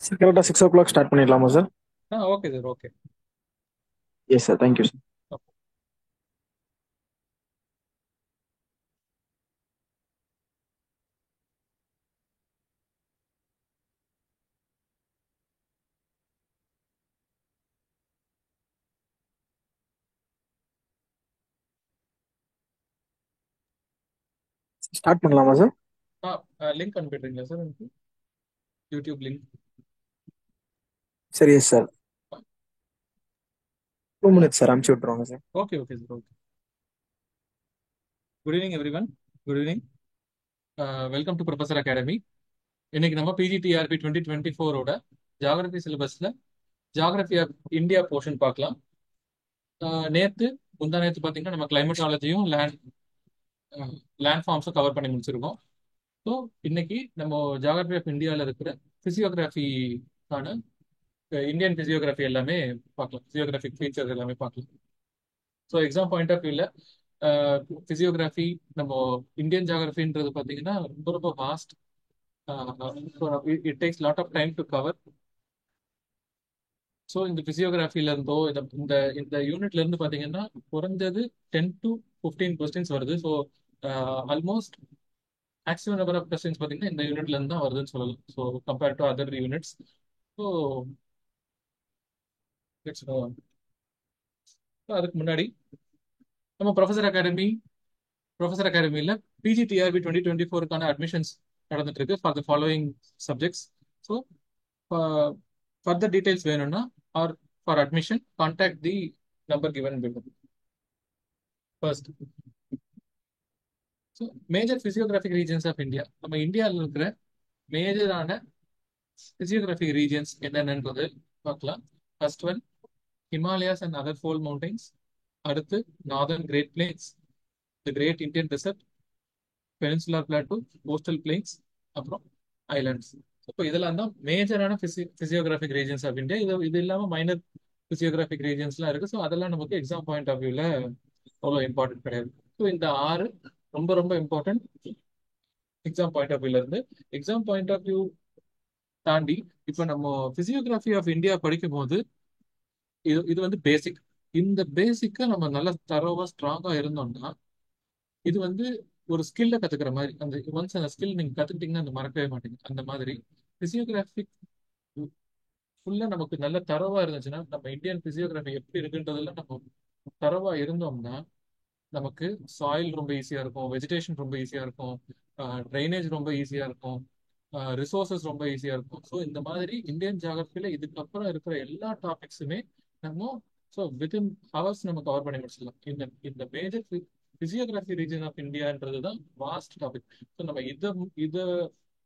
Sir கரெக்டாக 6 o'clock start பண்ணிடலாமா sir? Okay sir, okay. Yes sir, thank you sir. Start பண்ணலாமா sir? Link அனுப்பிடுறீங்களா sir எனக்கு? YouTube link. சரி, எஸ் சார். 2 minutes சார், அனுப்பிச்சி விட்ருவாங்க sir. Okay okay sir, okay. Good evening everyone. Good evening. Welcome to Professor Academy. இன்னைக்கு நம்ம PGTRB 2024ஓட geography சிலபஸ்ல ஜாகிரபி ஆஃப் இந்தியா போர்ஷன் பார்க்கலாம். நேத்து முந்தா நேத்து பார்த்தீங்கன்னா நம்ம கிளைமேட்டாலஜியும் லேண்ட் ஃபார்ம்ஸும் கவர் பண்ணி முடிச்சிருக்கோம். ஸோ இன்னைக்கு நம்ம ஜாகிரபி ஆஃப் இந்தியாவில் இருக்கிற பிசியோகிராஃபிக்கான இந்தியன் பிசியோகிராஃபி எல்லாமே பார்க்கலாம். பிசியோகிராஃபிக் ஃபீச்சர்ஸ் எல்லாமே பார்க்கலாம். ஸோ எக்ஸாம் பாயிண்ட் ஆஃப் வியூவில் பிசியோகிராஃபி நம்ம இந்தியன் ஜாகிரபின்றது பார்த்தீங்கன்னா ரொம்ப ரொம்ப waste. It takes lot of time to cover. So இந்த பிசியோகிராஃபில இருந்தோ இந்த இந்த இந்த யூனிட்ல இருந்து பார்த்தீங்கன்னா குறைஞ்சது 10 to 15 கொஸ்டின்ஸ் வருது. So almost maximum number of questions பார்த்தீங்கன்னா இந்த யூனிட்ல இருந்து தான் வருதுன்னு சொல்லலாம். So compared to other units. So அதுக்கு முன்னாடி நம்ம ப்ரொஃபசர் அகாடமியில் பிஜிடிஆர்பி 2024க்கான அட்மிஷன்ஸ் நடந்துட்டு இருக்கு for the following subjects. So further details வேணும்னா or for admission contact the number given below. First, so major physiographic regions of India. நம்ம இந்தியாவில் இருக்கிற மேஜரான பிசியோகிராஃபிக் ரீஜன்ஸ் என்னென்னன்றது பார்க்கலாம். First one, Himalayas and other fold mountains. அடுத்து northern great plains, the great Indian desert, peninsular plateau, coastal plains, அப்புறம் islands. இப்போ இதெல்லாம் தான் மேஜரான பிசியோகிராஃபிக் ரீஜன்ஸ் ஆஃப் இந்தியா. இது இல்லாமல் மைனர் பிசியோகிராஃபிக் ரீஜன்ஸ்லாம் இருக்கு. ஸோ அதெல்லாம் நமக்கு எக்ஸாம் பாயிண்ட் ஆஃப் வியூல அவ்வளோ இம்பார்ட்டன்ட் கிடையாது. ஸோ இந்த 6 ரொம்ப ரொம்ப இம்பார்ட்டன்ட் எக்ஸாம் பாயிண்ட் ஆஃப் வியூல இருந்து. எக்ஸாம் பாயிண்ட் ஆஃப் வியூ தாண்டி இப்போ நம்ம பிசியோகிராஃபி ஆஃப் இந்தியா படிக்கும் போது இது வந்து பேசிக். இந்த பேசிக்கை நம்ம நல்லா தரோவா ஸ்ட்ராங்கா இருந்தோம்னா இது வந்து ஒரு ஸ்கில்ல கத்துக்கிற மாதிரி. அந்த ஒன்ஸ் அந்த ஸ்கில் நீங்க கத்துக்கிட்டீங்கன்னா அந்த மறக்கவே மாட்டீங்க. அந்த மாதிரி பிசியோகிராஃபிக் ஃபுல்லா நமக்கு நல்ல தரவா இருந்துச்சுன்னா, நம்ம இந்தியன் பிசியோகிராஃபி எப்படி இருக்குன்றதுல நம்ம தரவா இருந்தோம்னா நமக்கு சாயில் ரொம்ப ஈஸியா இருக்கும், வெஜிடேஷன் ரொம்ப ஈஸியா இருக்கும், ட்ரைனேஜ் ரொம்ப ஈஸியா இருக்கும், ரிசோர்சஸ் ரொம்ப ஈஸியா இருக்கும். ஸோ இந்த மாதிரி இந்தியன் ஜியாகிரபில இதுக்கப்புறம் இருக்கிற எல்லா டாபிக்ஸுமே நம்ம ஸோ வித்தின் ஹவர்ஸ் நம்ம கவர் பண்ணி முடிச்சிடலாம். இந்த இந்த மேஜர் பிசியோகிராஃபி ரீஜன் ஆஃப் இந்தியான்றது தான் வாஸ்ட் டாபிக். ஸோ நம்ம இதை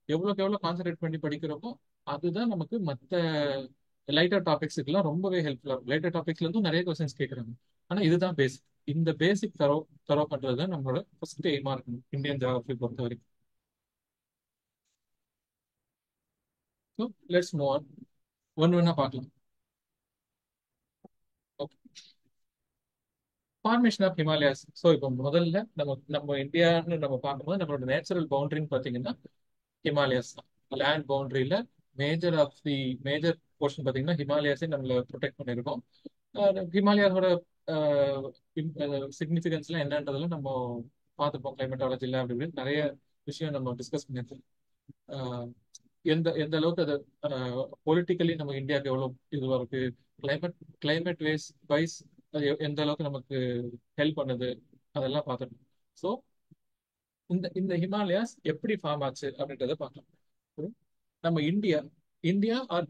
எவ்வளோக்கு எவ்வளோ கான்சென்ட்ரேட் பண்ணி படிக்கிறோமோ அதுதான் நமக்கு மற்ற லைட்டர் டாபிக்ஸுக்கெல்லாம் ரொம்பவே ஹெல்ப்ஃபுல்லாக இருக்கும். லைட்டர் டாபிக்ஸ்ல இருந்தும் நிறைய கொஸ்டின்ஸ் கேட்குறாங்க. ஆனால் இதுதான் பேசிக். இந்த பேசிக் தரோ பண்றது தான் நம்மளோட ஃபர்ஸ்ட் எய்மா இருக்கணும் இந்தியன் ஜியாகிரபி பொறுத்த வரைக்கும். So let's move on. ஒன்று ஒன்றா பார்க்கலாம். Okay, formation of Himalayas. So இப்போ முதல்ல நம்ம நம்ம இந்தியான்னு நம்ம பார்க்கும்போது நம்மளோட நேச்சுரல் பவுண்டரின்னு பார்த்தீங்கன்னா ஹிமாலயாஸ் தான். லேண்ட் பவுண்டரியில மேஜர் போர்ஷன் பார்த்தீங்கன்னா ஹிமாலயாஸே நம்மளை ப்ரொடெக்ட் பண்ணியிருக்கோம். ஹிமாலயாஸோட சிக்னிஃபிகன்ஸ்லாம் என்னன்றதெல்லாம் நம்ம பார்த்துப்போம். கிளைமேட்டாலஜியில் அப்படி இப்படின்னு நிறைய விஷயம் நம்ம டிஸ்கஸ் பண்ணியிருக்கோம். ஆஹ் எந்த எந்த அளவுக்கு அது பொலிட்டிக்கலி நம்ம இந்தியாவுக்கு எவ்வளோ இதுவாக இருக்கு, கிளைமேட் கிளைமேட் வைஸ் அது எந்த அளவுக்கு நமக்கு ஹெல்ப் பண்ணுது, அதெல்லாம் பார்த்துட்டோம். ஸோ இந்த இந்த ஹிமாலயாஸ் எப்படி ஃபார்ம் ஆச்சு அப்படின்றத பார்க்கலாம். ஒரு, நம்ம இந்தியா இந்தியா ஆர்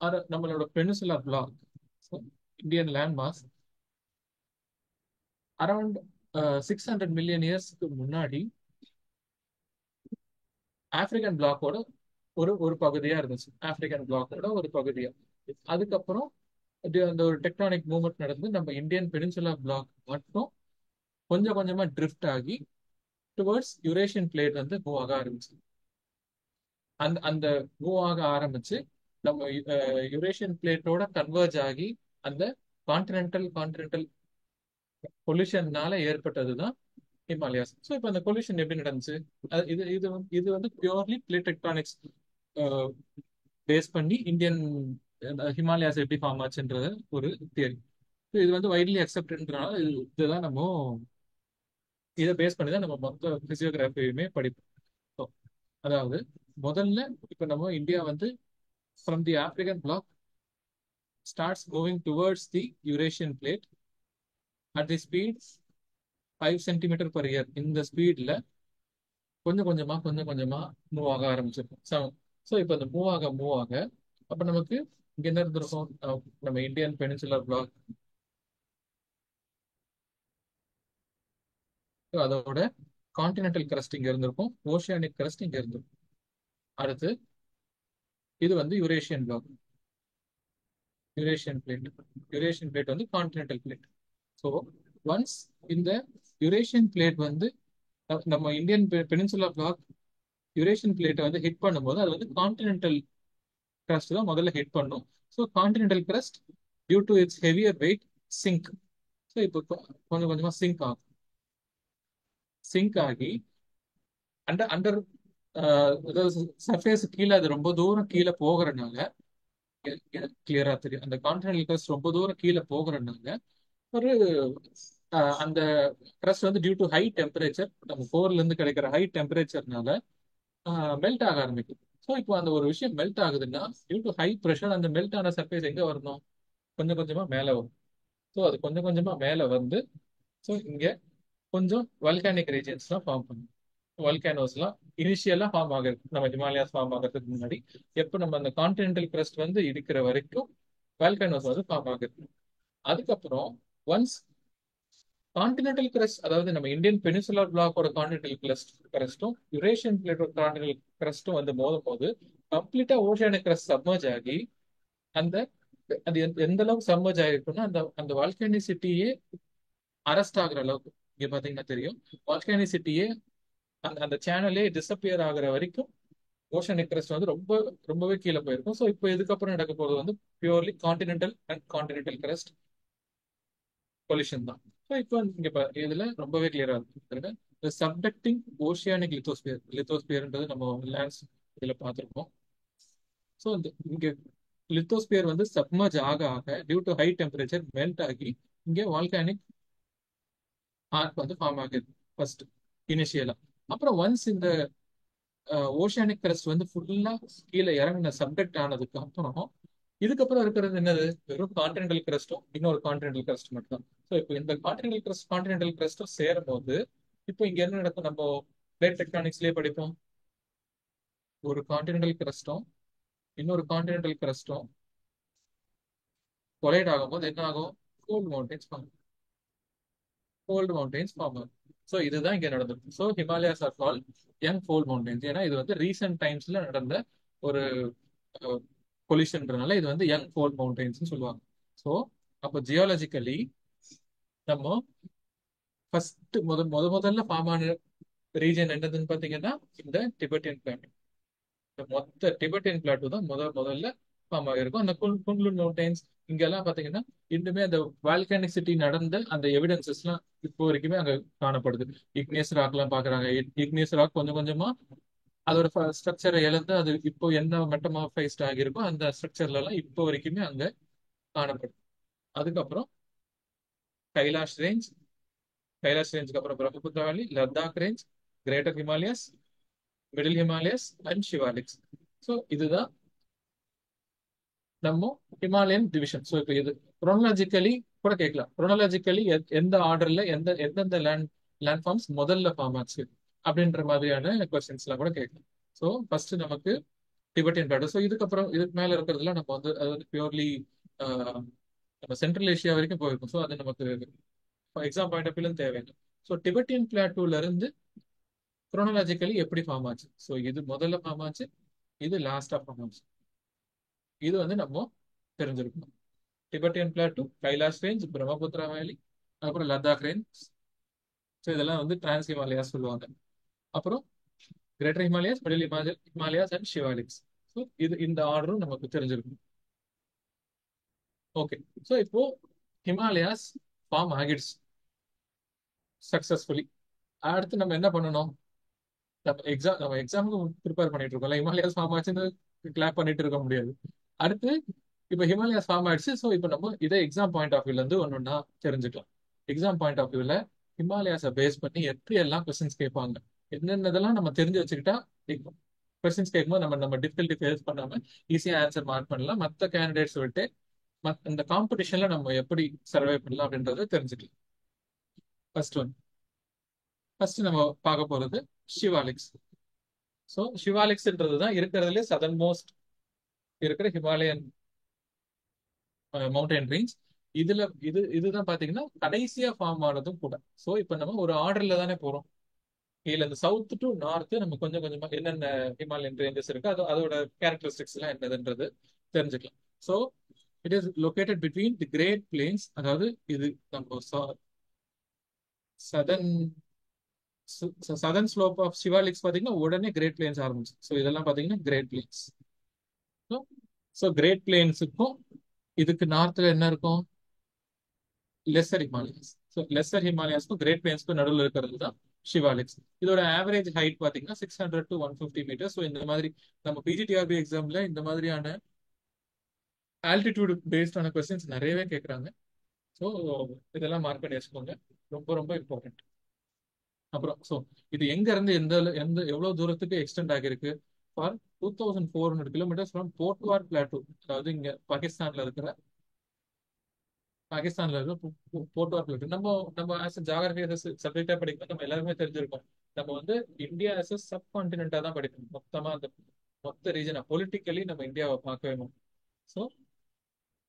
ஆர் நம்மளோட peninsular block. So Indian land mass around 600 million இயர்ஸ்க்கு முன்னாடி ஆப்பிரிக்கன் பிளாக்கோட ஒரு ஒரு பகுதியா இருந்துச்சு. ஆப்பிரிக்கன் பிளாக்கோட ஒரு பகுதியா. அதுக்கப்புறம் அந்த ஒரு டெக்டானிக் மூவ்மெண்ட் நடந்து நம்ம இந்தியன் பெனின்சுலர் பிளாக் மட்டும் கொஞ்சம் கொஞ்சமா ட்ரிஃப்ட் ஆகி டுவர்ட்ஸ் யுரேஷியன் பிளேட் வந்து மூவ் ஆக ஆரம்பிச்சு. அந்த அந்த மூவ் ஆக ஆரம்பிச்சு நம்ம யுரேஷியன் பிளேட்டோட கன்வர்ஜ் ஆகி அந்த கான்டினென்டல் பொல்யூஷன்னால ஏற்பட்டதுதான் ஹிமாலயாஸ். ஸோ இப்போ அந்த பொல்யூஷன் எப்படி நடந்துச்சு? இது இது வந்து பியூர்லி பிளேட் டெக்டானிக்ஸ் பேஸ் பண்ணி இந்தியன் ஹிமாலயாஸ் எப்படி ஃபார்ம் ஆச்சுன்றது ஒரு தியரி. இது வந்து வைட்லி அக்செப்டட்ன்றனால இதுதான் நம்ம இதை பேஸ் பண்ணி தான் நம்ம மொத்த பிசியோகிராஃபியுமே படிப்போம். So, அதாவது முதல்ல இப்ப நம்ம இந்தியா வந்து from the African block starts moving towards the Eurasian plate at the speed 5 centimetre per year. இந்த ஸ்பீட்ல கொஞ்சம் கொஞ்சமா மூவ் ஆக ஆரம்பிச்சிருக்கும். ஸோ இப்போ இந்த மூவ் ஆக அப்ப நமக்கு இங்க என்ன இருந்திருக்கும்? நம்ம இந்தியன் பெனின்சுலர் பிளாக், அதோட கான்டினென்டல் கிரஸ்ட் இங்க இருந்திருக்கும், ஓஷியானிக் கிரஸ்ட் இங்க இருந்திருக்கும். அடுத்து இது வந்து யுரேஷியன் பிளாக், யுரேஷியன் பிளேட் வந்து கான்டினென்டல் பிளேட். ஸோ ஒன்ஸ் இந்த யுரேஷியன் பிளேட் வந்து நம்ம இந்தியன் பெனின்சுலர் பிளாக் யுரேஷியன் பிளேட்டை வந்து ஹிட் பண்ணும்போது அது வந்து கான்டினென்டல் crust தான் முதல்ல ஹிட் பண்ணும். So continental crust due to its heavier weight sink. So இப்போ கொஞ்சம் கொஞ்சமா சிங்க் ஆகி அண்டர் அண்டர் சர்ஃபேஸ் கீழே அது ரொம்ப தூரம் கீழே போகிறனால கிளியரா தெரியும். அந்த கான்டினென்டல் crust ரொம்ப தூரம் கீழே போகிறனால ஒரு அந்த crust வந்து டியூ டு ஹை டெம்பரேச்சர், நம்ம கோர்ல இருந்து கிடைக்கிற ஹை டெம்பரேச்சர்னால மெல்ட் ஆக ஆரம்பிக்கும். ஸோ இப்போ அந்த ஒரு விஷயம் மெல்ட் ஆகுதுன்னா டியூ டு ஹை ப்ரெஷர் அந்த மெல்ட் ஆன சர்ஃபேஸ் எங்க வரணும்? கொஞ்சம் கொஞ்சமா மேலே வரும். ஸோ அது கொஞ்சம் கொஞ்சமா மேலே வந்து ஸோ இங்க கொஞ்சம் வல்கானிக் ரீஜன்ஸ்லாம் ஃபார்ம் பண்ணும். வல்கானோஸ்லாம் இனிஷியலா ஃபார்ம் ஆகுது நம்ம ஹிமாலயாஸ் ஃபார்ம் ஆகிறதுக்கு முன்னாடி. எப்போ நம்ம அந்த கான்டினென்டல் கிரஸ்ட் வந்து இருக்கிற வரைக்கும் வால்கானோஸ் வந்து ஃபார்ம் ஆகுது. அதுக்கப்புறம் ஒன்ஸ் கான்டினென்டல் கிரஸ்ட், அதாவது நம்ம இந்தியன் பெனிசுலர் பிளாக்கோட கான்டினென்டல் கிரஸ்டும் யுரேஷியன் பிளேட்டோட கான்டினென்டல் கிரஸ்டும் வந்து மோதும் போது கம்ப்ளீட்டா ஓஷியானிக் கிரஸ்ட் சப்மர்ஜ் ஆகி அந்த அது எந்த அளவுக்கு சப்மர்ஜ் ஆகிருக்குன்னா அந்த அந்த வால்கானிசிட்டியே அரெஸ்ட் ஆகுற அளவுக்கு இங்க பாத்தீங்கன்னா தெரியும். வால்கானிசிட்டியே அந்த அந்த சேனலே டிசப்பியர் ஆகுற வரைக்கும் ஓஷனிக் கிரஸ்ட் வந்து ரொம்பவே கீழே போயிருக்கும். ஸோ இப்போ இதுக்கப்புறம் நடக்க போகிறது வந்து purely continental and continental crust collision தான். ஸோ இப்போ இங்க இதுல ரொம்பவே கிளியரா இருக்கு. சப்டக்டிங் ஓஷியானிக் லித்தோஸ்பியர்ன்றது நம்ம லேண்ட்ஸ் இதுல பார்த்துருக்கோம். ஸோ இங்க லித்தோஸ்பியர் வந்து சப்மர்ஜ் ஆக ஆக due to high temperature melt ஆகி இங்கே வால்கானிக் ஆர்க் வந்து ஃபார்ம் ஆகுது ஃபர்ஸ்ட் இனிஷியலா. அப்புறம் ஒன்ஸ் இந்த ஓஷியானிக் கிரஸ்ட் வந்து ஃபுல்லா கீழே இறங்கின சப்டெக்ட் ஆனதுக்கு அப்புறம் இதுக்கப்புறம் இருக்கிறது என்னது? வெறும் கான்டினென்டல் கிரஸ்டும் இன்னொரு கான்டினென்டல் கிரஸ்ட் மட்டும் தான். ஸோ இப்போ இந்த கான்டினென்டல் கிரஸ்டும் சேரும் போது இப்போ இங்க என்ன நடக்கும்? நம்ம பிளேட் டெக்டானிக்ஸ்லயே படிப்போம். ஒரு கான்டினென்டல் கிரஸ்டும் இன்னொரு கான்டினென்டல் கிரஸ்டும் கொலைட் ஆகும்போது என்ன ஆகும்? கோல்டு மவுண்டன்ஸ் ஃபார்ம் ஆகும். ஸோ இதுதான் இங்க நடந்திருக்கு. ஸோ ஹிமாலயாஸ் ஆர் கால் யங் ஃபோல்ட் மவுண்டன்ஸ். ஏன்னா இது வந்து ரீசெண்ட் டைம்ஸ்ல நடந்த ஒரு கொலிஷன்றனால இது வந்து யங் ஃபோல்ட் மவுண்டன்ஸ் சொல்லுவாங்க. ஸோ அப்போ ஜியாலஜிக்கலி நம்ம ஃபர்ஸ்ட் முதல்ல ஃபார்ம் ஆன ரீஜன் என்னதுன்னு பாத்தீங்கன்னா இந்த டிபெட்டியன் பிளாட்டூ. இந்த மொத்த டிபெட்டியன் பிளாட்டூ தான் முதல்ல ஃபார்ம் ஆகிருக்கும். அந்த குன்லுன் மவுண்டன்ஸ் இங்கெல்லாம் பாத்தீங்கன்னா இன்னுமே அந்த வால்கானிசிட்டி நடந்த அந்த எவிடன்சஸ் எல்லாம் இப்போ வரைக்குமே அங்க காணப்படுது. இக்னியஸ் ராக் எல்லாம் பாக்குறாங்க. இக்னியஸ் ராக் கொஞ்சம் கொஞ்சமா அதோட ஸ்ட்ரக்சரை இழந்து அது இப்போ என்ன மெட்டமார்பைஸ்ட் ஆகியிருக்கோ அந்த ஸ்ட்ரக்சர்ல எல்லாம் இப்போ வரைக்குமே அங்க காணப்படுது. அதுக்கப்புறம் கைலாஷ் ரேஞ்ச், கைலாஷ் ரேஞ்சுக்கு அப்புறம் Brahmaputra valley, Ladakh range, greater Himalayas, middle Himalayas and Shivaliks. So இதுதான் நம்ம ஹிமாலயன் டிவிஷன். ஸோ இப்போ இது குரோனாலஜிக்கலி கூட கேட்கலாம். குரோனாலஜிக்கலி எந்த ஆர்டர்ல எந்தெந்த லேண்ட் ஃபார்ம்ஸ் முதல்ல ஃபார்ம் ஆச்சு அப்படின்ற மாதிரியான கொஸ்டின்ஸ் எல்லாம் கூட கேட்கலாம். ஸோ ஃபர்ஸ்ட் நமக்கு டிபெட்டியன் பிளாட்டோ. ஸோ இதுக்கப்புறம் இதுக்கு மேல இருக்கிறதுலாம் நம்ம வந்து அது வந்து பியூர்லி நம்ம சென்ட்ரல் ஏஷியா வரைக்கும் போயிருக்கோம். ஸோ அது நமக்கு எக்ஸாம் பாயிண்ட் ஆஃப் வியூல தேவையில்லை. ஸோ டிபெட்டியன் பிளாட்டூல இருந்து குரோனாலஜிக்கலி எப்படி ஃபார்ம் ஆச்சு? ஸோ இது முதல்ல ஃபார்ம் ஆச்சு, இது லாஸ்டா ஃபார்ம் ஆச்சு. இது வந்து நம்ம தெரிஞ்சிருக்கணும். Tibetan plateau, Kailash range, Brahmaputra வேலி, அப்புறம் லடாக் ரேஞ்ச். ஸோ இதெல்லாம் வந்து டிரான்ஸ் ஹிமாலயாஸ் சொல்லுவாங்க. அப்புறம் greater Himalayas, middle Himalayas and Shivaliks. So இந்த ஆர்டரும் நமக்கு தெரிஞ்சிருக்கும். ஓகே. ஸோ இப்போ ஹிமாலயாஸ் ஃபார்ம் ஆகிடுச்சு சக்சஸ்ஃபுல்லி. அடுத்து நம்ம என்ன பண்ணணும்? நம்ம எக்ஸாமுக்கு ப்ரிப்பேர் பண்ணிட்டு இருக்கோம்ல, ஹிமாலயாஸ் ஃபார்ம் ஆச்சுன்னு கிளாப் பண்ணிட்டு இருக்க முடியாது. அடுத்து இப்போ ஹிமாலயாஸ் ஃபார்ம் ஆயிடுச்சு. ஸோ இப்போ நம்ம இதை எக்ஸாம் பாயிண்ட் ஆஃப் வியூல இருந்து ஒன்னொன்னா தெரிஞ்சுக்கலாம். எக்ஸாம் பாயிண்ட் ஆஃப் வியூல ஹிமாலயாஸை பேஸ் பண்ணி எப்படி எல்லாம் கொஸ்டின்ஸ் கேட்பாங்க, என்னென்னதெல்லாம் நம்ம தெரிஞ்சு வச்சுக்கிட்டா கொஸ்டின்ஸ் கேட்கும்போது நம்ம நம்ம டிஃபிகல்ட்டி ஃபேஸ் பண்ணாம ஈஸியா ஆன்சர் மார்க் பண்ணலாம். மற்ற கேண்டிடேட்ஸ் விட்டு இந்த காம்படிஷன்ல நம்ம எப்படி சர்வை பண்ணலாம் அப்படின்றத தெரிஞ்சுக்கலாம். ஃபர்ஸ்ட் ஒன், ஃபர்ஸ்ட் நம்ம பார்க்க போறது ஷிவாலிக்ஸ். ஸோ ஷிவாலிக்ஸ்ன்றது தான் இருக்கிறதுலே சதர்ன் மோஸ்ட் இருக்கிற ஹிமாலயன் மவுண்டன் ரேஞ்ச். இதுதான் பாத்தீங்கன்னா கடைசியா ஃபார்ம் ஆனதும் கூட. ஸோ இப்போ நம்ம ஒரு ஆர்டர்ல தானே போறோம். கீழே இந்த சவுத் டு நார்த் நம்ம கொஞ்சம் கொஞ்சமா என்னென்ன ஹிமாலயன் ரேஞ்சஸ் இருக்கு அதோட கேரக்டரிஸ்டிக்ஸ் எல்லாம் என்னதுன்றது தெரிஞ்சுக்கலாம். So it is located between the great plains, அதாவது இது நம்ம southern southern slope of Shivaliks பாத்தீங்கன்னா உடனே கிரேட் பிளேன்ஸ் ஆரம்பிச்சு. ஸோ இதெல்லாம் பாத்தீங்கன்னா கிரேட் பிளேன்ஸ். ஸோ கிரேட் பிளேன்ஸுக்கும் இதுக்கு நார்த்ல என்ன இருக்கும், லெஸ்ஸர் ஹிமாலயாஸ். ஸோ லெஸ்ஸர் ஹிமாலயாஸ்க்கும் கிரேட் பிளேன்ஸ்க்கும் நடுவில் இருக்கிறது தான் ஷிவாலிக்ஸ். இதோட ஆவரேஜ் ஹைட் பாத்தீங்கன்னா 600 to 150 மீட்டர். ஸோ இந்த மாதிரி நம்ம பிஜிடிஆர்பி எக்ஸாம்ல இந்த மாதிரியான ஆல்டிடியூட் பேஸ்டான கொஸ்டின்ஸ் நிறையவே கேட்குறாங்க. ஸோ இதெல்லாம் மார்க் பண்ணி வச்சுக்கோங்க, ரொம்ப ரொம்ப இம்பார்ட்டன்ட். அப்புறம் ஸோ இது எங்க இருந்து எந்த எந்த எவ்வளவு தூரத்துக்கு எக்ஸ்டெண்ட் ஆகிருக்கு, ஃபார் 2400 கிலோமீட்டர்ஸ் ஃப்ரம் போர்ட்வார் பிளாட்டூ, அதாவது இங்க பாகிஸ்தான்ல இருக்க போர்ட்வார் பிளாட்டூ. நம்ம நம்ம ஆஸ் ஜாகிரபி சப்ஜெக்டா படிக்கும் நம்ம எல்லாருமே தெரிஞ்சிருக்கோம். நம்ம வந்து இந்தியா ஆஸ் சப் கான்டினென்டா தான் படிக்கணும். மொத்தமா அந்த மொத்த ரீஜனை பொலிட்டிக்கலி நம்ம இந்தியாவை பார்க்கவே மாட்டோம். ஸோ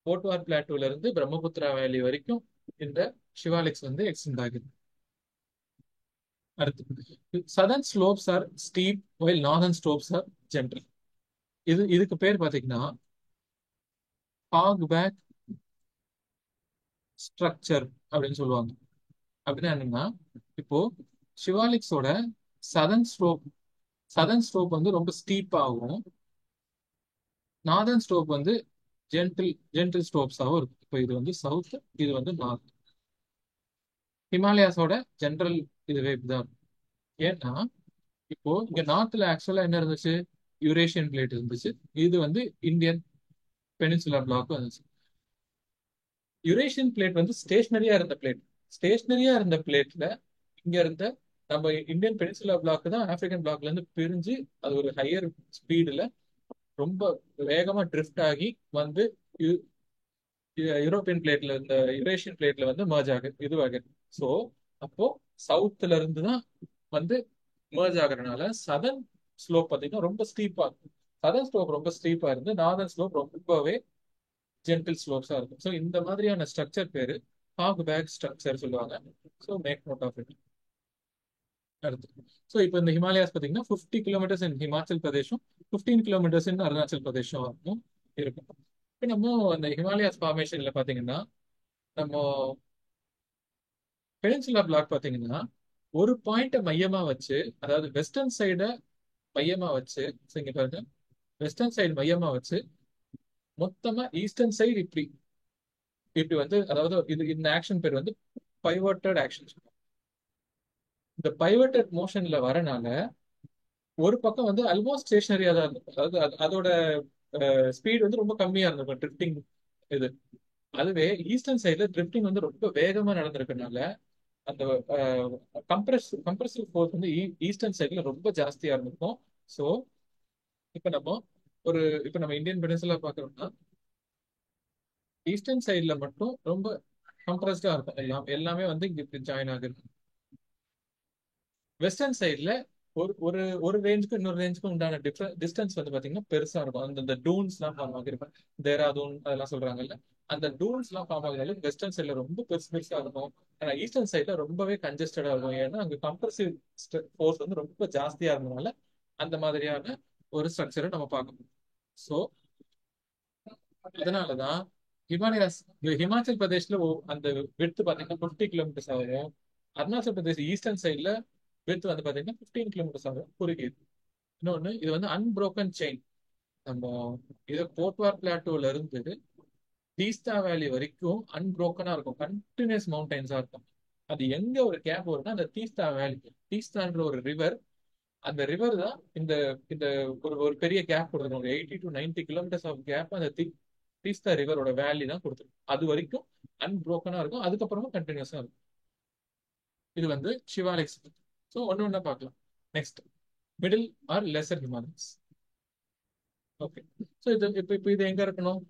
போர்ட்வார் பிளாட்டூல இருந்து பிரம்மபுத்திரா வேலி வரைக்கும் இந்த ஷிவாலிக்ஸ் வந்து எக்ஸ்டெண்ட் ஆகுது. அடுத்து southern slopes R steep while northern slopes R gentle. இதுக்கு பேர் பாத்தீங்கன்னா ஃபாக் பேக் ஸ்ட்ரக்சர் அப்படின்னு சொல்லுவாங்க. அப்படின்னா என்னன்னா, இப்போ ஷிவாலிக்ஸோட சதர்ன் ஸ்லோப் சதர்ன் ஸ்லோப் வந்து ரொம்ப ஸ்டீப்பாகவும், நார்தர்ன் ஸ்லோப் வந்து ஜென்டில் ஸ்லோப்ஸாகவும் இருக்கு. இப்போ இது வந்து சவுத், இது வந்து நார்த். ஹிமாலயாஸோட ஜென்ரல் இதுவே இப்படிதான் இருக்கும். ஏன்னா இப்போ இங்க நார்த்ல ஆக்சுவலா என்ன இருந்துச்சு, யூரேஷியன் பிளேட் இருந்துச்சு. இது வந்து இந்தியன் பெனின்சுலர் பிளாக் வந்துச்சு. யூரேஷியன் பிளேட் வந்து ஸ்டேஷனரியா இருந்த பிளேட்ல இங்க இருந்த நம்ம இந்தியன் பெனின்சுலர் பிளாக் தான் ஆப்பிரிக்கன் பிளாக்ல இருந்து பிரிஞ்சு அது ஒரு ஹையர் ஸ்பீடுல ரொம்ப வேகமா ட்ரிஃப்ட் ஆகி வந்து யூரோப்பியன் பிளேட்ல இந்த யூரேஷியன் பிளேட்ல வந்து மர்ஜ் இதுவாகுது. ஸோ அப்போ சவுத்ல இருந்து தான் வந்து மர்ஜ் ஆகுறதுனால சதர்ன் ஸ்லோப் பார்த்தீங்கன்னா ரொம்ப ஸ்டீப்பா இருக்கும். சதர்ன் ஸ்லோப் ரொம்ப ஸ்டீப்பா இருந்து நார்தர்ன் ஸ்லோப் ரொம்பவே ஜென்டில் ஸ்லோப்ஸா இருக்கும். ஸோ இந்த மாதிரியான ஸ்ட்ரக்சர் பேரு ஹாக் பேக் ஸ்ட்ரக்சர் சொல்லுவாங்க. So make note of it. அடுத்து ஸோ இப்போ இந்த ஹிமாலயாஸ் பார்த்தீங்கன்னா 50 கிலோமீட்டர்ஸ் இன் ஹிமாச்சல் பிரதேஷும் 15 கிலோமீட்டர்ஸ் இன் அருணாச்சல் பிரதேஷும் இருக்கும். இப்போ நம்ம அந்த ஹிமாலயாஸ் ஃபார்மேஷன்ல பார்த்தீங்கன்னா நம்ம பெனின்சுலா பிளாக் பார்த்தீங்கன்னா ஒரு பாயிண்ட்டை மையமா வச்சு, அதாவது வெஸ்டர்ன் சைடை மையமா வச்சு, இங்க பாருங்க, வெஸ்டர்ன் சைடு மையமா வச்சு மொத்தமா ஈஸ்டர்ன் சைடு இப்படி இப்படி வந்து, அதாவது இந்த ஆக்ஷன் பேர் வந்து பைவட்டட் ஆக்ஷன். இந்த பைவட்டட் மோஷன்ல வரனால ஒரு பக்கம் வந்து ஆல்மோஸ்ட் ஸ்டேஷனரியா தான் இருக்கும். அதாவது அதோட ஸ்பீட் வந்து ரொம்ப கம்மியா இருந்திருக்கும் ட்ரிப்டிங் இது. அதுவே ஈஸ்டர்ன் சைட்ல ட்ரிப்டிங் வந்து ரொம்ப வேகமா நடந்திருக்கனால அந்த கம்ப்ரசிவ் ஃபோர்ஸ் வந்து ஈஸ்டர்ன் சைட்ல ரொம்ப ஜாஸ்தியா இருந்திருக்கும். ஸோ இப்போ நம்ம இப்போ நம்ம இந்தியன் பெனின்சுலா பார்க்கறோம்னா ஈஸ்டர்ன் சைட்ல மட்டும் ரொம்ப கம்ப்ரஸ்டா இருக்கும். எல்லாமே வந்து இங்க ஜாயின் ஆகுது. வெஸ்டர்ன் சைட்ல ஒரு ஒரு ஒரு ரேஞ்சுக்கும் இன்னொரு ரேஞ்சுக்கும் உண்டான டிஸ்டன்ஸ் வந்து பாத்தீங்கன்னா பெருசா இருக்கும். அந்த டூன்ஸ் எல்லாம் ஃபார்ம் ஆகிருக்கும், தேராதூன் அதெல்லாம் சொல்றாங்கல்ல, அந்த டூன்ஸ் எல்லாம் ஃபார்ம் ஆகுறதால வெஸ்டர்ன் சைட்ல ரொம்ப பெருசு பெருசா இருக்கும். ஆனா ஈஸ்டர்ன் சைட்ல ரொம்பவே கன்ஜஸ்டடா இருக்கும். ஏன்னா அங்க கம்ப்ரசிவ் ஃபோர்ஸ் வந்து ரொம்ப ஜாஸ்தியா இருந்ததுனால அந்த மாதிரியான ஒரு ஸ்ட்ரக்சரை நம்ம பார்க்கணும். ஸோ அதனாலதான் ஹிமாச்சல் பிரதேஷ்ல அந்த விட்த் பாத்தீங்கன்னா 50 கிலோமீட்டர்ஸ் ஆகும். அருணாச்சல் பிரதேஷ் ஈஸ்டர்ன் சைட்ல விட்த் வந்து பாத்தீங்கன்னா 15 கிலோமீட்டர்ஸ் ஆகும் குறுகியது. இன்னொன்னு இது வந்து அன்புரோக்கன் செயின். நம்ம இது போர்ட்வார் பிளாட்டோல இருந்து தீஸ்தா வேலி வரைக்கும் அன்புரோக்கனா இருக்கும், கண்டினியூஸ் மவுண்டைன்ஸா இருக்கும். அது எங்க ஒரு கேப் வரும்னா அந்த தீஸ்தா வேலி, தீஸ்தான்ற ஒரு ரிவர் அந்த ரிவர் தான் இந்த இந்த ஒரு ஒரு பெரிய கேப் கொடுத்துருக்கோம். ஒரு 80 to 90 கிலோமீட்டர்ஸ் ஆஃப் கேப் அந்த தீஸ்தா ரிவரோட வேலி தான் கொடுத்துருக்கும். அது வரைக்கும் அன்புரோக்கனா இருக்கும். அதுக்கப்புறமா கண்டினியூஸா இருக்கும். இது வந்து ஷிவாலிக்ஸ். ஸோ ஒன்று ஒன்றா பார்க்கலாம். Next, middle or lesser Himalayas. Okay. So இது இப்போ இது எங்க இருக்கணும்?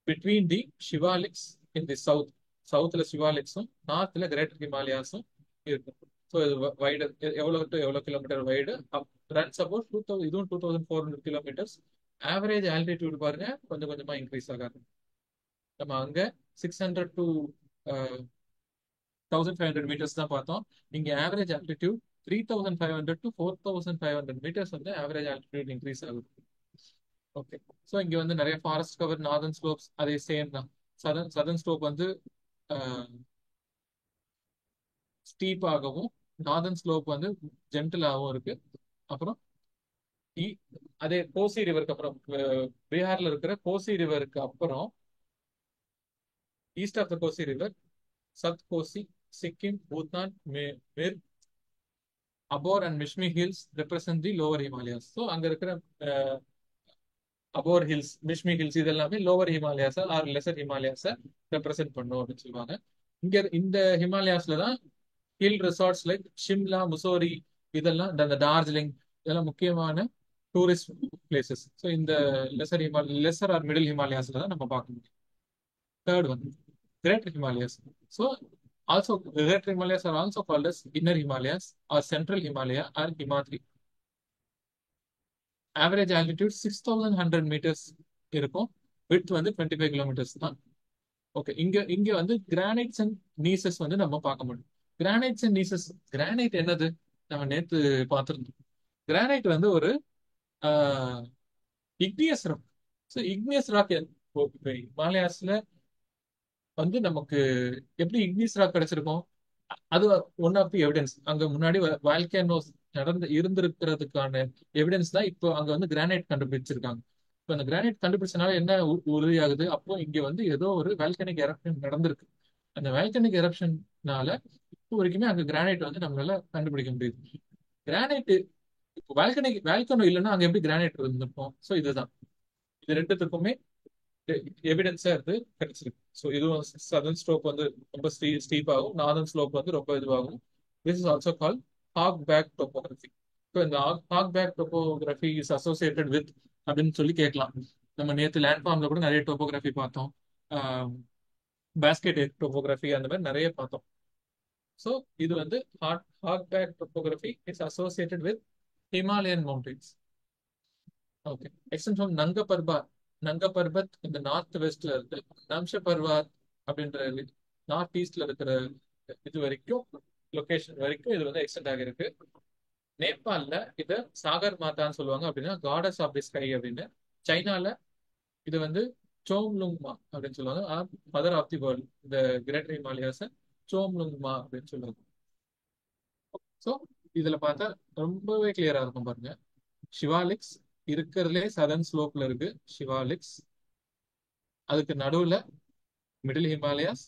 Between the Shivaliks in the south. சவுத்தில் ஷிவாலிக்ஸும் நார்த்தில் கிரேட்டர் ஹிமாலயாஸும் இருக்கும். ஸோ இது வைடு, எவ்வளோ டு எவ்வளோ கிலோமீட்டர் வைடு ரன்ஸ் அபவுட் 2000, இதுவும் 2400 கிலோமீட்டர்ஸ். ஆவரேஜ் ஆல்டிடியூட் பாருங்க கொஞ்சம் கொஞ்சமாக இன்க்ரீஸ் ஆகாது. நம்ம அங்கே 600 to 1500 மீட்டர்ஸ் தான் பார்த்தோம். இங்கே ஆவரேஜ் ஆல்டிடியூட் 3500 to 4500 மீட்டர்ஸ் வந்து ஆவரேஜ் ஆல்டிடியூட் இன்க்ரீஸ் ஆகுது. ஓகே. ஸோ இங்கே வந்து நிறைய ஃபாரஸ்ட் கவர், நார்தன் ஸ்லோப்ஸ் அதே சேம் தான். சதர்ன் ஸ்லோப் வந்து ஸ்டீப் ஆகவும், நார்தன் ஸ்லோப் வந்து ஜென்டிலாகவும் இருக்கு. அப்புறம் இ- அதே கோசி ரிவருக்கு அப்புறம் பீகார்ல இருக்கிற கோசி ரிவருக்கு அப்புறம் east of the Kosi river சத் Kosi, Sikkim, Bhutan, Miri, Abor and Mishmi hills represent the lower Himalayas. So அங்க இருக்கிற அபோர் ஹில்ஸ், மிஷ்மி ஹில்ஸ் இது எல்லாமே லோவர் ஹிமாலயாஸா ஆர் லெசர் ஹிமாலயாஸை ரெப்ரசென்ட் பண்ணும் அப்படின்னு சொல்லுவாங்க. இங்க இந்த ஹிமாலயாஸ்ல தான் hill resorts like Shimla, Mussoorie, இதெல்லாம் அந்த டார்ஜிலிங் இதெல்லாம் முக்கியமான டூரிஸ்ட் பிளேசஸ். ஸோ இந்த லெசர் ஆர் மிடில் ஹிமாலயாஸ்ல தான் நம்ம பார்க்க முடியும். Third one, greater Himalayas. So also greater Himalayas are also called as inner Himalayas or central Himalaya or Himadri. Average altitude 6100 metres இருக்கும். விட்த் வந்து 25 கிலோமீட்டர்ஸ் தான். ஓகே. இங்க இங்க வந்து கிரானைட்ஸ் அண்ட் நீசஸ் வந்து நம்ம பார்க்க முடியும். கிரானைட்ஸ் அண்ட் நீசஸ், கிரானைட் என்னது? நம்ம நேத்து பார்த்துருந்தோம். கிரானைட் வந்து ஒரு igneous rock. So igneous rock ஹிமாலயாஸ்ல வந்து நமக்கு எப்படி இக்னியஸ் ராக் கிடைச்சிருக்கும்? அது ஒன் ஆஃப் தி எவிடன்ஸ். அங்க முன்னாடி வால்கேனோஸ் இருந்திருக்கிறதுக்கான எவிடன்ஸ் தான் இப்போ அங்க வந்து கிரானைட் கண்டுபிடிச்சிருக்காங்க. இப்போ அந்த கிரானைட் கண்டுபிடிச்சனால என்ன உறுதியாகுது? அப்போ இங்க வந்து ஏதோ ஒரு வால்கனிக் எரப்ஷன் நடந்திருக்கு. அந்த வால்கனிக் எரப்ஷன்னால இப்போ வரைக்குமே அங்க கிரானைட் வந்து நம்மளால கண்டுபிடிக்க முடியுது. கிரானைட் இப்போ வால்கனோ இல்லைன்னா அங்க எப்படி கிரானைட் இருந்திருக்கும்? ஸோ இதுதான், இது ரெண்டுத்துக்குமே எவிடன்ஸா இருந்து கிடைச்சிருக்கு. ஸோ இதுவும் சதர்ன் ஸ்லோப் வந்து ரொம்ப ஸ்டீப் ஆகும், நார்தன் ஸ்லோப் வந்து ரொம்ப இதுவாகும். This is also call hog back topography. So இந்த hog back topography is associated with அப்படின்னு சொல்லி கேட்கலாம். நம்ம நேற்று லேண்ட்ஃபார்ம்ல கூட நிறைய டோபோகிராஃபி பார்த்தோம். பேஸ்கெட் டோபோகிராஃபி அந்த மாதிரி நிறைய பார்த்தோம். ஸோ இது வந்து hog back topography is associated with Himalayan mountains. Okay. Extent from Nanga Parbat. Nanga Parbat இந்த நார்த் வெஸ்ட்ல இருக்கு. நம்ஷ பர்வாத் அப்படின்ற நார்த் ஈஸ்ட்ல இருக்கிற இது வரைக்கும், லொகேஷன் வரைக்கும் இது வந்து எக்ஸ்டெண்ட் ஆகிருக்கு. நேபாளில் இதை சாகர் மாதான்னு சொல்லுவாங்க, அப்படின்னா காடஸ் ஆஃப் தி ஸ்கை அப்படின்னு. சைனால இது வந்து சோம்லுங்மா அப்படின்னு சொல்லுவாங்க, மதர் ஆஃப் தி வேர்ல்ட். இந்த கிரேட்டர் ஹிமாலயாஸை சோம்லுங்மா அப்படின்னு சொல்லுவாங்க. ஸோ இதுல பார்த்தா ரொம்பவே கிளியரா இருக்கும் பாருங்க. ஷிவாலிக்ஸ் இருக்கிறதுலே சதர்ன் ஸ்லோப்ல இருக்கு ஷிவாலிக்ஸ். அதுக்கு நடுவுல மிடில் ஹிமாலயாஸ்,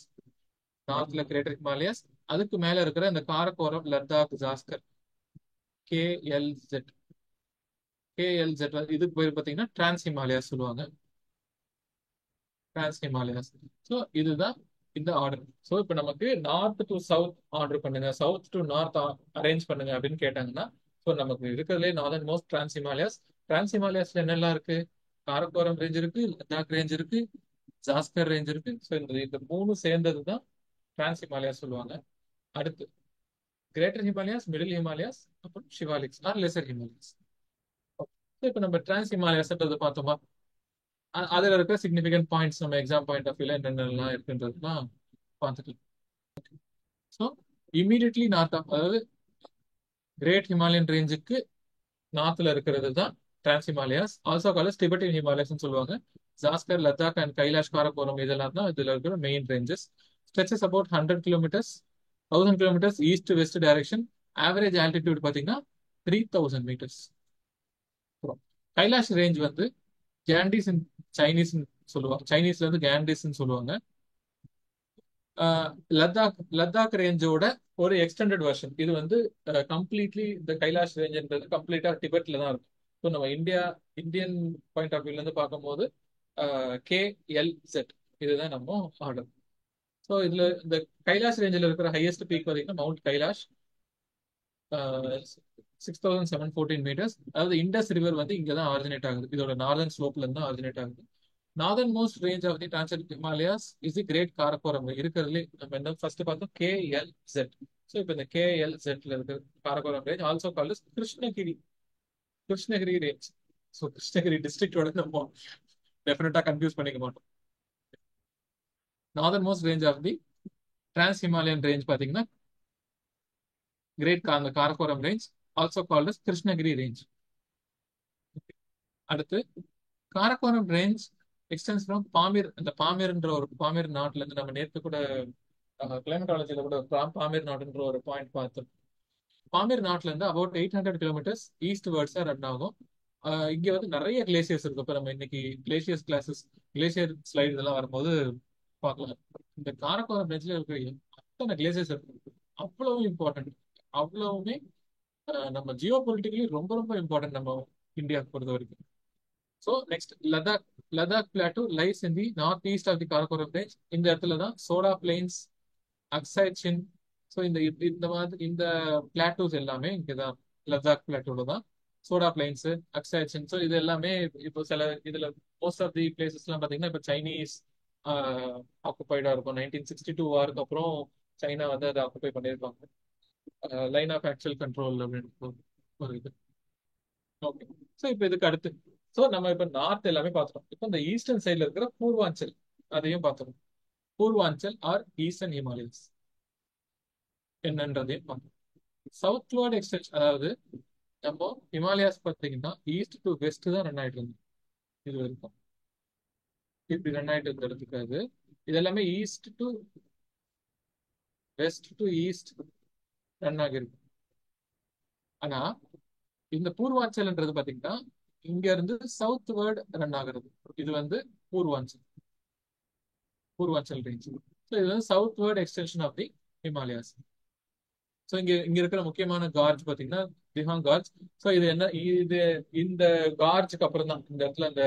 நார்த்ல கிரேட்டர் ஹிமாலயாஸ், அதுக்கு மேல இருக்கிற இந்த காரக்கோரம், லடாக், ஜாஸ்கர், கேஎல்ஜெட். கேஎல்ஜெட் இதுக்கு பேர் பார்த்தீங்கன்னா டிரான்ஸ் ஹிமாலயாஸ் சொல்லுவாங்க. டிரான்ஸ் ஹிமாலயாஸ். ஸோ இதுதான் இந்த ஆர்டர். ஸோ இப்போ நமக்கு நார்த் டு சவுத் ஆர்டர் பண்ணுங்க, சவுத் டு நார்த் அரேஞ்ச் பண்ணுங்க அப்படின்னு கேட்டாங்கன்னா, ஸோ நமக்கு இருக்கிறதுலே northernmost trans Himalayas. Trans ஹிமாலயாஸ்ல என்னெல்லாம் இருக்கு? காரக்கோரம் ரேஞ்ச் இருக்கு, லடாக் ரேஞ்ச் இருக்கு, ஜாஸ்கர் ரேஞ்ச் இருக்கு. ஸோ இந்த மூணு சேர்ந்தது தான் டிரான்ஸ் ஹிமாலயாஸ் சொல்லுவாங்க. அடுத்து கிரேட்டர் ஹிமாலயாஸ், மிடில் ஹிமாலயாஸ், அப்புறம் ஷிவாலிக்ஸ் ஆர் லெசர் ஹிமாலயாஸ். இப்போ நம்ம டிரான்ஸ் ஹிமாலயாஸ்ன்றது பார்த்தோமா, அதுல இருக்கிற சிக்னிஃபிகண்ட் பாயிண்ட்ஸ் நம்ம எக்ஸாம் பாயிண்ட் ஆஃப் வியூல என்னென்னலாம் இருக்குன்றதுலாம் பார்த்துட்டு. ஸோ இமீடியட்லி நார்த், அதாவது கிரேட் ஹிமாலயன் ரேஞ்சுக்கு நார்த்ல இருக்கிறது தான் trans Himalayas. Also calls Tibetan Himalayas சொல்லுவாங்க. ஜாஸ்கர், லடாக் அண்ட் கைலாஷ், காரக்கோரம் இதெல்லாம் தான் இதுல இருக்கிற main ranges. Stretches about 100 kilometres, 1000 kilometres east west direction. Average altitude பார்த்தீங்கன்னா 3000 மீட்டர்ஸ். கைலாஷ் ரேஞ்ச் வந்து கேண்டிஸ் சைனீஸ் சொல்லுவாங்க, சைனீஸ்ல இருந்து கேண்டிஸ் சொல்லுவாங்க. லத்தாக் ரேஞ்சோட ஒரு எக்ஸ்டெண்டட் வெர்ஷன். இது வந்து கம்ப்ளீட்லி இந்த கைலாஷ் ரேஞ்சுன்றது கம்ப்ளீட்டா டிபெட்ல தான் இருக்கும். ஸோ நம்ம இந்தியன் பாயிண்ட் ஆஃப் வியூல இருந்து பார்க்கும்போது KLZ இதுதான் நம்ம ஆர்டர். ஸோ இதுல இந்த கைலாஷ் ரேஞ்சில் இருக்கிற ஹையஸ்ட் பீக் பார்த்தீங்கன்னா மவுண்ட் கைலாஷ், 6714 மீட்டர்ஸ். அதாவது இண்டஸ் ரிவர் வந்து இங்க தான் ஆரிஜினேட் ஆகுது. இதோட நார்தர்ன் ஸ்லோப்ல இருந்து தான் ஆரிஜினேட் ஆகுது. Northern most range of the trans Himalayas is the great Karakoram. இருக்கிறதுலே நம்ம என்ன ஃபர்ஸ்ட் பார்த்தோம் KLZ. ஸோ இப்போ இந்த KLZல இருக்கிற Karakoram range also called Krishnagiri range. So Krishnagiri டிஸ்ட்ரிக்டோட நம்ம டெஃபினட்டா கன்ஃபியூஸ் பண்ணிக்க மாட்டோம். Northern most range of the trans Himalayan range பார்த்தீங்கன்னா அந்த Karakoram range also called as Krishnagiri range. அடுத்து Karakoram range extends from Pamir. இந்த பாமீர் நாட்டுல இருந்து நம்ம நேற்று கூட கிளைமேட்டாலஜில கூட பாமீர் நாடுன்ற ஒரு பாயிண்ட் பார்த்தோம். பாமீர் நாட்டுல இருந்து அபவுட் 800 கிலோமீட்டர்ஸ் ஈஸ்ட் வேர்ட்ஸா ரன் ஆகும். இங்க வந்து நிறைய கிளேசியர்ஸ் இருக்கு. இப்போ நம்ம இன்னைக்கு கிளேசியர்ஸ் கிளாஸஸ், கிளேசியர் ஸ்லைடு இதெல்லாம் வரும்போது பார்க்கலாம். இந்த காரக்கோரம் ரேஞ்சில் இருக்கிற அத்தனை கிளேசியர்ஸ் இருக்கு. அவ்வளவு இம்பார்ட்டன்ட், அவ்வளவுமே நம்ம ஜியோ பொலிட்டிக்கலி ரொம்ப ரொம்ப இம்பார்ட்டன்ட் நம்ம இந்தியாவுக்கு பொறுத்த வரைக்கும். So next Ladakh plateau lies in the north east of the Karakoram range. இந்த இடத்துல தான் சோடா பிளைன்ஸ், அக்ஸை சின், ஸோ இந்த மாதிரி இந்த பிளாட்டோஸ் எல்லாமே இங்கே தான் லடாக் பிளாட்டோல தான் சோடா பிளைன்ஸ், அக்ஸை சின். ஸோ இது எல்லாமே இப்போ இதுல மோஸ்ட் ஆஃப் தி பிளேசஸ்லாம் பார்த்தீங்கன்னா இப்போ சைனீஸ் ஆக்குபைடா இருக்கும். 1962 வாருக்கு அப்புறம் சைனா வந்து அதை ஆக்குபை பண்ணியிருப்பாங்க. லைன் ஆஃப் ஆக்சுவல் கண்ட்ரோல் அப்படின்னு ஒரு இது. ஓகே. ஸோ இப்போ இதுக்கு அடுத்து நம்ம இப்போ நார்த் எல்லாமே பார்த்துட்டோம். இப்போ இந்த ஈஸ்டர்ன் சைட்ல இருக்கிற பூர்வாஞ்சல் அதையும் பார்த்துருவோம். பூர்வாஞ்சல் ஆர் ஈஸ்டர்ன் ஹிமாலயஸ் என்னன்றதையும் பார்க்கணும். சவுத்வர்ட் எக்ஸ்டென்ஷன், அதாவது நம்ம ஹிமாலயாஸ் பார்த்தீங்கன்னா ஈஸ்ட் டு வெஸ்ட் தான் ரன் ஆயிட்டு இருந்தோம். இது வரைக்கும் இப்படி ரன் ஆயிட்டு இருந்திருக்காது. இது எல்லாமே east to west to east run ஆகிருக்கு. ஆனா இந்த பூர்வாஞ்சல்ன்றது பாத்தீங்கன்னா இங்க இருந்து சவுத் வேர்ட் ரன் ஆகுறது. இது வந்து பூர்வாஞ்சல் ரேஞ்ச். ஸோ இது வந்து southward extension of the Himalayas. So இங்க இருக்கிற முக்கியமான கார்ஜ் பாத்தீங்கன்னா திஹாங் கார்ஜ். ஸோ இது என்ன, இது இந்த கார்ஜுக்கு அப்புறம் தான் இந்த இடத்துல இந்த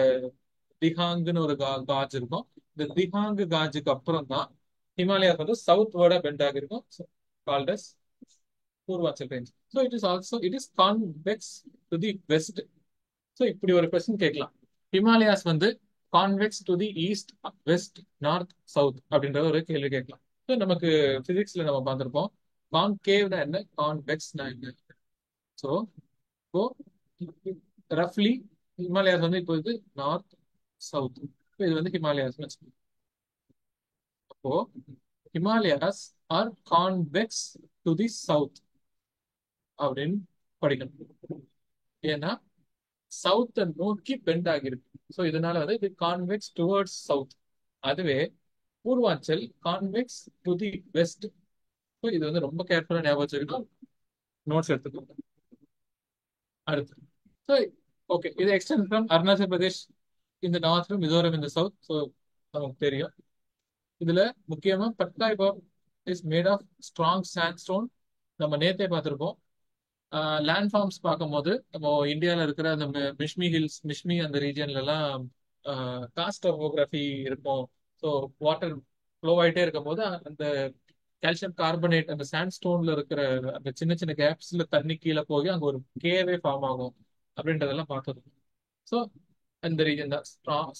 திஹாங்னு ஒரு கார்ஜ் இருக்கும். இந்த திஹாங் கார்ஜுக்கு அப்புறம் தான் ஹிமாலயாஸ் வந்து சவுத் வேர்டா பெண்ட் ஆகிருக்கும், called as Purvanchal range. So it is convex to the west. So இப்படி ஒரு கொஸ்டின் கேட்கலாம், ஹிமாலயாஸ் வந்து convex to the east, west, north, south அப்படின்ற ஒரு கேள்வி கேட்கலாம். ஸோ நமக்கு பிசிக்ஸ்ல நம்ம பார்த்துருப்போம் கான்கேவ்னா என்ன, கான்வெக்ஸ்னா என்ன. ஸோ இப்போ ரஃப்லி ஹிமாலயாஸ் வந்து இப்போ இது நார்த் சவுத், இது வந்து ஹிமாலயாஸ் வச்சுக்கோங்க. அப்போ Himalayas are convex to the south அப்படின்னு படிக்கணும். ஏன்னா சவுத்தை நோக்கி பெண்ட் ஆகிருக்கு. ஸோ இதனால வந்து இது கான்வெக்ஸ் டுவர்ட்ஸ் சவுத். அதுவே Purvanchal convex to the west. So இது வந்து ரொம்ப கேர்ஃபுல்லா ஞாபகம் வச்சுக்கணும், நோட்ஸ் எடுத்துக்கோங்க. அடுத்து ஸோ ஓகே, இது எக்ஸ்டெண்ட் ஃப்ரம் அருணாச்சல் பிரதேஷ் இந்த நார்த், மிசோரம் இந்த சவுத். ஸோ நமக்கு தெரியும். இதுல முக்கியமா Patkai Bum is made of strong sandstone. நம்ம நேத்தே பார்த்துருப்போம். லேண்ட் ஃபார்ம்ஸ் பார்க்கும்போது நம்ம இந்தியாவில் இருக்கிற அந்த மிஷ்மி அந்த ரீஜன்ல எல்லாம் காஸ்ட் டோபோகிராஃபி இருக்கும். ஸோ வாட்டர் ஃப்ளோ ஆகிட்டே இருக்கும் போது அந்த கால்சியம் கார்பனேட் அந்த சாண்ட்ஸ்டோன்ல இருக்கிற அந்த சின்ன சின்ன கேப்ஸ்ல தண்ணி கீழே போய் அங்கே ஒரு கேவே ஃபார்ம் ஆகும் அப்படின்றதெல்லாம் பார்த்தது. ஸோ அந்த ரீஜன் தான்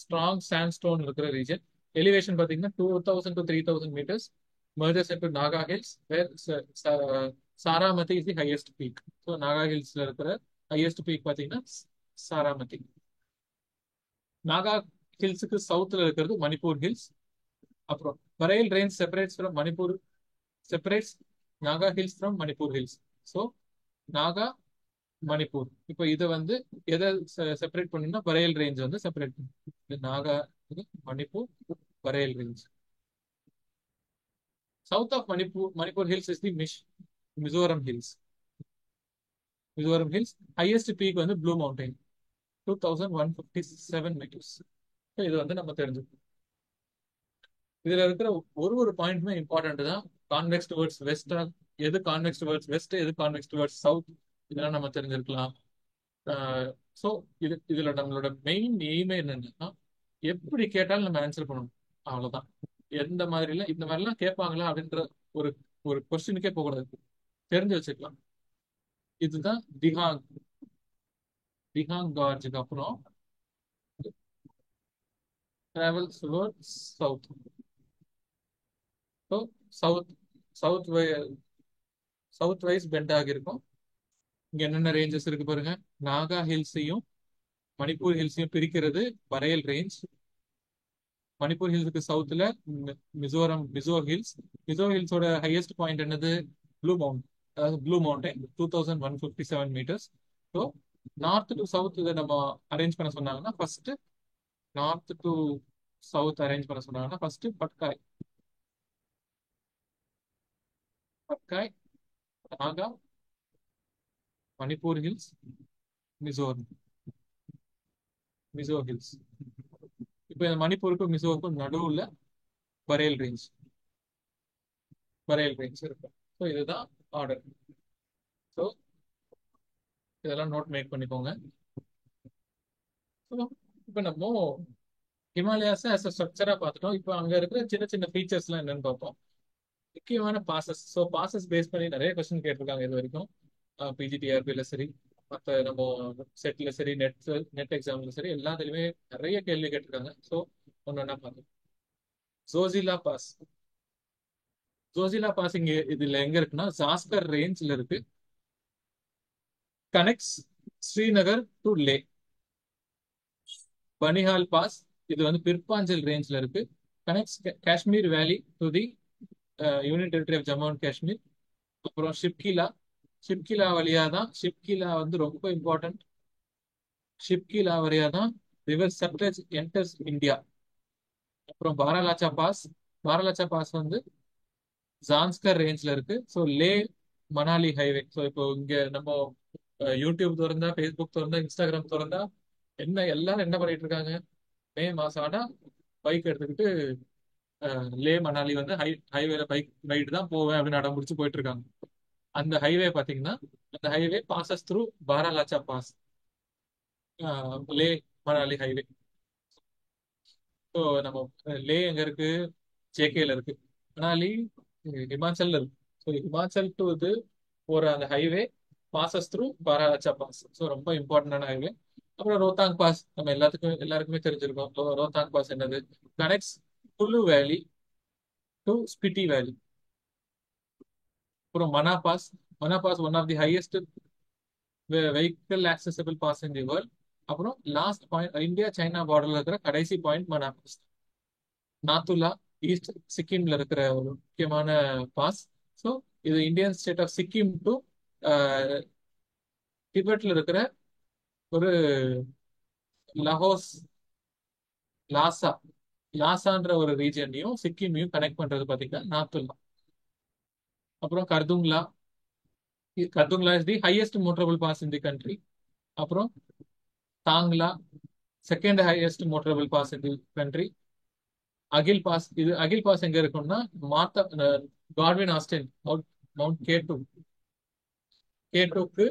ஸ்ட்ராங் சாண்ட்ஸ்டோன் இருக்கிற ரீஜன். எலிவேஷன் பார்த்தீங்கன்னா 2000 to 3000 meters. merges into Naga Hills where Saramati is the highest peak. So Naga Hills ல இருக்கிற highest peak பார்த்தீங்கன்னா சாராமதி. நாகா ஹில்ஸுக்கு சவுத்துல இருக்கிறது மணிப்பூர் ஹில்ஸ். அப்புறம் Parel range separates Naga hills from Manipur hills. So Naga Manipur. இப்போ இதை வந்து எதை செப்பரேட் பண்ணணும்னா பரேல் ரேஞ்ச் வந்து செப்பரேட் பண்ணும். Naga Manipur Parel range. South of Manipur Hills is the Mizoram Hills. Highest peak வந்து Blue Mountain, 2157 meters. இது வந்து நம்ம தெரிஞ்சுக்கணும். இதுல இருக்கிற ஒரு ஒரு பாயிண்ட்டுமே இம்பார்ட்டன்ட் தான். கான்வெக்ஸ் டுவர்ட்ஸ் வெஸ்டா, எது கான்வெக்ஸ் டுவர்ட்ஸ் வெஸ்ட், எது கான்வெக்ஸ் டுவர்ட்ஸ் சவுத், இதெல்லாம் நம்ம தெரிஞ்சிருக்கலாம். ஸோ இதுல நம்மளோட மெயின் எய்மே என்னன்னா, எப்படி கேட்டாலும் நம்ம ஆன்சர் பண்ணணும், அவ்வளவுதான். எந்த மாதிரில இந்த மாதிரிலாம் கேட்பாங்களா அப்படின்ற ஒரு ஒரு கொஸ்டினுக்கே போகக்கூடாது, தெரிஞ்சு வச்சுக்கலாம். இதுதான் திஹாங். திஹாங் கார்ஜுக்கு அப்புறம் travel towards south. So south south south wise bend ஆகியிருக்கும். இங்க என்னென்ன ரேஞ்சஸ் இருக்கு பாருங்க. நாகா ஹில்ஸையும் மணிப்பூர் ஹில்ஸையும் பிரிக்கிறது பரேல் ரேஞ்ச். மணிப்பூர் ஹில்ஸுக்கு சவுத்துல மிசோரம் மிசோ ஹில்ஸ். மிசோ ஹில்ஸோட ஹையஸ்ட் பாயிண்ட் என்னது? ப்ளூ மவுண்ட், அதாவது blue mountain 2157 metres. So north to south இதை நம்ம அரேஞ்ச் பண்ண சொன்னாங்கன்னா first north to south arrange பண்ண சொன்னாங்கன்னா first Patkai. Patkai, Naga, Manipur hills, Mizoram, Mizo hills. இப்போ இந்த மணிப்பூருக்கும் மிசோருக்கும் நடுவுல பரேல் ரேஞ்ச், பரேல் ரேஞ்ச் இருக்கும். ஸோ இதுதான் ஆர்டர். ஸோ இதெல்லாம் நோட் மேக் பண்ணிக்கோங்க. ஸோ இப்போ நம்ம ஹிமாலயாஸ் ஆஸ் அ ஸ்ட்ரக்சரா பார்த்துட்டோம். இப்போ அங்க இருக்கிற சின்ன சின்ன ஃபீச்சர்ஸ்லாம் என்னன்னு பார்ப்போம். முக்கியமான பாசஸ். ஸோ பாசஸ் பேஸ் பண்ணி நிறைய கொஸ்டின் கேட்டிருக்காங்க இது வரைக்கும். பிஜிடிஆர்பியில் சரி, மற்ற நம்ம செட்ல சரி, நெட் எக்ஸாம்ல சரி, எல்லாத்துலயுமே நிறைய கேள்வி கேட்டிருக்காங்க. ஸோ ஒன்று ஒன்றா பார்க்கலாம். ஜோசிலா பாஸ். ஜோசிலா பாஸ் இங்க இதுல எங்க இருக்குன்னா ஜாஸ்கர் ரேஞ்ச்ல இருக்கு. Connects Srinagar to Leh. Banihal pass இது வந்து பிற்பாஞ்சல் ரேஞ்ச்ல இருக்கு. கனெக்ட்ஸ் காஷ்மீர் வேலி to the union territory of Jammu and Kashmir. அப்புறம் ஷிப்கிலா. ஷிப்கிலா வழியா தான், ஷிப்கிலா வந்து ரொம்ப இம்பார்ட்டன்ட். ஷிப்கிலா வழியா தான் ரிவர் சட்லஜ் என்டர்ஸ் இந்தியா. அப்புறம் பாராலாச்சா பாஸ். பாராலாச்சா பாஸ் வந்து ஜான்ஸ்கர் ரேஞ்ச்ல இருக்கு. ஸோ லே மணாலி ஹைவே. ஸோ இப்போ இங்க நம்ம யூடியூப் திறந்தா, ஃபேஸ்புக் திறந்தா, இன்ஸ்டாகிராம் திறந்தா என்ன எல்லாரும் என்ன பண்ணிட்டு இருக்காங்க? மே மாசம் ஆனா பைக் எடுத்துக்கிட்டு லே மணாலி வந்து ஹைவேல பைக் ரைடு தான் போவேன் அப்படின்னு அடம் பிடிச்சு போயிட்டு இருக்காங்க. அந்த ஹைவே பாத்தீங்கன்னா, அந்த highway passes through Baralacha pass, லே மணாலி ஹைவே. ஸோ நம்ம லே எங்க இருக்கு? ஜேகேல இருக்கு. மணாலி ஹிமாச்சல்ல இருக்கு. ஸோ ஹிமாச்சல் டு இது போற அந்த highway passes through Baralacha pass. So ரொம்ப இம்பார்ட்டன்டான ஹைவே. அப்புறம் ரோத்தாங் பாஸ் நம்ம எல்லாருக்குமே தெரிஞ்சிருக்கோம். ரோத்தாங் பாஸ் என்னது? Connects Kullu valley to Spiti valley. அப்புறம் Mana pass. Mana pass one of the highest vehicle accessible pass in the world. அப்புறம் லாஸ்ட் பாயிண்ட் இந்தியா சைனா பார்டர்ல இருக்கிற கடைசி point Mana pass. Nathula east சிக்கிம்ல இருக்கிற ஒரு முக்கியமான பாஸ். ஸோ இது Indian state of Sikkim to டிபெட்ல இருக்கிற ஒரு லஹோஸ், லாசா, லாசான்ற ஒரு ரீஜனையும் சிக்கிமையும் கனெக்ட் பண்றது பாத்தீங்கன்னா நாத்துலா. அப்புறம் Khardungla. Khardungla is the highest motorable pass in the country. அப்புறம் Tangla, second highest motorable pass in the country. Aghil pass. இது அகில் பாஸ் எங்க இருக்கும்னா காட்வின் ஆஸ்டின் மவுண்ட் கே2. கே2க்கு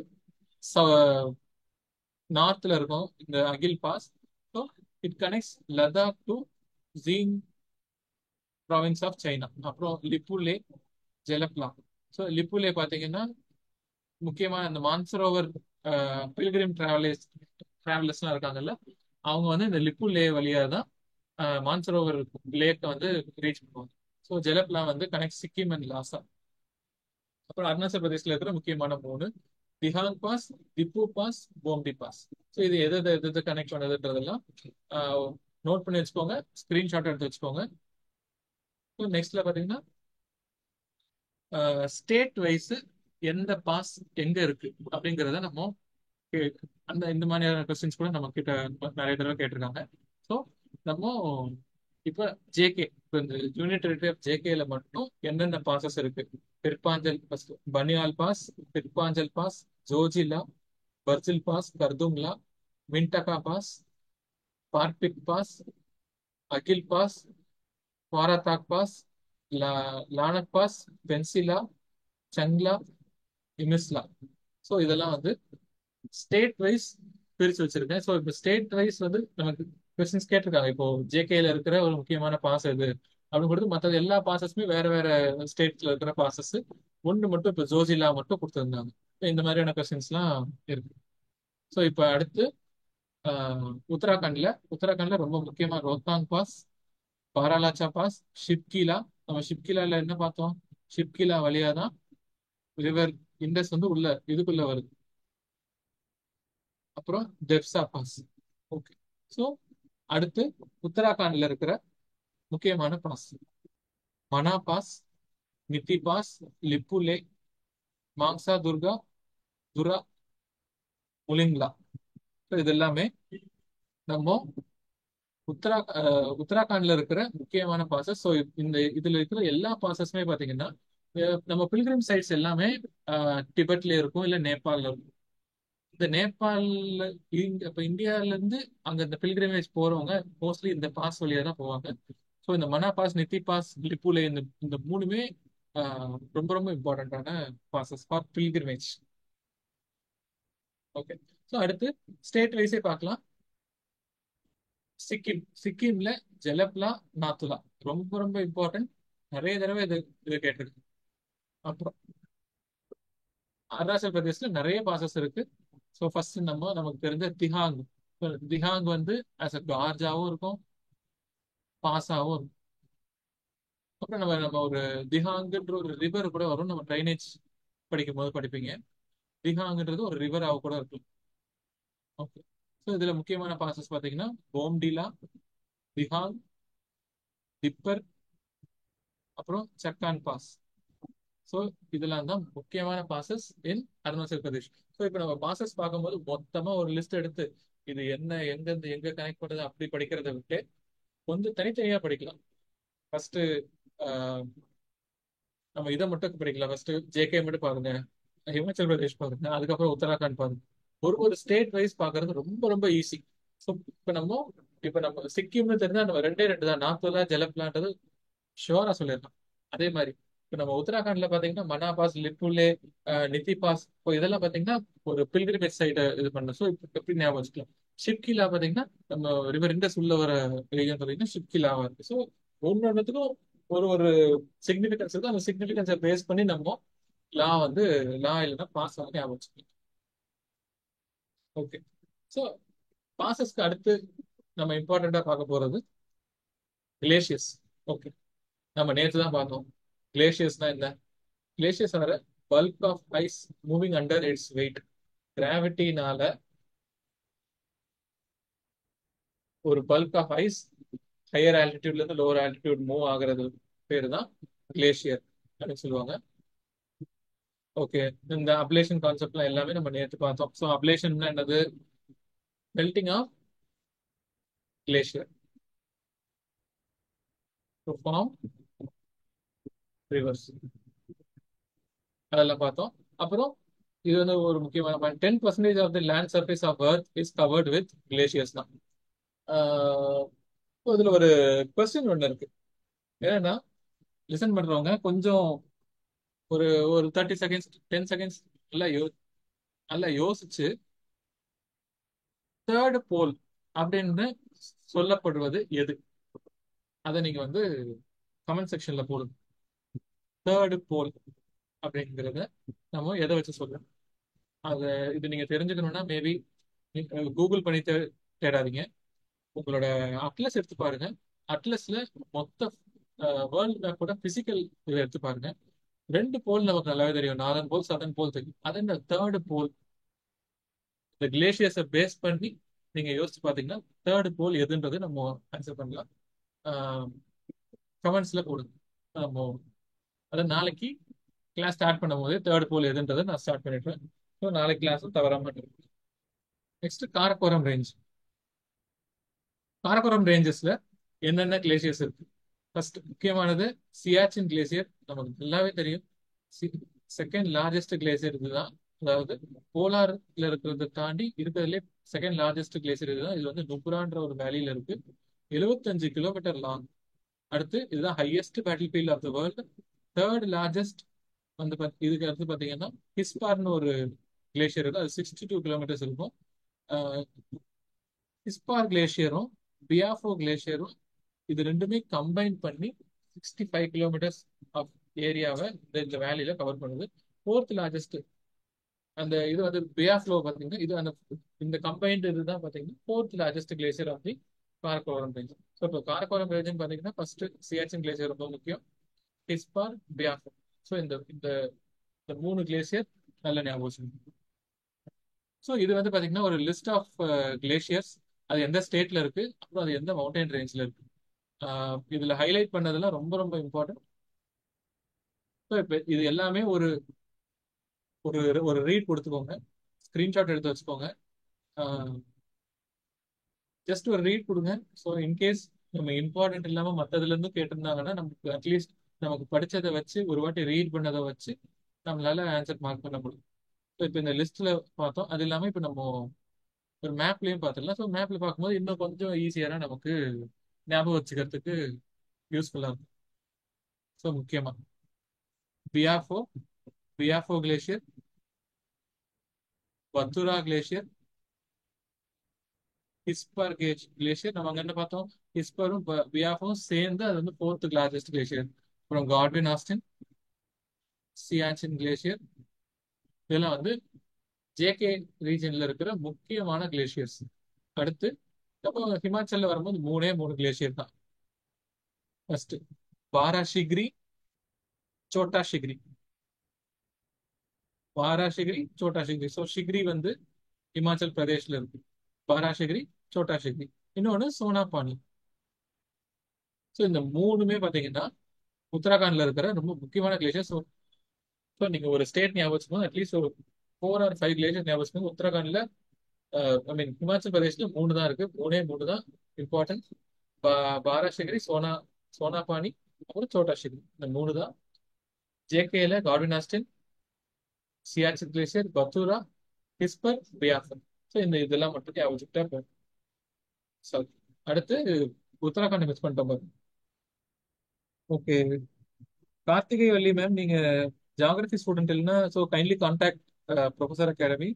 நார்த்ல இருக்கும் இந்த Aghil pass. So it connects Ladakh to ஜீன் ப்ராவின்ஸ் ஆஃப் சைனா. அப்புறம் லிப்புலே, ஜெலப்லா. ஸோ லிப்புலே பார்த்தீங்கன்னா முக்கியமா இந்த மான்சரோவர் பில்கிரிம் டிராவலர்ஸ்லாம் இருக்காங்கல்ல, அவங்க வந்து இந்த லிப்புலே வழியா தான் மான்சரோவர் லேக்கை வந்து ரீச் பண்ணுவாங்க. ஸோ ஜெலப்லா வந்து கனெக்ட் சிக்கிம் அண்ட் லாசா. அப்புறம் அருணாச்சல் பிரதேஷ்ல இருக்கிற முக்கியமான மூணு Dihang pass, Diphu pass, Bomdi pass. So இது எது கனெக்ட் பண்ணதுன்றதெல்லாம் நோட் பண்ணி வச்சுக்கோங்க, ஸ்கிரீன்ஷாட் எடுத்து வச்சுக்கோங்க. ஸோ நெக்ஸ்ட்ல பார்த்தீங்கன்னா ஸ்டேட் வைஸ் எந்த பாஸ் எங்க இருக்கு அப்படிங்கிறத நம்ம இந்த மாதிரியான கொஸ்டின்ஸ் கூட நம்ம கிட்ட நிறைய தடவை கேட்டிருக்காங்க. ஸோ நம்ம இப்போ ஜேகே, இப்போ இந்த யூனியன் டெரிட்டரி ஆஃப் ஜேகேல மட்டும் எந்தெந்த பாசஸ் இருக்கு? Pirpanjal first Banihal pass, Pirpanjal pass, Zojila, Burzil pass, Khardungla, Mintaka pass, Parpik pass, Aghil pass, Varadak pass, Lanak pass, Pensila, Changla, Imisla. So இதெல்லாம் வந்து ஸ்டேட் வைஸ் பிரிச்சு வச்சிருக்கேன். ஸோ இப்போ ஸ்டேட் வைஸ் வந்து நமக்கு கொஸ்டின்ஸ் கேட்டிருக்காங்க. இப்போ ஜேகேல இருக்கிற ஒரு முக்கியமான பாஸ் எது அப்படின்னு கொடுத்து மற்றது எல்லா பாசஸுமே வேற வேற ஸ்டேட்ல இருக்கிற பாசஸ். ஒன்று மட்டும் இப்போ ஜோஜிலா மட்டும் கொடுத்துருந்தாங்க. இந்த மாதிரியான கொஸ்டின்ஸ்லாம் இருக்கு. ஸோ இப்போ அடுத்து உத்தராகண்ட்ல ரொம்ப முக்கியமா ரோத்தாங் பாஸ், பாராலாச்சா பாஸ், ஷிப்கிலா. நம்ம ஷிப்கிலால என்ன பார்த்தோம்? ஷிப்கிலா வழியா தான் ரிவர் இண்டஸ் வந்து உள்ள இதுக்குள்ள வருது. அப்புறம் டெப்சா பாஸ். ஓகே. ஸோ அடுத்து உத்தராகண்ட்ல இருக்கிற முக்கியமான pass: Mana pass, Niti pass, Lipulekh, Mangsha துர்கா, துரா, முலிங்லா. So இது எல்லாமே நம்ம உத்தராகண்ட்ல இருக்கிற முக்கியமான பாசஸ். ஸோ இந்த இதுல இருக்கிற எல்லா பாசஸுமே பாத்தீங்கன்னா நம்ம பில்கிரிம் சைட்ஸ் எல்லாமே டிபெட்ல இருக்கும், இல்ல நேபாள்ல இருக்கும். இந்த நேபாள்ல இப்ப இந்தியால இருந்து அங்க இந்த பில்கிரிமேஜ் போறவங்க மோஸ்ட்லி இந்த பாஸ் வழியா தான் போவாங்க. ஸோ இந்த மனா பாஸ், நித்தி பாஸ், லிப்புலே, இந்த இந்த மூணுமே ரொம்ப ரொம்ப இம்பார்ட்டன்டான passes for pilgrimage. Okay. So அடுத்து ஸ்டேட் வைஸே பார்க்கலாம். சிக்கிம்ல ஜலப்லா, நாத்துலா ரொம்ப ரொம்ப இம்பார்ட்டன்ட். நிறைய தடவை இது கேட்டிருக்கு. அப்புறம் அருணாச்சல் பிரதேஷ்ல நிறைய பாசஸ் இருக்கு. ஸோ ஃபர்ஸ்ட் நமக்கு தெரிஞ்ச திஹாங். திஹாங் வந்து ஆஸ் அ கார்ஜாவும் இருக்கும், பாஸாவும் இருக்கும். அப்புறம் நம்ம நம்ம ஒரு திஹாங்குன்ற ஒரு ரிவர் கூட வரும். நம்ம ட்ரைனேஜ் படிக்கும் போது படிப்பீங்க. திஹாங்ன்றது ஒரு ரிவராக கூட இருக்கும். ஓகே. ஸோ இதுல முக்கியமான பாசஸ் பார்த்தீங்கன்னா போம்டிலா, திஹாங், திப்பர், அப்புறம் சக்கான் பாஸ். ஸோ இதெல்லாம் தான் முக்கியமான பாசஸ் இன் அருணாச்சல் பிரதேஷ். ஸோ இப்போ நம்ம பாசஸ் பார்க்கும்போது மொத்தமா ஒரு லிஸ்ட் எடுத்து இது என்ன, எங்கேருந்து எங்க கனெக்ட் பண்ணுது அப்படி படிக்கிறத விட்டு கொஞ்சம் தனித்தனியா படிக்கலாம். ஃபர்ஸ்ட் நம்ம இதை மட்டும் படிக்கலாம். ஃபர்ஸ்ட் ஜேகே மட்டும் பாருங்க, ஹிமாச்சல் பிரதேஷ் பாருங்க, அதுக்கப்புறம் உத்தராகண்ட் பாருங்க. ஒரு ஒரு ஸ்டேட் வைஸ் பார்க்கறது ரொம்ப ரொம்ப ஈஸி. ஸோ இப்போ நம்ம சிக்கிம்னு தெரிஞ்சா நம்ம ரெண்டே ரெண்டு தான், நாத்துலா, ஜலப்லான்றது ஷுவரா சொல்லிடலாம். அதே மாதிரி இப்போ நம்ம உத்தராகண்ட்ல பாத்தீங்கன்னா மனா பாஸ், லிப்புலே, நித்தி பாஸ், இப்போ இதெல்லாம் பாத்தீங்கன்னா ஒரு பில்கிரிமேஜ் சைட்டை இது பண்ண. ஸோ இப்போ எப்படி ஞாபகம் வச்சுக்கலாம்? ஷிப்கிலா பாத்தீங்கன்னா நம்ம ரிவர் இண்டஸ் உள்ள வர ரீஜன் பாத்தீங்கன்னா ஷிப்கிலாவா இருக்கு. ஸோ ஒன்னொன்னுத்துக்கும் ஒரு ஒரு சிக்னிபிகன்ஸ் இருக்கு. அந்த சிக்னிபிகன்ஸை பேஸ் பண்ணி நம்ம வந்து லா இல்லைன்னா பாஸ் வந்து ஞாபகம் வச்சுக்கலாம். ஓகே. ஸோ பாசஸ்க்கு அடுத்து நம்ம இம்பார்ட்டண்டா பார்க்க போறது கிளேஷியஸ். ஓகே. நம்ம நேற்று தான் பார்த்தோம் கிளேஷியஸ்னா என்ன. Glaciers are bulk of ice moving under its weight. கிராவிட்டினால ஒரு பல்க் ஆஃப் ஐஸ் ஹையர் ஆல்டிடியூட்ல இருந்து லோவர் ஆல்டிடியூட் மூவ் ஆகுறது பேரு தான் கிளேஷியர் அப்படின்னு சொல்லுவாங்க. ஓகே. இந்த அப்லேஷன் கான்செப்ட்லாம் எல்லாமே நம்ம நேற்று பார்த்தோம். ஸோ அப்லேஷன் என்னது? Melting of glacier to form rivers, அதெல்லாம் பார்த்தோம். அப்புறம் இது வந்து ஒரு முக்கியமான point. 10% of the land surface of earth is covered with glaciers தான். ஆஹ் இதுல ஒரு கொஸ்டின் ஒன்று இருக்கு. என்னன்னா லிசன் பண்றவங்க கொஞ்சம் ஒரு ஒரு 30 செகண்ட்ஸ் 10 செகண்ட்ஸ் நல்லா நல்லா யோசிச்சு தேர்ட் போல் அப்படின்னு சொல்லப்படுவது எது, அதை நீங்க வந்து கமெண்ட் செக்ஷன்ல போடுங்க. தேர்ட் போல் அப்படிங்கிறத நம்ம எதை வச்சு சொல்லலாம்? அதை இது நீங்க தெரிஞ்சுக்கணும்னா மேபி கூகுள் பண்ணி தேடாதீங்க. உங்களோட அட்லஸ் எடுத்து பாருங்க. அட்லஸ்ல மொத்த வேர்ல்ட் மேப்போட பிசிக்கல் இதை எடுத்து பாருங்க. ரெண்டு போல் நமக்கு நல்லாவே தெரியும், நார்தன் போல், சதர்ன் போல் தெரியும். அது இந்த தேர்ட் போல், இந்த கிளேஷியர்ஸை பேஸ் பண்ணி நீங்க யோசிச்சு பாத்தீங்கன்னா தேர்ட் போல் எதுன்றது நம்ம ஆன்சர் பண்ணலாம். கமெண்ட்ஸ்ல போடுங்க. நம்ம அதை நாளைக்கு கிளாஸ் ஸ்டார்ட் பண்ணும் போது தேர்ட் போல் எதுன்றதை நான் ஸ்டார்ட் பண்ணிடுறேன். ஸோ நாளைக்கு கிளாஸும் தவறாம இருக்கு. Next Karakoram range. காரக்கோரம் ரேஞ்சஸ்ல என்னென்ன கிளேசியர்ஸ் இருக்கு? ஃபர்ஸ்ட் முக்கியமானது சியாச்சின் கிளேசியர், நமக்கு நல்லாவே தெரியும். செகண்ட் லார்ஜஸ்ட் கிளேசியர் இதுதான். அதாவது போலார்ல இருக்கிறத தாண்டி இருக்கிறதுலே செகண்ட் லார்ஜஸ்ட் கிளேசியர் இதுதான். இது வந்து நுப்ரான்ற ஒரு வேலியில இருக்கு. 75 கிலோமீட்டர் லாங். அடுத்து இதுதான் highest battlefield of the world. Third largest வந்து இதுக்கு அடுத்து பார்த்தீங்கன்னா ஹிஸ்பார்னு ஒரு கிளேஷியர் இருக்கு. அது 62 கிலோமீட்டர்ஸ் இருக்கும். ஹிஸ்பார் கிளேஷியரும் பியாஃபோ கிளேஷியரும் இது ரெண்டுமே கம்பைன் பண்ணி 65 கிலோமீட்டர்ஸ் ஆஃப் ஏரியாவை இந்த வேலியில கவர் பண்ணுது. ஃபோர்த் லார்ஜஸ்ட் அந்த இது வந்து பியாஃப்ளோ பார்த்தீங்கன்னா இது அந்த இந்த கம்பைன்டு இதுதான் பார்த்தீங்கன்னா fourth largest glacier of the Karakoram range. So இப்போ காரக்கோரம் ரேஞ்சுன்னு பார்த்தீங்கன்னா ஃபர்ஸ்ட் சியாச்சின் கிளேசியர் ரொம்ப முக்கியம், ஹிஸ்பார், பியாஃப்ளோ. ஸோ இந்த இந்த இந்த மூணு கிளேசியர் நல்ல ஞாபகம் வச்சுக்கணும். ஸோ இது வந்து பார்த்தீங்கன்னா ஒரு லிஸ்ட் ஆஃப் கிளேசியர்ஸ், அது எந்த ஸ்டேட்ல இருக்கு, அப்புறம் அது எந்த மவுண்டைன் ரேஞ்சில் இருக்கு. இதுல ஹைலைட் பண்ணதெல்லாம் ரொம்ப ரொம்ப இம்பார்ட்டன்ட். ஸோ இப்போ இது எல்லாமே ஒரு ஒரு ஒரு ரீட் கொடுத்துக்கோங்க, ஸ்கிரீன்ஷாட் எடுத்து வச்சுக்கோங்க, ஜஸ்ட் ஒரு ரீட் கொடுங்க. ஸோ இன்கேஸ் நம்ம இம்பார்ட்டன்ட் இல்லாமல் மற்றதுல இருந்தும் கேட்டிருந்தாங்கன்னா நமக்கு அட்லீஸ்ட் நமக்கு படிச்சதை வச்சு ஒரு வாட்டி ரீட் பண்ணதை வச்சு நம்மளால ஆன்சர் மார்க் பண்ண முடியும். ஸோ இப்போ இந்த லிஸ்ட்ல பார்த்தோம், அது இல்லாமல் இப்போ நம்ம ஒரு மேப்லயும் பார்த்துடலாம். ஸோ மேப்ல பார்க்கும்போது இன்னும் கொஞ்சம் ஈஸியாக நமக்கு ஞாபகம் வச்சுக்கிறதுக்கு யூஸ்ஃபுல்லாக இருக்கும். ஸோ முக்கியமா பியாஃபோ பியாஃபோ கிளேஷியர், பத்துரா கிளேஷியர், ஹிஸ்பர் கிளேஷியர். நம்ம அங்க என்ன பார்த்தோம், ஹிஸ்பரும் பியாஃபும் சேர்ந்து அது வந்து ஃபோர்த் லார்ஜஸ்ட் கிளேஷியர். அப்புறம் காட்வின் ஆஸ்டின், சியாச்சின் கிளேஷியர், இதெல்லாம் வந்து ஜேகே ரீஜன்ல இருக்கிற முக்கியமான கிளேஷியர்ஸ். அடுத்து அப்போ ஹிமாச்சல்ல வரும்போது மூணே மூணு கிளேஷியர் தான். ஃபர்ஸ்ட் பாரா ஷிக்ரி, சோட்டா ஷிக்ரி. பாரா ஷிக்ரி, சோட்டா ஷிக்ரி. ஸோ ஷிக்ரி வந்து இமாச்சல் பிரதேஷ்ல இருக்கு, பாரா ஷிக்ரி, சோட்டா ஷிக்ரி. இன்னொன்று சோனாபானி. ஸோ இந்த மூணுமே பார்த்தீங்கன்னா உத்தராகண்ட்ல இருக்கிற ரொம்ப முக்கியமான கிளேஷியர். ஸோ நீங்க ஒரு ஸ்டேட் ஞாபகம் வச்சுக்கோங்க, அட்லீஸ்ட் ஒரு 4 or 5 கிளேஷியர் ஞாபகம் வச்சுக்கோங்க. உத்தராகண்ட்ல ஐ மீன் ஹிமாச்சல் பிரதேஷ்ல மூணு தான் இருக்கு, மூணே மூணு தான் இம்பார்ட்டன்ட். பாராஷிகிரி, சோனாபானி, அப்புறம் சோட்டா ஷிகிரி. இந்த மூணு தான். ஜேகேல Godwin Austen, Siachen glacier, Batura, Hispar, Biafo. So இந்த இதெல்லாம் மட்டும் ஞாபகம் வச்சுக்கிட்டா போதும். சரி, அடுத்து உத்தராகண்ட் மிஸ் பண்ணிட்டோம் பாருங்க. ஓகே, கார்த்திகை வள்ளி மேம், நீங்க ஜியாகிரபி ஸ்டூடெண்ட் இல்லைன்னா so kindly contact professor academy.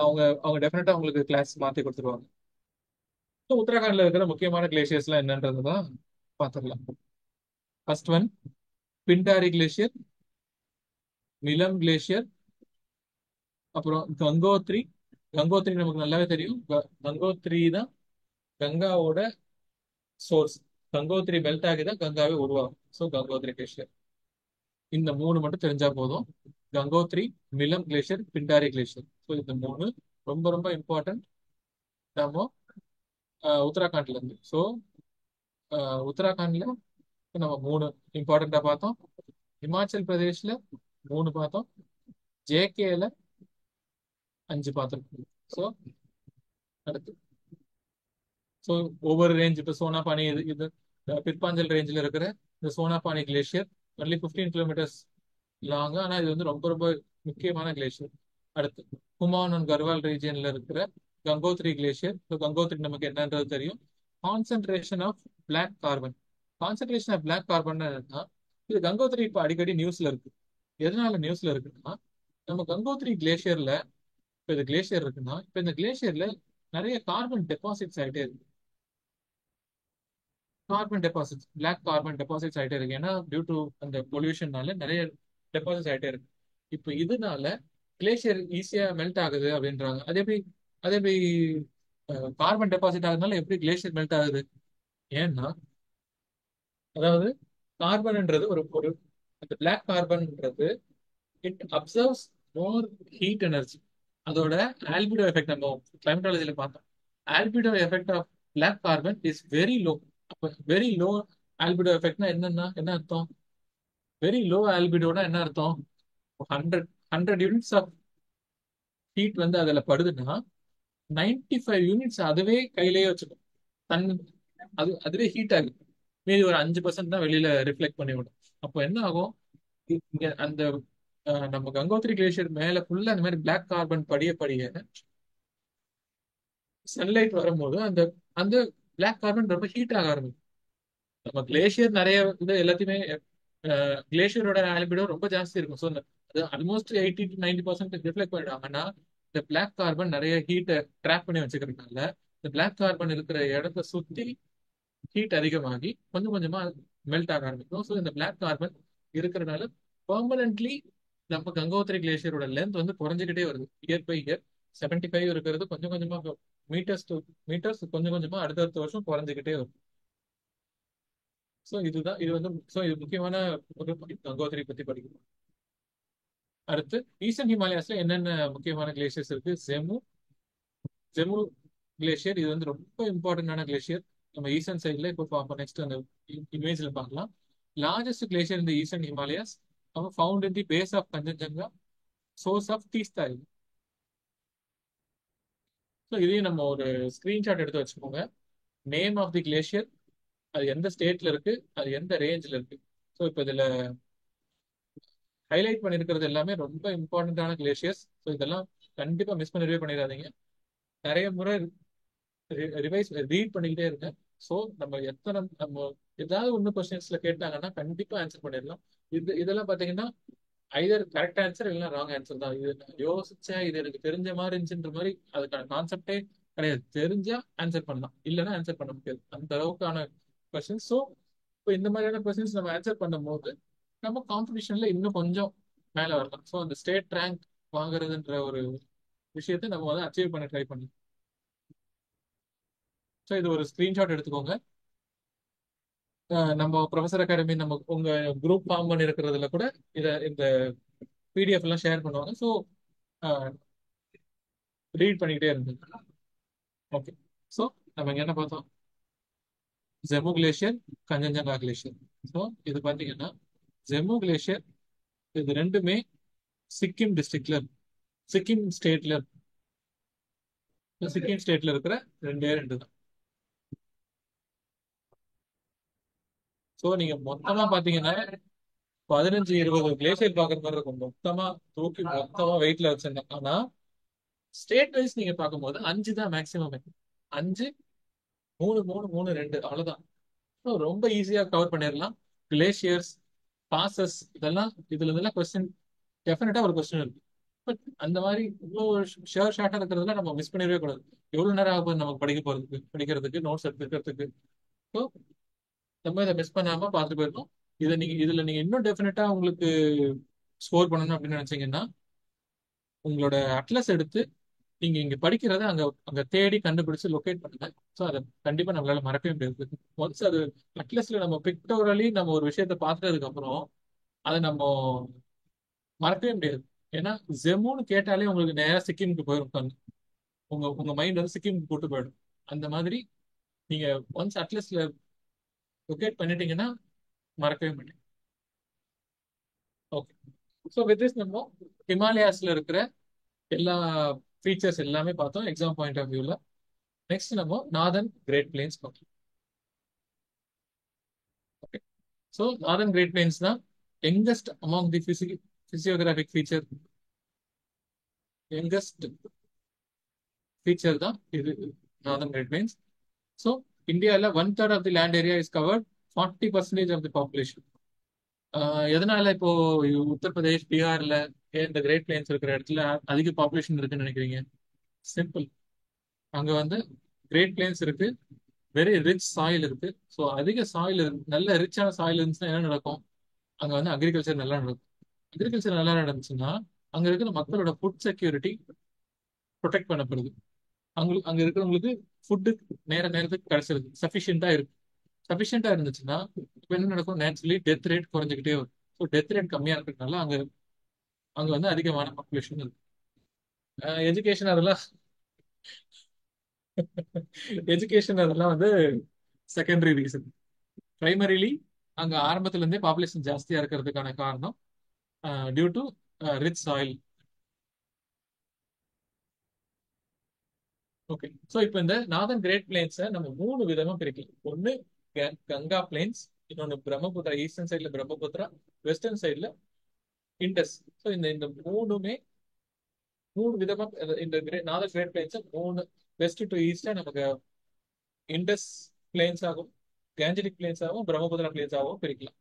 அவங்க அவங்க டெஃபினட்டா உங்களுக்கு கிளாஸ் மாற்றி கொடுத்துருவாங்க. ஸோ உத்தராகண்ட்ல இருக்கிற முக்கியமான கிளேசியர்ஸ்லாம் என்னன்றது தான் பார்த்துடலாம். First one Pindari glacier, Milam glacier, அப்புறம் கங்கோத்ரி. கங்கோத்ரி நமக்கு நல்லாவே தெரியும், கங்கோத்ரி தான் கங்காவோட சோர்ஸ். கங்கோத்ரி மெல்ட் ஆகி தான் கங்காவே உருவாகும். So Gangotri glacier. இந்த மூணு மட்டும் தெரிஞ்சா போதும். Gangotri, Milam glacier, Pindari glacier. So இந்த மூணு ரொம்ப ரொம்ப இம்பார்ட்டன்ட் நம்ம உத்தராகண்ட்ல இருந்து. ஸோ உத்தராகண்ட்ல நம்ம மூணு இம்பார்ட்டண்டா பார்த்தோம். இமாச்சல் பிரதேஷ்ல மூணு பார்த்தோம். ஜேகேல 5 பார்த்துருக்கோம். ஸோ அடுத்து ஸோ ஒவ்வொரு ரேஞ்ச் இப்போ சோனாபானி இது இது பிற்பாஞ்சல் ரேஞ்சில் இருக்கிற இந்த சோனாபானி கிளேஷியர் ஒன்லி 15 கிலோமீட்டர்ஸ் லாங். ஆனால் இது வந்து ரொம்ப ரொம்ப முக்கியமான கிளேஷியர். அடுத்து குமான் அண்ட் கர்வால் ரீஜியன்ல இருக்கிற கங்கோத்ரி கிளேஷியர். ஸோ கங்கோத்ரி நமக்கு என்னன்றது தெரியும். Concentration of black carbon. Concentration of black carbon என்னன்னா, இது கங்கோத்ரி இப்போ அடிக்கடி நியூஸ்ல இருக்கு. எதனால நியூஸ்ல இருக்குன்னா, நம்ம கங்கோத்ரி கிளேஷியர்ல இப்போ இந்த கிளேஷியர் இருக்குன்னா, இப்போ இந்த கிளேஷியர்ல நிறைய கார்பன் டெபாசிட்ஸ் ஆகிட்டே இருக்கு. Carbon deposits, black carbon deposits ஆகிட்டே இருக்கு. ஏன்னா டியூ டு அந்த பொல்யூஷன்னால நிறைய டெபாசிட்ஸ் ஆகிட்டே இருக்கு. இப்போ இதனால கிளேஷியர் ஈஸியா மெல்ட் ஆகுது அப்படின்றாங்க. அதே எப்படி கார்பன் டெபாசிட் ஆகுதுனால எப்படி கிளேஷியர் மெல்ட் ஆகுது? ஏன்னா அதாவது கார்பன்ன்றது ஒரு ஒரு அந்த பிளாக் கார்பன்ன்றது it absorbs more heat energy. அதோட ஆல்பிடோ எஃபெக்ட் நம்ம கிளைமட்டாலஜில பார்த்தோம். Albedo effect of black carbon is very low. அப்போ வெரி லோ ஆல்பிடோ எஃபெக்ட்னா என்னன்னா என்ன அர்த்தம்? வெரி லோ ஆல்பிடோனா என்ன அர்த்தம்? 100 யூனிட்ஸ் ஆஃப் ஹீட் வந்து அதுல படுதுன்னா 95 யூனிட்ஸ் அதுவே கையிலேயே வச்சுக்கும். தன் அதுவே ஹீட் ஆகும். மீதி ஒரு 5% தான் வெளியில ரிஃப்ளெக்ட் பண்ணி விடும். அப்போ என்ன ஆகும்? இங்க அந்த நம்ம கங்கோத்ரி கிளேஷியர் மேல ஃபுல்லா அந்த மாதிரி பிளாக் கார்பன் படிய படிய சன்லைட் வரும்போது அந்த அந்த பிளாக் கார்பன் ரொம்ப ஹீட் ஆக ஆரம்பிக்கும். நம்ம கிளேஷியர் நிறைய இது எல்லாத்தையுமே கிளேஷியரோட ஆல்பிடோ ரொம்ப ஜாஸ்தி இருக்கும். ஸோ அது ஆல்மோஸ்ட் 80 to 90% ரிஃப்ளெக்ட் பண்ணிடும். ஆனா இந்த பிளாக் கார்பன் நிறைய ஹீட்டை ட்ராப் பண்ணி வச்சுக்கிறதுனால இந்த பிளாக் கார்பன் இருக்கிற இடத்த சுத்தி ஹீட் அதிகமாகி கொஞ்சம் கொஞ்சமா மெல்ட் ஆக ஆரம்பிக்கும். ஸோ இந்த பிளாக் கார்பன் இருக்கிறதுனால பெர்மனன்ட்லி நம்ம கங்கோத்திரி கிளேஷியரோட லென்த் வந்து குறைஞ்சிக்கிட்டே வருது இயர் பை இயர். 75 இருக்கிறது கொஞ்சம் கொஞ்சமா மீட்டர்ஸ் டு மீட்டர்ஸ் கொஞ்சம் கொஞ்சமா அடுத்தடுத்த வருஷம் குறைஞ்சிக்கிட்டே வரும். ஸோ இதுதான் இது வந்து ஸோ இது முக்கியமான ஒரு கங்கோத்திரி பத்தி படிக்கணும். அடுத்து ஈஸ்டர்ன் ஹிமாலயாஸ்ல என்னென்ன முக்கியமான கிளேசியர்ஸ் இருக்கு? ஜெமு கிளேஷியர் இது வந்து ரொம்ப இம்பார்ட்டன்டான கிளேஷியர். நம்ம ஈஸ்டர்ன் சைட்ல இப்போ பார்ப்போம். நெக்ஸ்ட் அந்த இமேஜ்ல பார்க்கலாம். லார்ஜஸ்ட் கிளேஷியர் இந்த eastern Himalayas found in the base of Kangchenjunga, source of Teesta இது. ஸோ இதையும் நம்ம ஒரு ஸ்கிரீன்ஷாட் எடுத்து வச்சுக்கோங்க. நேம் ஆஃப் தி கிளேஷியர், அது எந்த ஸ்டேட்ல இருக்கு, அது எந்த ரேஞ்சில் இருக்கு. ஸோ இப்போ இதுல ஹைலைட் பண்ணிருக்கிறது எல்லாமே ரொம்ப இம்பார்ட்டன்டான கிளேஷியர்ஸ். ஸோ இதெல்லாம் கண்டிப்பா மிஸ் பண்ணிடாதீங்க. நிறைய முறை ரிவைஸ் ரீட் பண்ணிக்கிட்டே இருக்கேன். ஸோ நம்ம எத்தனை நம்ம ஏதாவது ஒன்று கொஸ்டின்ஸ்ல கேட்டாங்கன்னா கண்டிப்பா ஆன்சர் பண்ணிடலாம். இதெல்லாம் பாத்தீங்கன்னா ஐதர் கரெக்ட் ஆன்சர் இல்லைன்னா ராங் ஆன்சர் தான். இது நான் யோசிச்சேன், இது எனக்கு தெரிஞ்ச மாதிரி இருந்துச்சுன்ற மாதிரி அதுக்கான கான்செப்டே கிடையாது. தெரிஞ்சா ஆன்சர் பண்ணலாம், இல்லைன்னா ஆன்சர் பண்ண முடியாது. அந்த அளவுக்கான கொஸ்டின்ஸ். ஸோ இப்போ இந்த மாதிரியான கொஸ்டின்ஸ் நம்ம ஆன்சர் பண்ணும்போது நம்ம காம்படிஷன்ல இன்னும் கொஞ்சம் மேலே வரலாம். ஸோ அந்த ஸ்டேட் ரேங்க் வாங்குறதுன்ற ஒரு விஷயத்தை நம்ம வந்து அச்சீவ் பண்ண ட்ரை பண்ணலாம். ஸோ இது ஒரு ஸ்கிரீன்ஷாட் எடுத்துக்கோங்க. நம்ம ப்ரொஃபசர் அகாடமி நம்ம உங்க குரூப் ஃபார்ம் பண்ணி இருக்கிறதுல கூட இந்த பிடிஎஃப் எல்லாம் ஷேர் பண்ணுவாங்க. ஸோ ரீட் பண்ணிக்கிட்டே இருந்தது. ஓகே. ஸோ நம்ம இங்க என்ன பார்த்தோம்? ஜெமு கிளேஷியர், கஞ்சன்ஜங்கா கிளேஷியர். ஸோ இது பார்த்தீங்கன்னா ஜெமு கிளேஷியர் இது ரெண்டுமே சிக்கிம் டிஸ்ட்ரிக்ட்ல சிக்கிம் ஸ்டேட்ல சிக்கிம் ஸ்டேட்ல இருக்கிற ரெண்டே ரெண்டு தான். ஸோ நீங்க மொத்தமா பாத்தீங்கன்னா 15-20 கிளேசியர் பாக்குற மாதிரி இருக்கும். மொத்தமா தூக்கி மொத்தமா வெயிட்ல வச்சிருந்தேன். ஆனா ஸ்டேட் வைஸ் நீங்க பார்க்கும்போது 5 தான் மேக்சிமம். 5, 3, 3, 3, 2 அவ்வளவுதான். So, ரொம்ப ஈஸியா கவர் பண்ணிடலாம். கிளேசியர்ஸ், பாசஸ் இதெல்லாம் கொஸ்டின் டெஃபினட்டா ஒரு கொஸ்டின் இருக்கு. பட் அந்த மாதிரி இவ்வளோ ஷேர் ஷார்ட்டா இருக்கிறதுல நம்ம மிஸ் பண்ணிடவே கூடாது. எவ்வளவு நேரம் ஆகும் நமக்கு படிக்கிறதுக்கு நோட்ஸ் எடுத்துக்கிறதுக்கு. ஸோ நம்ம இதை மிஸ் பண்ணாம பார்த்து போயிருக்கோம். இதுல நீங்க இன்னும் டெஃபினட்டா உங்களுக்கு ஸ்கோர் பண்ணணும் அப்படின்னு நினைச்சீங்கன்னா உங்களோட அட்லஸ் எடுத்து நீங்க இங்க படிக்கிறத அங்க அங்க தேடி கண்டுபிடிச்சு லொகேட் பண்ணுங்க. ஸோ அதை கண்டிப்பா நம்மளால மறக்கவே முடியாது. ஒன்ஸ் அது அட்லஸ்ல நம்ம பிக்டோரலி நம்ம ஒரு விஷயத்த பார்த்ததுக்கு அப்புறம் அதை நம்ம மறக்கவே முடியாது. ஏன்னா ஜெமுன்னு கேட்டாலே உங்களுக்கு நேரா சிக்கிமுக்கு போயிடும் கண்ணு. உங்க உங்க மைண்ட் வந்து சிக்கிமுக்கு கூட்டு போயிடும். அந்த மாதிரி நீங்க ஒன்ஸ் அட்லஸ்ல லொகேட் பண்ணிட்டீங்கன்னா மறக்கவே மாட்டீங்க. ஓகே. ஸோ வித் திஸ் நம்ம ஹிமாலயாஸ்ல இருக்கிற எல்லா ஃபீச்சர்ஸ் எல்லாமே பார்த்தோம் எக்ஸாம் பாயிண்ட் ஆஃப் வியூல. நெக்ஸ்ட் நம்ம நார்தர்ன் கிரேட் பிளேன்ஸ் பார்க்கலாம். Okay. So northern great plains தான் youngest among the physiographic youngest feature தான் இது நார்தர்ன் கிரேட் பிளேன்ஸ். ஸோ இந்தியாவில் 1/3 of the land area is covered, 40% of the population. எதனால இப்போ உத்தரப்பிரதேஷ், பீகார்ல இந்த கிரேட் பிளேன்ஸ் இருக்கிற இடத்துல அதிக பாப்புலேஷன் இருக்குன்னு நினைக்கிறீங்க? சிம்பிள். அங்க வந்து கிரேட் பிளேன்ஸ் இருக்கு, வெரி ரிச் சாயில் இருக்கு. ஸோ அதிக சாயில் நல்ல ரிச்சான சாயில் இருந்துச்சுன்னா என்ன நடக்கும்? அங்க வந்து அக்ரிகல்ச்சர் நல்லா நடக்கும். அக்ரிகல்ச்சர் நல்லா நடந்துச்சுன்னா அங்க இருக்கிற மக்களோட ஃபுட் செக்யூரிட்டி ப்ரொடெக்ட் பண்ணப்படுது. அங்க இருக்கிறவங்களுக்கு ஃபுட்டு நேரத்துக்கு கிடைச்சிருக்கு, சஃபிஷியண்டா இருக்கு. சஃபிஷியண்டா இருந்துச்சுன்னா இப்போ என்ன நடக்கும்? நேச்சுரலி டெத் ரேட் குறைஞ்சிக்கிட்டே வரும். ஸோ டெத் ரேட் கம்மியா இருக்கிறதுனால அங்க அங்க வந்து அதிகமான பாப்புலேஷன் இருக்கு. எஜுகேஷன் அதெல்லாம் எஜுகேஷன் அதெல்லாம் வந்து செகண்டரி ரீசன். பிரைமரிலி அங்க ஆரம்பத்துல இருந்தே பாப்புலேஷன் ஜாஸ்தியா இருக்கிறதுக்கான காரணம் due to rich soil. Okay. So இப்போ இந்த நார்தர்ன் கிரேட் பிளேன்ஸை நம்ம 3 விதமா பிரிக்கலாம். ஒன்று கங்கா பிளேன்ஸ், இன்னொன்று பிரம்மபுத்திரா, ஈஸ்டர்ன் சைட்ல பிரம்மபுத்திரா, வெஸ்டர்ன் சைட்ல இண்டஸ். ஸோ இந்த இந்த மூணுமே 3 விதமா இந்த நார்தர்ன் கிரேட் பிளேன்ஸை 3 வெஸ்ட் டு ஈஸ்டா நமக்கு இண்டஸ் பிளேன்ஸ் ஆகும். கேஞ்சரிக் பிளேன்ஸாவும் பிரம்மபுத்திரா பிளேன்ஸாவும் பிரிக்கலாம்.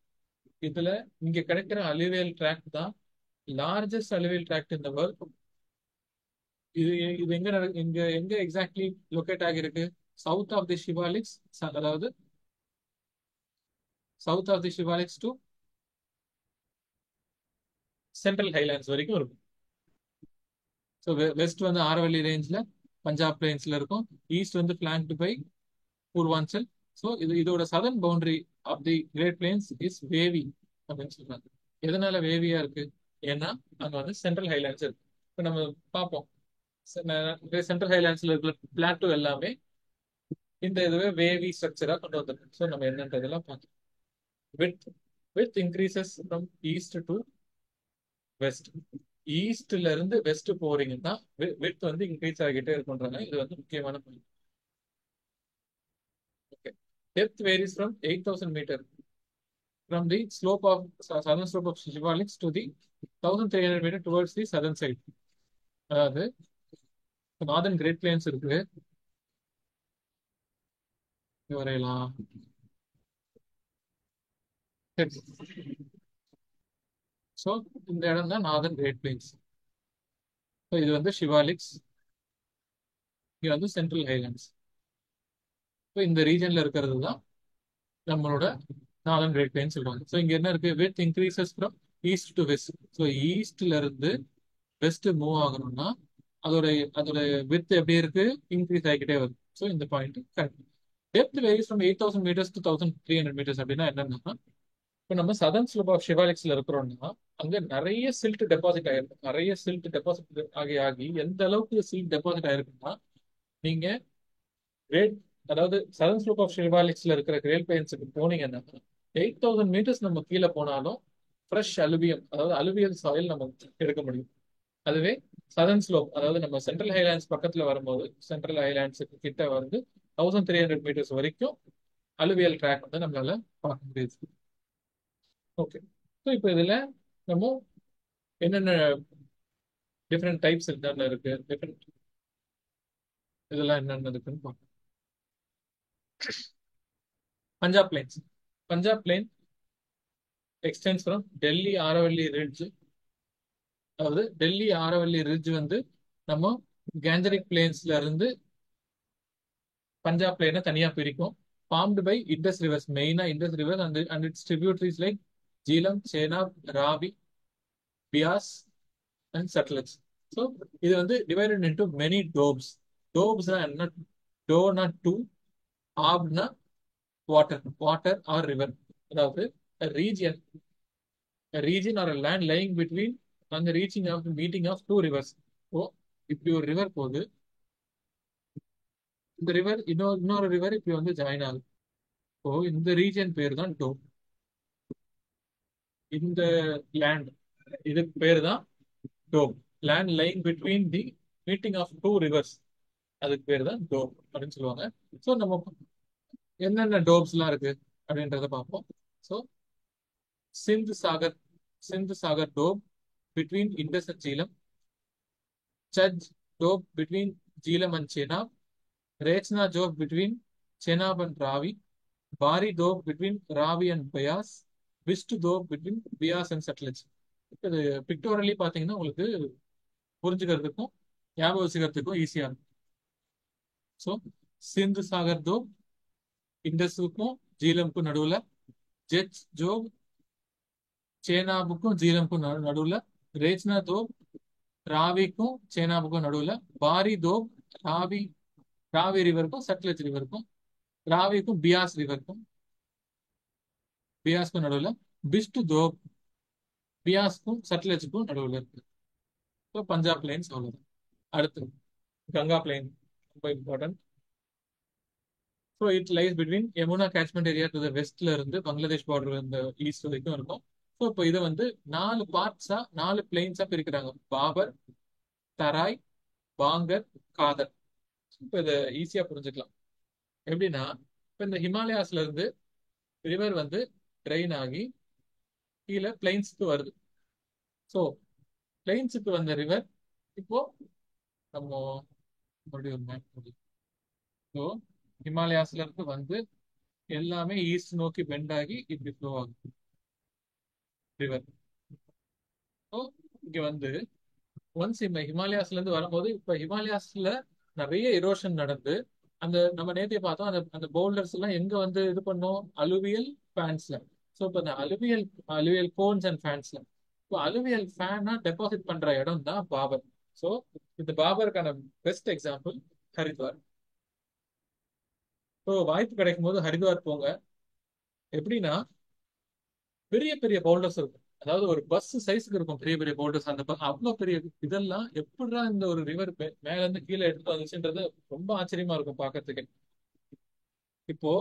இதுல இங்க கிடைக்கிற அலுவியல் ட்ராக்ட் தான் லார்ஜஸ்ட் அலுவியல் ட்ராக்ட் இந்த வேர்ல்ட். இது இது இங்க எங்க எக்ஸாக்ட்லி லொகேட் ஆகியிருக்கு? சவுத் ஆஃப் தி ஷிவாலிக்ஸ், அதாவது south of the Shivaliks to central highlands வரைக்கும் இருக்கும். ஸோ வெஸ்ட் வந்து ஆரவல்லி ரேஞ்ச்ல பஞ்சாப் பிளேன்ஸ்ல இருக்கும். ஈஸ்ட் வந்து பிளாங்க்டு பை பூர்வாஞ்சல். ஸோ இதோட southern boundary of the great plains is wavy அப்படின்னு சொல்றாங்க. எதனால வேவியா இருக்கு? ஏன்னா அங்க வந்து சென்ட்ரல் ஹைலாண்ட்ஸ் இருக்கு. இப்போ நம்ம பார்ப்போம், சென்ட்ரல் ஹைலாண்ட்ஸ்ல இருக்கிற பிளாட்டோ எல்லாமே இந்த இதுவே வேவி ஸ்ட்ரக்சரா கொண்டு வந்திருக்கு. ஸோ நம்ம என்னன்றதெல்லாம் பார்க்கலாம். With with increases from east to west. ஈஸ்ட்ல இருந்து வெஸ்ட் போறீங்கன்னா வித் வந்து இன்க்ரீஸ் ஆகிட்டே இருக்குன்றாங்க. இது வந்து முக்கியமான point. Okay. Depth varies from 8,000 metre from the slope of southern slope of Shivaliks to the 1,300 meter towards the southern side. அதாவது நார்தன் கிரேட் பிளேன்ஸ் இருக்கு, இங்க வரையலாம். ஸோ இந்த இடம் தான் நார்தன் கிரேட் பிளேன்ஸ். ஸோ இது வந்து ஷிவாலிக்ஸ், இங்க வந்து சென்ட்ரல் ஹைலாண்ட்ஸ். ஸோ இந்த ரீஜன்ல இருக்கிறது தான் நம்மளோட நார்தன் கிரேட் பிளேன்ஸ் சொல்லுவாங்க. ஸோ இங்க என்ன இருக்கு? With increases from east to west. So ஈஸ்ட்ல இருந்து வெஸ்ட் மூவ் ஆகணும்னா அதோட அதோட வித் எப்படி இருக்கு? இன்க்ரீஸ் ஆகிக்கிட்டே வருது. ஸோ இந்த point correct. Depth varies from 8,000 metres to 1,300 metres. அப்படின்னா என்னன்னா, இப்போ நம்ம சதர்ன் ஸ்லோப் ஆஃப் ஷிவாலிக்ஸ்ல இருக்கிறோம்னா அங்க நிறைய சில்ட் டெபாசிட் ஆயிருக்கு. நிறைய சில்ட் டெபாசிட் ஆகி ஆகி எந்த அளவுக்கு சில்ட் டெபாசிட் ஆயிருக்குன்னா, நீங்க கிரேட் அதாவது சதர்ன் ஸ்லோப் ஆஃப் ஷிவாலிக்ஸ்ல இருக்கிற கிரேட் பிளேன்ஸுக்கு போனீங்கன்னா 8,000 மீட்டர்ஸ் நம்ம கீழே போனாலும் ஃப்ரெஷ் அலுவியம், அதாவது அலுவியல் சாயில் நம்ம எடுக்க முடியும். அதுவே சதர்ன் ஸ்லோப், அதாவது நம்ம சென்ட்ரல் ஹைலாண்ட்ஸ் பக்கத்துல வரும்போது சென்ட்ரல் ஹைலாண்ட்ஸுக்கு கிட்ட வந்து 1,300 மீட்டர்ஸ் வரைக்கும் அலுவியல் ட்ராக் வந்து நம்மளால பார்க்க முடியுது. ஓகே. ஸோ இப்போ இதுல நம்ம என்னென்ன டிஃப்ரெண்ட் டைப்ஸ் என்னென்ன இருக்கு, டிஃப்ரெண்ட் இதெல்லாம் என்னென்ன இருக்குன்னு பார்ப்போம். Punjab plains. Punjab plain extends from Delhi Aravalli ridge. அதாவது டெல்லி ஆரவல்லி ரிட்ஜ் வந்து நம்ம கேஞ்சரிக் பிளேன்ஸ்ல இருந்து பஞ்சாப் பிளைனை தனியா பிரிக்கும். ஃபார்ம்டு பை இண்டஸ் ரிவர்ஸ், மெயினா Indus river and its tributaries like Jhelum, Chenab, Ravi, Beas and Sutlej. So இது வந்து டிவைடட் இன்டு மெனி டோப்ஸ். டோப்ஸ்னா என்ன? டோனா டூ, ஆப்னா வாட்டர், வாட்டர் ஆர் ரிவர். அதாவது region region or land lying between அந்த reaching of meeting of two rivers. ஓ, இப்படி ஒரு ரிவர் போகுது, இந்த ரிவர் இன்னொரு ரிவர் இப்படி வந்து ஜாயின் ஆகுது. ஓ, இந்த ரீஜன் பேர் தான் டோப். இந்த லேண்ட் இதுக்கு பேர் தான் doab. Land lying between the meeting of two rivers, அதுக்கு பேர் தான் டோப் அப்படின்னு சொல்லுவாங்க. ஸோ நம்ம என்னென்ன டோப்ஸ்லாம் இருக்கு அப்படின்றத பார்ப்போம். So Sindhu Sagar, Sindhu Sagar doab between Indus and Jhelum. Chaj doab between Jhelum and Chenab. Rechna doab between Chenab and Ravi. Bari doab between Ravi and Beas. Bist doab between Beas and Sutlej. இது பிக்டோரலி பார்த்தீங்கன்னா உங்களுக்கு புரிஞ்சுக்கிறதுக்கும் ஞாபகம் வச்சுக்கிறதுக்கும் ஈஸியா இருக்கும். ஸோ சிந்து சாகர் தோப் இண்டஸுக்கும் ஜீலமுக்கும் நடுவில். ஜெட் ஜோப் சேனாபுக்கும் ஜீலமுக்கும் நடுவில். ரேச்னா தோப் ராவிக்கும் சேனாபுக்கும் நடுவில். பாரி தோப் ராவி ராவி ரிவருக்கும் சட்லஜ் ரிவருக்கும், ராவிக்கும் பியாஸ் ரிவருக்கும் பியாஸ்க்கும் நடுவில். பிஸ்டு தோப் பியாஸ்க்கும் சட்லஜுக்கும் நடுவில் இருக்கு. ஸோ பஞ்சாப் பிளைன்ஸ் அவ்வளோதான். அடுத்து கங்கா பிளைன், ரொம்ப important. So it lies between Yamuna catchment area to the வெஸ்ட்ல இருந்து பங்களாதேஷ் பார்டர் இந்த ஈஸ்ட் வரைக்கும் இருக்கும். ஸோ இப்போ இதை வந்து 4 பார்ட்ஸா 4 பிளெயின்ஸா பிரிக்கிறாங்க: பாபர், தராய், பாங்கர், காதர். இப்போ இதை ஈஸியா புரிஞ்சுக்கலாம். எப்படின்னா, இப்போ இந்த ஹிமாலயாஸ்ல இருந்து ரிவர் வந்து ட்ரெயின் ஆகி கீழே பிளைன்ஸுக்கு வருது. ஸோ பிளைன்ஸுக்கு வந்த ரிவர் இப்போ நம்ம மறுபடியும் ஒரு மேப். ஸோ ஹிமாலயாஸ்ல இருந்து வந்து எல்லாமே ஈஸ்ட் நோக்கி பெண்ட் ஆகி இப்படி ஃப்ளோ ஆகும் ரிவர். ஸோ இங்க வந்து ஒன்ஸ் இந்த ஹிமாலயாஸ்ல இருந்து வரும்போது இப்ப ஹிமாலயாஸ்ல நிறைய எரோஷன் நடந்து அந்த நம்ம நேத்திய பார்த்தோம் அந்த அந்த பவுல்டர்ஸ் எல்லாம் எங்க வந்து இது பண்ணோம் அலுவியல் ஃபேன்ஸ்ல. ஸோ இப்போ இந்த அலுவியல் அலுவியல் கோன்ஸ் அண்ட் ஃபேன்ஸ்ல இப்போ அலுவியல் ஃபேனா டெபாசிட் பண்ற இடம் தான் பாபர். ஸோ இந்த பாபருக்கான பெஸ்ட் எக்ஸாம்பிள் ஹரித்வார். ஸோ வாய்ப்பு கிடைக்கும் போது ஹரித்வார் போங்க. எப்படின்னா பெரிய பெரிய பவுல்டர்ஸ் இருக்கும். அதாவது ஒரு பஸ் சைஸுக்கு இருக்கும் பெரிய பெரிய பவுல்டர்ஸ். அந்த அவ்வளவு பெரிய இதெல்லாம் எப்படிடா இந்த ஒரு ரிவர் மேல இருந்து கீழே எடுத்து வந்துச்சுன்றது ரொம்ப ஆச்சரியமா இருக்கும் பார்க்கிறதுக்கு. இப்போ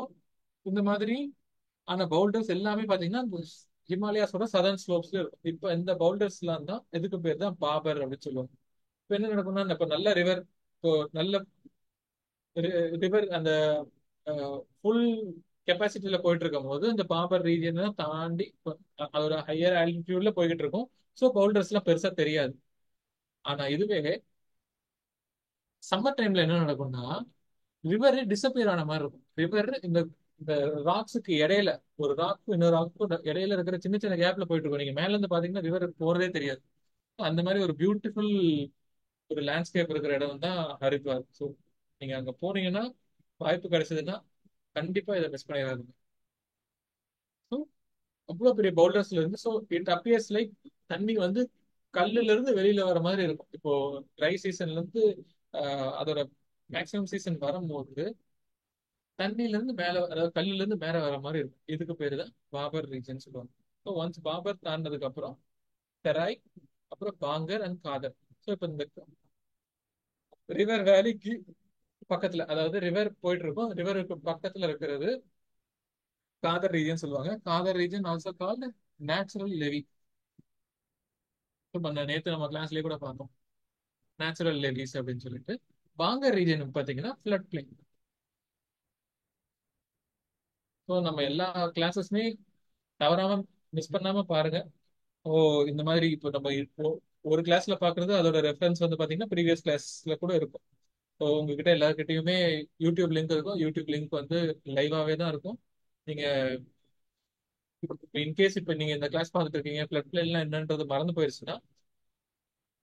இந்த மாதிரி ஆன பவுல்டர்ஸ் எல்லாமே பாத்தீங்கன்னா இந்த ஹிமாலயாஸோட சதர்ன் ஸ்லோப்ஸ்ல இருக்கும். இப்போ இந்த பவுல்டர்ஸ் எல்லாம் தான் எதுக்கு பேர் தான் பாபர் அப்படின்னு சொல்லுவாங்க. இப்போ என்ன நடக்கும்னா இப்போ நல்ல ரிவர் இப்போ நல்ல ரிவர் அந்த ஃபுல் கெப்பாசிட்டியில போயிட்டு இருக்கும் போது இந்த பாபர் ரீஜனை தாண்டி அதோட ஹையர் ஆல்டிடியூட்ல போய்கிட்டு இருக்கும். ஸோ பவுல்டர்ஸ் எல்லாம் பெருசா தெரியாது. ஆனா இதுவே சம்மர் டைம்ல என்ன நடக்கும்னா ரிவர் டிசப்பியர் ஆன மாதிரி இருக்கும். ரிவர் இந்த இந்த ராக்ஸுக்கு இடையில ஒரு ராக்கு இன்னொரு ராக்கு இடையில இருக்கிற சின்ன சின்ன கேப்ல போயிட்டு இருக்கும். நீங்க மேல இருந்து பாத்தீங்கன்னா ரிவர் போறதே தெரியாது. அந்த மாதிரி ஒரு பியூட்டிஃபுல் ஒரு லேண்ட்ஸ்கேப் இருக்கிற இடம் தான் ஹரித்வார். ஸோ நீங்க அங்க போனீங்கன்னா வாய்ப்பு கிடைச்சதுன்னா கண்டிப்பா இதை மிஸ் பண்ணிடாதீங்க. ஸோ அவ்வளவு பெரிய பவுல்டர்ஸ்ல இருந்து ஸோ இட் அப்பியர்ஸ் லைக் தண்ணி வந்து கல்லுல இருந்து வெளியில வர மாதிரி இருக்கும். இப்போ ட்ரை சீசன்ல இருந்து அதோட மேக்ஸிமம் சீசன் வரும்போது தண்ணியில இருந்து மேல அதாவது கல்லுல இருந்து மேல வர மாதிரி இருக்கும். இதுக்கு பேரு தான் பாபர் ரீஜன் சொல்லுவாங்க. ஸோ ஒன்ஸ் பாபர் தாண்டினதுக்கு அப்புறம் தெராய், அப்புறம் பாங்கர் அண்ட் காதர். ஸோ இப்போ இந்த ரிவர் வேலிக்கு பக்கத்துல அதாவது ரிவர் போயிட்டு இருக்கும். ரிவருக்கு பக்கத்துல இருக்கிறது காதர் ரீஜன் சொல்லுவாங்க. Khadar region also called natural levee. இப்போ நேற்று நம்ம கிளாஸ்லயே கூட பார்த்தோம் நேச்சுரல் லெவிஸ் அப்படின்னு சொல்லிட்டு. பாங்கர் ரீஜன் பார்த்தீங்கன்னா ஃப்ளட் பிளேன். ஸோ நம்ம எல்லா கிளாஸஸ்மே தவறாம மிஸ் பண்ணாம பாருங்க. ஓ இந்த மாதிரி இப்போ நம்ம இப்போ ஒரு கிளாஸ்ல பாக்குறது அதோட ரெஃபரன்ஸ் வந்து பாத்தீங்கன்னா ப்ரீவியஸ் கிளாஸ்ல கூட இருக்கும். ஸோ உங்ககிட்ட எல்லாருக்கிட்டையுமே யூடியூப் லிங்க் இருக்கும். யூடியூப் லிங்க் வந்து லைவாவே தான் இருக்கும். நீங்க இன்கேஸ் இப்போ நீங்க இந்த கிளாஸ் பார்த்துட்டு இருக்கீங்க ஃபிளட் பிளேன்லாம் என்னன்றது மறந்து போயிருச்சுன்னா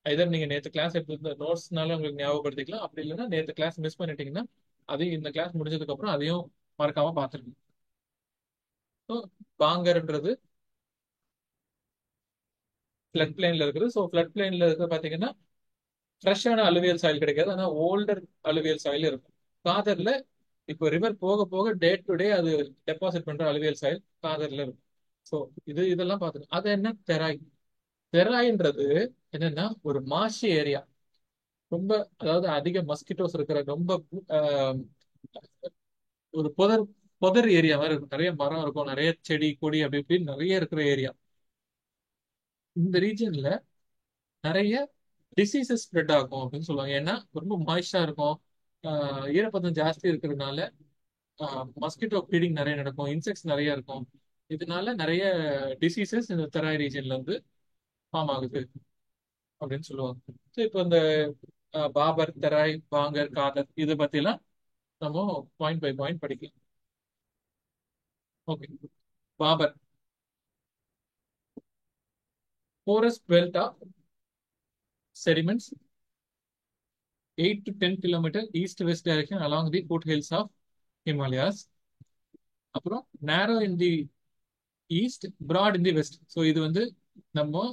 ஐதர் நீங்க நேற்று கிளாஸ் எடுத்து நோட்ஸ்னால உங்களுக்கு ஞாபகப்படுத்திக்கலாம். அப்படி இல்லைன்னா நேற்று கிளாஸ் மிஸ் பண்ணிட்டீங்கன்னா அதையும் இந்த கிளாஸ் முடிஞ்சதுக்கு அப்புறம் அதையும் மறக்காம பார்த்துருங்க. ஸோ பாங்கர்ன்றது ஃபிளட் பிளேன்ல இருக்குது. ஸோ ஃபிளட் பிளேன்ல இருக்க பாத்தீங்கன்னா ஃப்ரெஷ்ஷான அலுவியல் சாயில் கிடைக்காது. ஆனா ஓல்டர் அலுவியல் சாயில் இருக்கும். காதர்ல இப்போ ரிவர் போக போக டே டு டே அது டெபாசிட் பண்ற அலுவியல் சாயில் காதர்ல இருக்கும். ஸோ இதெல்லாம் பார்த்துக்கணும். அது என்ன தெராய். தெராய்ன்றது என்னன்னா ஒரு மாஷி ஏரியா. ரொம்ப அதாவது அதிக மஸ்கிட்டோஸ் இருக்கிற ரொம்ப ஆஹ், ஒரு புதர் ஏரியா மாதிரி இருக்கும். நிறைய மரம் இருக்கும், நிறைய செடி கொடி அப்படி இப்படின்னு நிறைய இருக்கிற ஏரியா. இந்த ரீஜன்ல நிறைய டிசீசஸ் ஸ்ப்ரெட் ஆகும் அப்படின்னு சொல்லுவாங்க. ஏன்னா ரொம்ப மாய்ஸ்டா இருக்கும். ஈரப்பதம் ஜாஸ்தி இருக்கிறதுனால மஸ்கிட்டோ ஃபீடிங் நிறைய நடக்கும், இன்செக்ட்ஸ் நிறைய இருக்கும். இதனால நிறைய டிசீசஸ் இந்த தெராய் ரீஜன்ல வந்து ஃபார்ம் ஆகுது அப்படின்னு சொல்லுவாங்க. ஸோ இப்போ இந்த பாபர், தெராய், பாங்கர், காதர் இதை பத்திலாம் நம்ம பாயிண்ட் பை பாயிண்ட் படிக்கலாம். Okay. Bhabar forest belt of sediments 8 to 10 kilometer east-west direction along the foothills of Himalayas. அப்புறம் narrow in the east, broad in the west. So இது வந்து நம்ம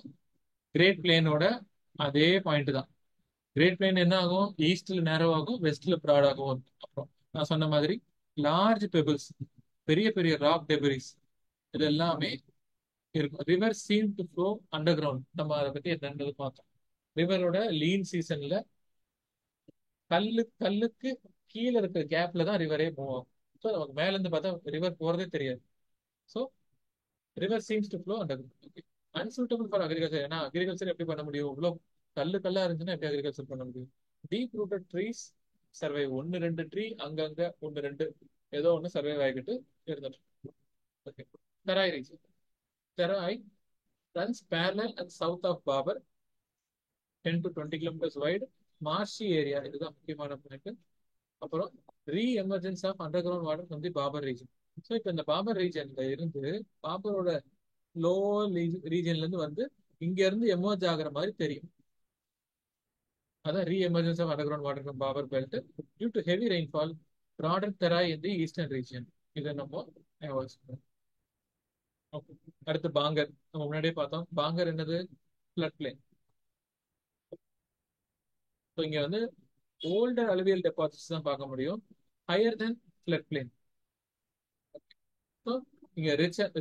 கிரேட் பிளேனோட அதே பாயிண்ட் தான். கிரேட் பிளேன் என்ன ஆகும் ஈஸ்ட்ல நேரோ ஆகும், வெஸ்ட்ல ப்ராட் ஆகும். அப்புறம் நான் சொன்ன மாதிரி லார்ஜ் பெபிள்ஸ் பெரிய பெரிய ராக் டெபரிஸ் இது எல்லாமே இருக்கும். River seem to flow under ground. நம்ம அதை பத்தி என்னன்றது பார்த்தோம். ரிவரோட லீன் சீசன்ல கல்லுக்கு கீழே இருக்கிற கேப்ல தான் ரிவரே மூவ் ஆகும். ஸோ நமக்கு மேல இருந்து பார்த்தா ரிவர் போறதே தெரியாது. So river seems to flow under ground. Unsuitable for agriculture. ஏன்னா அக்ரிகல்ச்சர் எப்படி பண்ண முடியும்? இவ்வளோ கல்லா இருந்துச்சுன்னா எப்படி அக்ரிகல்ச்சர் பண்ண முடியும்? டீப் ரூட்டட் ட்ரீஸ் சர்வை. ஒன்னு ரெண்டு ட்ரீ அங்கங்க ஒன்னு ரெண்டு ஏதோ ஒன்று சர்வை ஆகிட்டு இருந்துட்டு. Okay. Terai region. Terai runs parallel and south of Babar, 10 to 20 kilometers wide. Marshy area இதுதான் முக்கியமான பாயிண்ட். அப்புறம் re emergence of underground water from the Bhabar region. So இப்போ இந்த பாபர் ரீஜன்ல இருந்து பாபரோட லோ ரீஜன்ல இருந்து வந்து இங்க இருந்து எமர்ஜ் ஆகுற மாதிரி தெரியும். அதான் re emergence of underground water from Bhabar belt due to heavy rainfall broader Terai in the eastern region. இதை நம்ம ஞாபகம் வச்சுக்கணும். ஓகே. அடுத்து பாங்கர், நம்ம முன்னாடியே பார்த்தோம். பாங்கர் என்னது? Flood plain. ஸோ இங்க வந்து ஓல்டர் அலுவியல் டெபாசிட்ஸ் தான் பார்க்க முடியும், higher then flood plain. So இங்க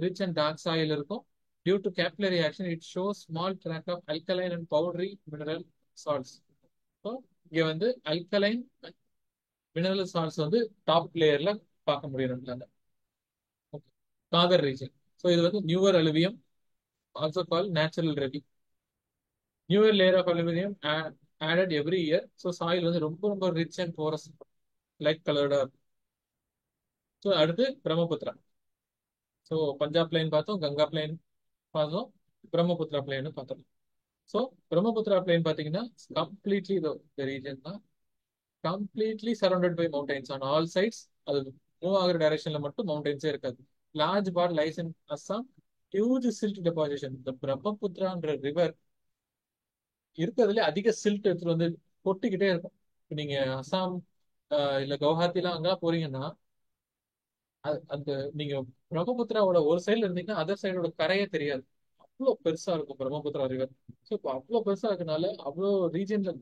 ரிச் அண்ட் டார்க் சாயில் இருக்கும். Due to capillary action it shows small track of alkaline and powdery mineral salts. So இங்க வந்து அல்கலைன் மினரல் சால்ட்ஸ் வந்து டாப் லேயர்ல பார்க்க முடியும் நம்மளால. ஓகே. காதர் ரீஜன். ஸோ இது வந்து newer alluvium, also call natural levee. Newer layer of aluminium added every year. So soil வந்து ரொம்ப ரொம்ப ரிச் அண்ட் போரஸ், லைட் கலர்டா இருக்கும். ஸோ அடுத்து பிரம்மபுத்திரா. ஸோ பஞ்சாப் பிளைன் பார்த்தோம், கங்கா பிளைன் பார்த்தோம், பிரம்மபுத்திரா பிளைன் பார்த்தோம். ஸோ பிரம்மபுத்திரா பிளைன் பார்த்தீங்கன்னா கம்ப்ளீட்லி இந்த ரீஜன் தான் completely surrounded by mountains on all sides. அது மூவ் ஆகிற டைரக்ஷன்ல மட்டும் மவுண்டைன்ஸே இருக்காது. Large part lies in Assam, huge silt deposition. இந்த பிரம்மபுத்திரான்ற ரிவர் இருக்கிறதுல அதிக சில்ட் எடுத்துட்டு வந்து கொட்டிக்கிட்டே இருக்கும். இப்போ நீங்க அஸ்ஸாம் இல்ல கவுஹாத்திலாம் அங்கெல்லாம் போறீங்கன்னா அந்த நீங்க பிரம்மபுத்திராவோட ஒரு சைடுல இருந்தீங்கன்னா அதர் சைடோட கரையே தெரியாது. அவ்வளோ பெருசா இருக்கும் பிரம்மபுத்திரா ரிவர். ஸோ இப்போ அவ்வளோ பெருசா இருக்கனால அவ்வளோ ரீஜன்ல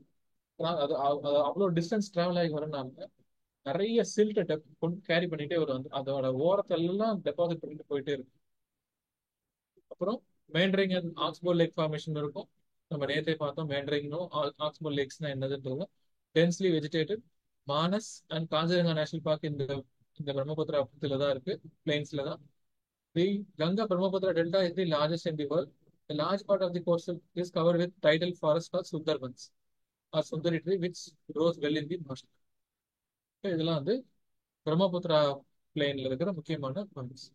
அவ்வளோ டிஸ்டன்ஸ் டிராவல் ஆகி வரனால நிறைய சில்ட்டை கொண்டு கேரி பண்ணிட்டே வரும். அதோட ஓரத்தெல்லாம் டெபாசிட் பண்ணிட்டு போயிட்டே இருக்கும். அப்புறம் meandering and oxbow lake formation இருக்கும். நம்ம நேற்றே பார்த்தோம் மேண்ட்ரிங்னும் ஆக்ஸ்போ லேக்ஸ்னா என்னதுன்றது. Densely vegetated. Manas and Kaziranga national park இந்த இந்த பிரம்மபுத்திரா பக்கத்துல தான் இருக்கு, பிளைன்ஸ்ல தான். The Ganga Brahmaputra delta is the largest in the world. A large part of the coastal is covered with tidal forest called Sundarbans or Sundari tree, which grows well in the marsh. இதெல்லாம் வந்து பிரம்மபுத்திரா பிளைன்ல இருக்கிற முக்கியமான points.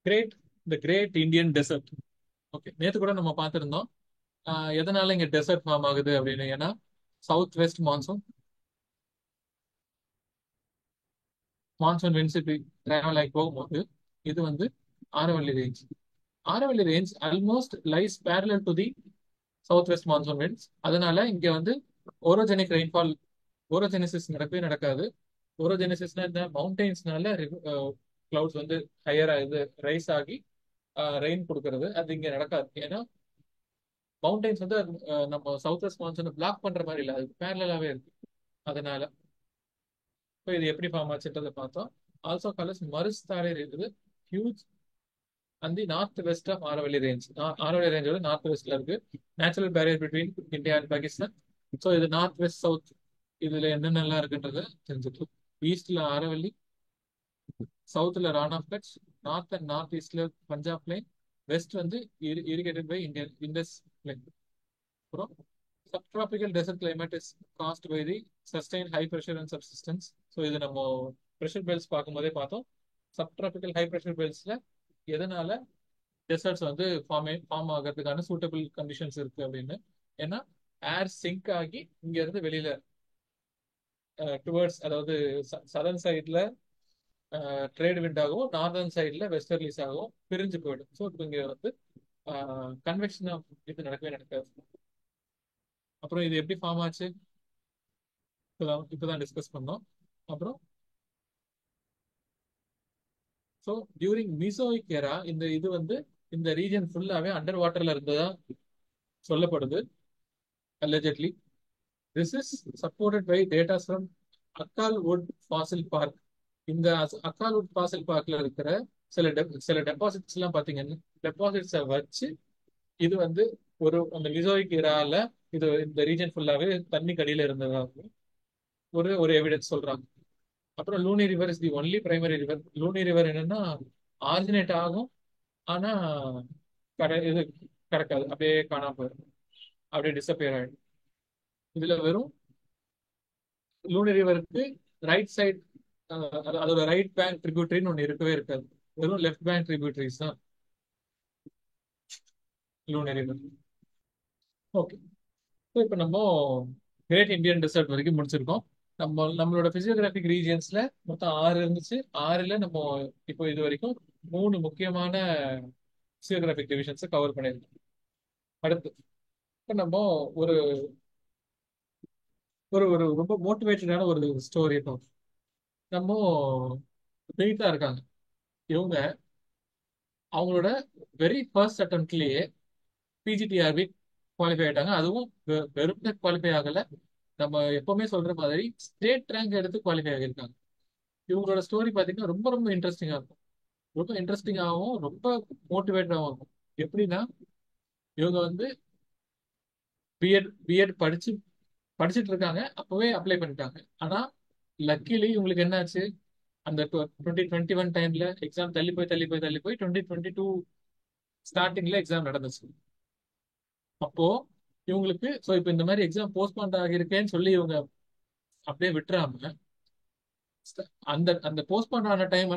Great the great Indian desert. Okay, நேற்று கூட நம்ம பார்த்துருந்தோம் எதனால இங்க டெசர்ட் ஃபார்ம் ஆகுது அப்படின்னு. ஏன்னா சவுத் வெஸ்ட் மான்சூன் விண்ட்ஸ் இப்படி டிராவல் ஆகி போகும்போது இது வந்து Aravalli range. Aravalli range almost lies parallel to the south west monsoon winds. அதனால இங்க வந்து ஓரோஜெனிக் ரெயின்ஃபால், ஓரோஜெனிசிஸ் நடக்கவே நடக்காது. ஓரோஜெனிசிஸ்னா இந்த மவுண்டெயின்ஸ்னால கிளவுட்ஸ் வந்து ஹையர் ஆகுது, ரைஸ் ஆகி ரெயின் கொடுக்கறது. அது இங்க நடக்காது. ஏன்னா மவுண்டெயின்ஸ் வந்து நம்ம சவுத் வெஸ்ட் மான்சூனை பிளாக் பண்ற மாதிரி இல்லை, அது பேரலாவே இருக்கு. அதனால இப்போ இது எப்படி ஃபார்ம் ஆச்சுன்றதை பார்த்தோம். ஆல்சோ காலஸ் மருஸ்தாரே இருக்குது, ஹியூஜ் அந்த north west of Aravalli range. Aravalli ரேஞ்சோட நார்த் வெஸ்ட்ல இருக்கு. Natural barrier between India and Pakistan. So இது நார்த் வெஸ்ட் சவுத், இதுல என்னென்னலாம் இருக்குன்றத தெரிஞ்சுக்கலாம். ஈஸ்ட்ல ஆரவல்லி, சவுத்ல Rann of Kutch, north and north ஈஸ்ட்ல பஞ்சாப் பிளைன், வெஸ்ட் வந்து irrigated by Indian Indus plain. அப்புறம் subtropical desert climate is caused by the sustained high pressure and subsidence. So இது நம்ம ப்ரெஷர் பெல்ட்ஸ் பார்க்கும்போதே பார்த்தோம். சப்ட்ராபிக்கல் ஹை ப்ரெஷர் பெல்ட்ஸ்ல எதனால டெசர்ட்ஸ் வந்து ஃபார்ம் ஆகிறதுக்கான சூட்டபிள் கண்டிஷன்ஸ் இருக்கு அப்படின்னு. ஏன்னா ஏர் சிங்க் ஆகி இங்க இருந்து வெளியில டுவர்ட்ஸ், அதாவது சதர்ன் சைட்ல ட்ரேட் விண்ட் ஆகவும் நார்தர்ன் சைட்ல வெஸ்டர்லிஸ் ஆகவும் பிரிஞ்சு போயிடும். ஸோ இப்போ இங்க வந்து கன்வெக்ஷன் இது நடக்கவே நடக்காது. அப்புறம் இது எப்படி ஃபார்ம் ஆச்சு இப்பதான் டிஸ்கஸ் பண்ணோம். அப்புறம் ஸோ டியூரிங் மீசோயிக் எரா இந்த இது வந்து இந்த ரீஜன் ஃபுல்லாவே அண்டர் வாட்டர்ல இருந்ததா சொல்லப்படுது allegedly. This is supported by data from Akal wood fossil park. இந்த அக்கால் வுட் ஃபாசில் பார்க்ல இருக்கிற சில டெபாசிட்ஸ் எல்லாம் பாத்தீங்கன்னா டெபாசிட்ஸை வச்சு இது வந்து அந்த மிசோயிக் எரால இது இந்த ரீஜன் ஃபுல்லாவே தண்ணி கடியில இருந்ததாக ஒரு ஒரு எவிடன்ஸ் சொல்றாங்க. அப்புறம் Luni river is the only primary river. Luni river என்னன்னா ஆரிஜினேட் ஆகும், ஆனா இது கிடக்காது, அப்படியே காணாம போயிடும், அப்படியே டிசப்பியர் ஆயிடும். இதுல வெறும் லூனி ரிவருக்கு ரைட் சைட், அதோட ரைட் பேங்க் ட்ரிபியூட்டரின்னு ஒன்று இருக்கவே இருக்காது. வெறும் லெஃப்ட் பேங்க் ட்ரிபியூட்டரிஸ் தான் லூனி ரிவர். ஓகே, ஸோ இப்போ நம்ம கிரேட் இந்தியன் டெசர்ட் வரைக்கும் முடிச்சிருக்கோம். நம்மளோட பிசியோகிராபிக் ரீஜியன்ஸ்ல மொத்தம் 6 இருந்துச்சு. 6ல நம்ம இப்போ இது வரைக்கும் 3 முக்கியமான பிசியோகிராபிக் டிவிஷன்ஸை கவர் பண்ணியிருக்கோம். அடுத்து இப்ப நம்ம ஒரு ஒரு ஒரு ரொம்ப மோட்டிவேட்டடான ஒரு ஸ்டோரி பார்ப்போம். நம்ம பெயிட்டா இருக்காங்க. இவங்க அவங்களோட வெரி ஃபர்ஸ்ட் அட்டம்ப்ட்லயே பிஜிடிஆர்பி குவாலிஃபை ஆயிட்டாங்க. அதுவும் வெறும் குவாலிஃபை ஆகல, நம்ம எப்பவுமே சொல்ற மாதிரி ஸ்டேட் ரேங்க் எடுத்து குவாலிஃபை ஆகியிருக்காங்க. இவங்களோட ஸ்டோரி பார்த்தீங்கன்னா ரொம்ப ரொம்ப இன்ட்ரெஸ்டிங்கா இருக்கும். ரொம்ப இன்ட்ரெஸ்டிங்காகவும் ரொம்ப மோட்டிவேட்டடாகவும் இருக்கும். எப்படின்னா, இவங்க வந்து பிஎட் படிச்சுட்டு இருக்காங்க, அப்பவே அப்ளை பண்ணிட்டாங்க. ஆனா லக்கிலி இவங்களுக்கு என்னாச்சு, அந்த 2021 டைம்ல எக்ஸாம் தள்ளி போய் 2022 ஸ்டார்டிங்ல எக்ஸாம் நடந்துச்சு. அப்போ இவங்களுக்கு இப்போ இந்த மாதிரி எக்ஸாம் போஸ்ட்பாண்ட் ஆகியிருக்கேன்னு சொல்லி இவங்க அப்படியே விட்டுறாம, அந்த அந்த போஸ்ட்பாண்ட் ஆன டைம்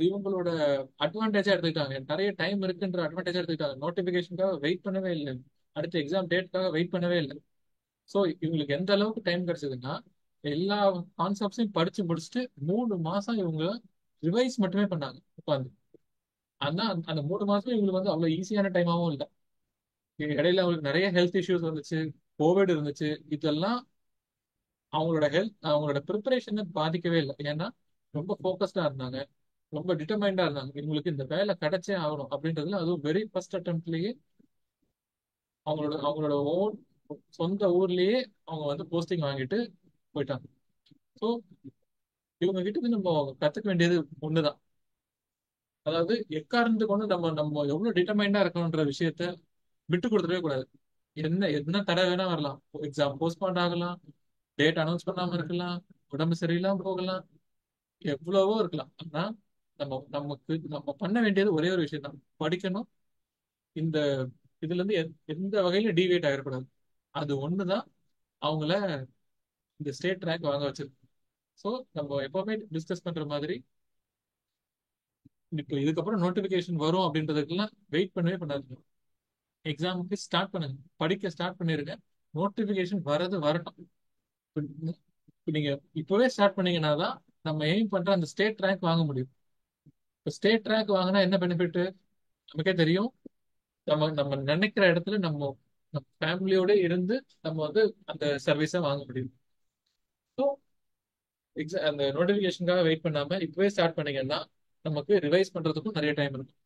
இவங்களோட அட்வான்டேஜா எடுத்துக்கிட்டாங்க. நிறைய டைம் இருக்குன்ற அட்வான்டேஜா எடுத்துக்கிட்டாங்க. நோட்டிபிகேஷனுக்காக வெயிட் பண்ணவே இல்லை, அடுத்த எக்ஸாம் டேட்காக வெயிட் பண்ணவே இல்லை. ஸோ இவங்களுக்கு எந்த அளவுக்கு டைம் கிடைச்சதுன்னா, எல்லா கான்செப்ட்ஸையும் படிச்சு முடிச்சுட்டு 3 மாசம் இவங்க ரிவைஸ் மட்டுமே பண்ணாங்க உட்காந்து. ஆனா அந்த 3 மாசம் இவங்களுக்கு வந்து அவ்வளவு ஈஸியான டைமாவும் இல்லை. இடையில அவங்களுக்கு நிறைய ஹெல்த் இஷ்யூஸ் வந்துச்சு, கோவிட் இருந்துச்சு. இதெல்லாம் அவங்களோட ப்ரிப்பரேஷனை பாதிக்கவே இல்லை. ஏன்னா ரொம்ப ஃபோக்கஸ்டா இருந்தாங்க, ரொம்ப டிட்டர்மைண்டா இருந்தாங்க. இவங்களுக்கு இந்த வேலை கிடைச்சே ஆகணும் அப்படின்றதுல, அதுவும் வெரி ஃபர்ஸ்ட் அட்டம்ப்ட்லயே அவங்களோட ஓன் சொந்த ஊர்லயே அவங்க வந்து போஸ்டிங் வாங்கிட்டு போயிட்டாங்க. ஸோ இவங்க கிட்ட இருந்து நம்ம கத்துக்க வேண்டியது ஒண்ணுதான். அதாவது எக்காரணத்தை கொண்டு நம்ம நம்ம எவ்வளவு டிட்டர்மைண்டா இருக்கணும்ன்ற விஷயத்த விட்டு கொடுத்துடவே கூடாது. என்ன தடை வேணா வரலாம், எக்ஸாம் போஸ்ட்பாண்ட் ஆகலாம், டேட் அனௌன்ஸ் பண்ணாம இருக்கலாம், உடம்பு சரியில்லாம போகலாம், எவ்வளவோ இருக்கலாம். ஆனா நம்ம பண்ண வேண்டியது ஒரே ஒரு விஷயம் தான், படிக்கணும். இந்த இதுல இருந்து எந்த வகையில டிவியேட் ஆகிடக்கூடாது. அது ஒண்ணுதான் அவங்கள இந்த ஸ்டேட் ரேங்க் வாங்க வச்சிருக்கு. ஸோ நம்ம எப்பவுமே டிஸ்கஸ் பண்ற மாதிரி, இப்போ இதுக்கப்புறம் நோட்டிபிகேஷன் வரும் அப்படின்றதுக்கெல்லாம் வெயிட் பண்ணவே பண்ணாதீங்க. எக்ஸாமுக்கு ஸ்டார்ட் பண்ணுங்க, படிக்க ஸ்டார்ட் பண்ணிருங்க. நோட்டிபிகேஷன் வரட்டும். இப்ப இப்ப நீங்க இப்பவே ஸ்டார்ட் பண்ணீங்கன்னா தான் நம்ம எய்ம் பண்ற அந்த ஸ்டேட் ரேங்க் வாங்க முடியும். இப்போ ஸ்டேட் ரேங்க் வாங்கினா என்ன பெனிஃபிட் நமக்கே தெரியும். நம்ம நம்ம நினைக்கிற இடத்துல நம்ம ஃபேமிலியோட இருந்து நம்ம வந்து அந்த சர்வீஸை வாங்க முடியும். ஸோ அந்த நோட்டிபிகேஷனுக்காக வெயிட் பண்ணாம இப்பவே ஸ்டார்ட் பண்ணீங்கன்னா நமக்கு ரிவைஸ் பண்றதுக்கும் நிறைய டைம் இருக்கும்.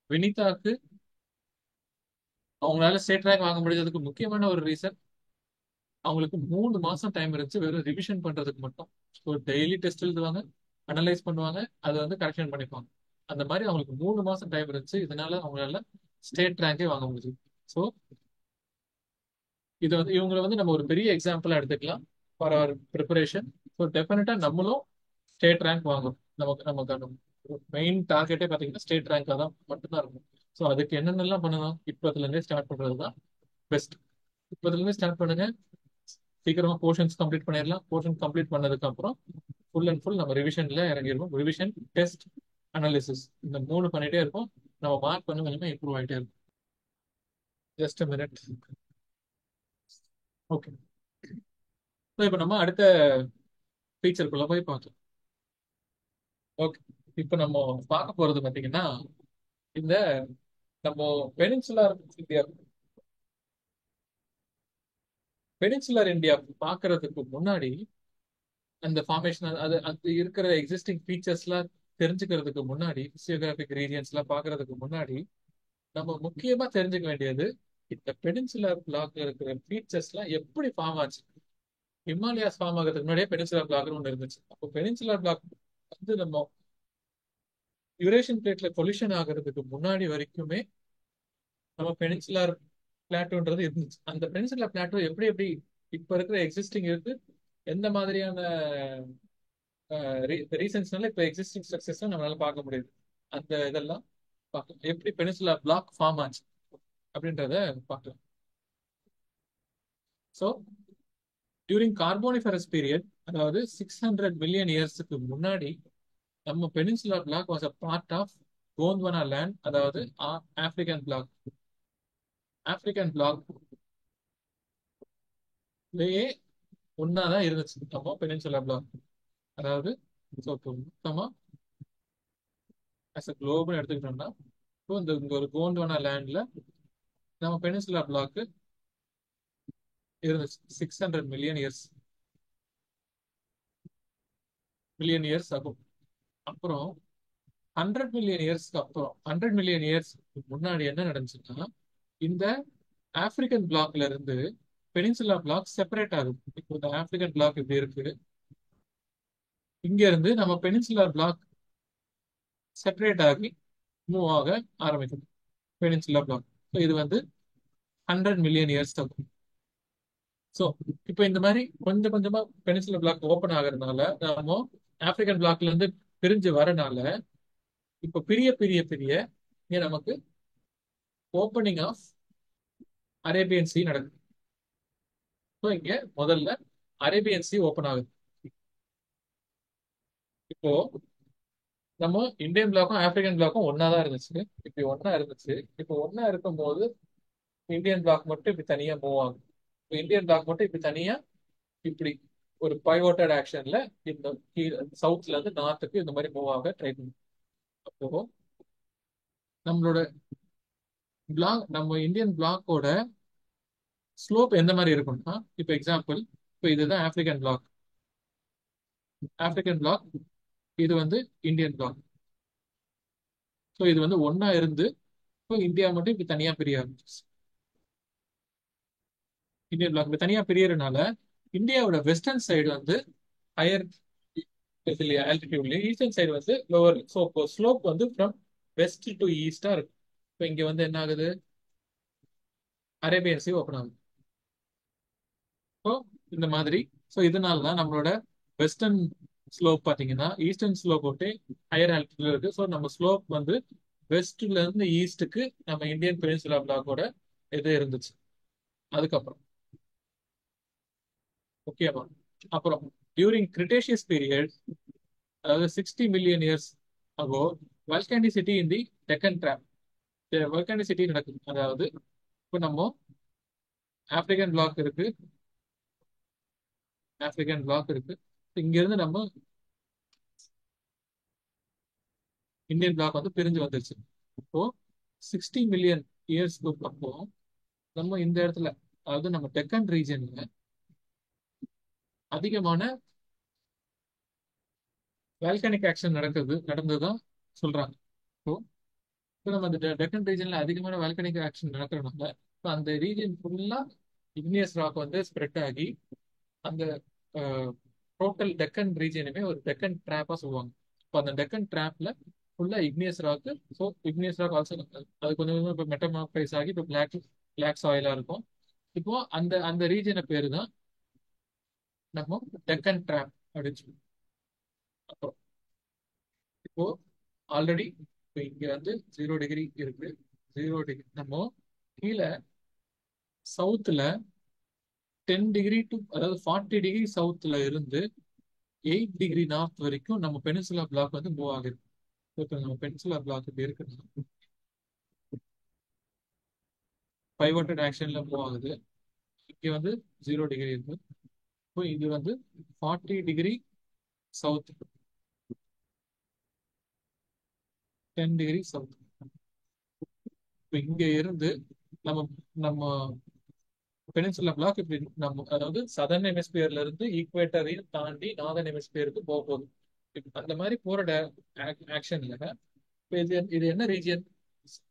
வினிதாக்கு அவங்களால ஸ்டேட் ரேங்க் வாங்க முடிஞ்சதுக்கு முக்கியமான ஒரு ரீசன், அவங்களுக்கு 3 மாசம் டைம் இருந்துச்சு வெறும் ரிவிஷன் பண்றதுக்கு மட்டும். ஸோ டெய்லி டெஸ்ட் எழுதுவாங்க, அனலைஸ் பண்ணுவாங்க, அதை வந்து கரெக்ஷன் பண்ணிப்பாங்க. அந்த மாதிரி அவங்களுக்கு 3 மாசம் டைம் இருந்துச்சு. இதனால அவங்களால ஸ்டேட் ரேங்கே வாங்க முடியுது. ஸோ இது வந்து இவங்களை வந்து நம்ம ஒரு பெரிய எக்ஸாம்பிளா எடுத்துக்கலாம் ஃபார் அவர் ப்ரிப்பரேஷன். ஸோ டெஃபினட்டா நம்மளும் ஸ்டேட் ரேங்க் வாங்கணும். நமக்கு மெயின் டார்கெட்டே பார்த்தீங்கன்னா ஸ்டேட் ரேங்காக தான் மட்டும்தான் இருக்கும். ஸோ அதுக்கு என்னென்னலாம் பண்ணணும், இப்பத்துல இருந்தே ஸ்டார்ட் பண்றது தான் பெஸ்ட். இப்பத்துல இருந்தே ஸ்டார்ட் பண்ணுங்க, சீக்கிரமா போர்ஷன்ஸ் கம்ப்ளீட் பண்ணிடலாம். போர்ஷன் கம்ப்ளீட் பண்ணதுக்கு அப்புறம் ஃபுல் அண்ட் ஃபுல் நம்ம ரிவிஷன்ல இறங்கிருவோம். ரிவிஷன், டெஸ்ட், அனாலிசிஸ், இந்த 3 பண்ணிட்டே இருப்போம். நம்ம மார்க் கொஞ்சம் கொஞ்சமா இம்ப்ரூவ் ஆகிட்டே இருக்கும். Just minute. ஓகே, இப்போ நம்ம அடுத்த ஃபீச்சருக்குள்ள போய் பார்க்கலாம். ஓகே, இப்போ நம்ம பார்க்க போறது பார்த்தீங்கன்னா, இந்த நம்ம பெனின்சுலார் இந்தியா பெனின்சுலார் இந்தியா பார்க்கறதுக்கு முன்னாடி, அந்த ஃபார்மேஷன் அது அது இருக்கிற எக்ஸிஸ்டிங் ஃபீச்சர்ஸ்லாம் தெரிஞ்சுக்கிறதுக்கு முன்னாடி, பிசியோகிராபிக் ரீஜியன்ஸ்லாம் பார்க்கறதுக்கு முன்னாடி, நம்ம முக்கியமா தெரிஞ்சுக்க வேண்டியது இந்த பெனின்சுலர் பிளாக்ல இருக்கிற ஃபீச்சர்ஸ்லாம் எப்படி ஃபார்ம் ஆச்சு. ஹிமாலயாஸ் ஃபார்ம் ஆகிறதுக்கு முன்னாடியே பெனின்சுலர் பிளாக்னு ஒன்று இருந்துச்சு. அப்போ பெனின்சுலர் பிளாக் வந்து நம்ம யூரேஷியன் பிளேட்ல கொலிஷன் ஆகிறதுக்கு முன்னாடி வரைக்குமே நம்ம பெனின்சுலர் பிளாட்டோன்றது இருந்துச்சு. அந்த பெனின்சுலர் பிளாட்டோ எப்படி எப்படி இப்ப இருக்கிற எக்ஸிஸ்டிங் இருக்கு, எந்த மாதிரியான ரீசன்ஸ்னால இப்ப எக்ஸிஸ்டிங் ஸ்ட்ரக்சர்ஸ் நம்மளால பார்க்க முடியுது. அந்த இதெல்லாம் பார்க்கலாம், எப்படி பெனின்சுலர் பிளாக் ஃபார்ம் ஆச்சு அப்படின்றத பார்க்கலாம். ஸோ டியூரிங் கார்போனிஃபரஸ் பீரியட், அதாவது 600 மில்லியன் இயர்ஸுக்கு முன்னாடி, நம்ம peninsular block was a part of Gondwana land, அதாவது ஆப்பிரிக்கன் பிளாக். ஆப்பிரிக்கன் பிளாக்லயே ஒன்னா தான் இருந்துச்சு நம்ம பெனின்சுலா பிளாக். அதாவது ஸோ இப்போ மொத்தமா அஸ் அ குளோப்னு எடுத்துக்கிட்டோம்னா, இப்போ இந்த ஒரு கோண்ட்வானா லேண்ட்ல நம்ம பெனின்சுலா பிளாக் இருந்துச்சு 600 மில்லியன் இயர்ஸ் ஆகும். அப்புறம் 100 மில்லியன் இயர்ஸ்க்கு அப்புறம் 100 மில்லியன் இயர்ஸ் முன்னாடி என்ன நடந்துச்சுன்னா, இந்த ஆப்பிரிக்கன் பிளாக்ல இருந்து பெனின்சுலா பிளாக் செப்பரேட் ஆகுது. இப்போ இந்த ஆப்பிரிக்கன் பிளாக் இப்படி இருக்கு, இங்க இருந்து நம்ம பெனின்சுலா பிளாக் செப்பரேட் ஆகி மூவ் ஆக ஆரம்பிக்குது பெனின்சுலா பிளாக். ஸோ இது வந்து 100 மில்லியன் இயர்ஸ் ஆகும். ஸோ இப்போ இந்த மாதிரி கொஞ்சம் கொஞ்சமா பெனின்சுலா பிளாக் ஓப்பன் ஆகுறதுனால, நம்ம ஆப்பிரிக்கன் பிளாக்ல இருந்து பிரிஞ்சு வரனால இப்போ பெரிய பெரிய பெரிய இங்க நமக்கு ஓப்பனிங் ஆஃப் அரேபியன் சி நடக்குது. ஸோ இங்க முதல்ல அரேபியன் சி ஓப்பன் ஆகுது. இப்போ நம்ம இந்தியன் பிளாக்கும் ஆப்பிரிக்கன் பிளாக்கும் ஒன்னா தான் இருந்துச்சு. இப்படி ஒன்னா இருந்துச்சு. இப்போ ஒன்னா இருக்கும்போது இந்தியன் பிளாக் மட்டும் இப்படி தனியா மூவ் ஆகும். இப்போ இந்தியன் பிளாக் மட்டும் இப்படி தனியா இப்படி ஒரு பைவோட்டட் ஆக்ஷன்ல இந்த சவுத்ல இருந்து நார்த்துக்கு இந்த மாதிரி மூவ் ஆக ட்ரை பண்ணும். அப்போ நம்மளோட பிளாக், நம்ம இந்தியன் பிளாக்கோட ஸ்லோப் எந்த மாதிரி இருக்கும்னா, இப்போ எக்ஸாம்பிள், இப்போ இதுதான் ஆப்பிரிக்கன் பிளாக். ஆப்பிரிக்கன் பிளாக், இது வந்து இந்தியன் பிளாக். ஸோ இது வந்து ஒன்னா இருந்து இப்போ இந்தியா மட்டும் இப்படி தனியா பிரிய ஆரம்பிச்சிச்சு. இந்தியன் பிளாக் இப்படி தனியா பிரியறதுனால இந்தியாவோட வெஸ்டர்ன் சைடு வந்து ஹையர் இல்லையா ஆல்டிடியூட்லயும், ஈஸ்டர்ன் சைடு வந்து லோவர். ஸோ இப்போ ஸ்லோப் வந்து ஃப்ரம் வெஸ்ட் டு ஈஸ்டா இருக்கு. இப்போ இங்க வந்து என்ன ஆகுது, அரேபியன் சி ஓப்பன் ஆகுது. ஸோ இந்த மாதிரி. ஸோ இதனால தான் நம்மளோட வெஸ்டர்ன் ஸ்லோப் பார்த்தீங்கன்னா ஈஸ்டர்ன் ஸ்லோப் விட்டு ஹையர் ஆல்டிடியூட் இருக்கு. ஸோ நம்ம ஸ்லோப் வந்து வெஸ்ட்ல இருந்து ஈஸ்ட்டுக்கு நம்ம இந்தியன் பெனின்சுலா பிளாக்கோட இது இருந்துச்சு. அதுக்கப்புறம் ஓகேவா, அப்புறம் டியூரிங் கிரிட்டேஷியஸ் பீரியட், அதாவது 60 மில்லியன் இயர்ஸ் அகோ, வல்கானிசிட்டி இன் தி டெக்கன் டிராப், வல்கானிசிட்டி நடக்குது. அதாவது இப்போ நம்ம ஆப்பிரிக்கன் பிளாக் இருக்கு, ஆப்பிரிக்கன் பிளாக் இருக்கு. இங்க இருந்து நம்ம இந்தியன் பிளாக் வந்து பிரிஞ்சு வந்துருச்சு. இப்போ 60 மில்லியன் இயர்ஸ்க்கு அப்புறம் நம்ம இந்த இடத்துல, அதாவது நம்ம டெக்கன் ரீஜன்ல அதிகமான வால்கானிக் ஆக்ஷன் நடந்ததுதான் சொல்றாங்க. இப்போ இப்போ நம்ம அந்த டெக்கன் ரீஜன்ல அதிகமான வால்கானிக் ஆக்ஷன் நடக்கிறதுனால இப்போ அந்த ரீஜன் ஃபுல்லா இக்னியஸ் ராக் வந்து ஸ்ப்ரெட் ஆகி அந்த டோட்டல் டெக்கன் ரீஜனுமே ஒரு டெக்கன் ட்ராப்பா சொல்லுவாங்க. இப்போ அந்த டெக்கன் ட்ராப்ல ஃபுல்லா igneous rock. So igneous rock also அது கொஞ்சம் கொஞ்சமா இப்போ மெட்டமார்பைஸ் ஆகி இப்போ பிளாக் பிளாக் சாயிலா இருக்கும். இப்போ அந்த அந்த ரீஜனை பேரு தான் நம்ம டெக்கன் ட்ராப் அப்படின்னு சொல்லுவோம். அப்புறம் இப்போ ஆல்ரெடி இப்போ இங்க வந்து 0 டிகிரி இருக்கு. 0 டிகிரி நம்ம கீழே சவுத்துல 10 டிகிரி டு, அதாவது 40 டிகிரி சவுத்துல இருந்து 8 டிகிரி நார்த் வரைக்கும் நம்ம பெனின்சுலா பிளாக் வந்து மூவ் ஆகுது. இப்போ நம்ம பெனின்சுலா பிளாக் இப்படி இருக்குன்னா பைவோட்டட் ஆக்ஷன்ல மூவ் ஆகுது. இங்க வந்து 0 டிகிரி இருக்கு. இப்போ இது வந்து 40 டிகிரி சவுத், 10 டிகிரி சவுத். இப்போ இங்க இருந்து நம்ம நம்ம பெனின்சுலா பிளாக் இப்படி நம்ம, அதாவது சதர்ன் ஹெமிஸ்பியர்ல இருந்து ஈக்குவேட்டரையும் தாண்டி நார்தர்ன் ஹெமிஸ்பியருக்கு போக போகுது. அந்த மாதிரி போற ஆக்ஷன்ல இப்போ இது என்ன ரீஜன்,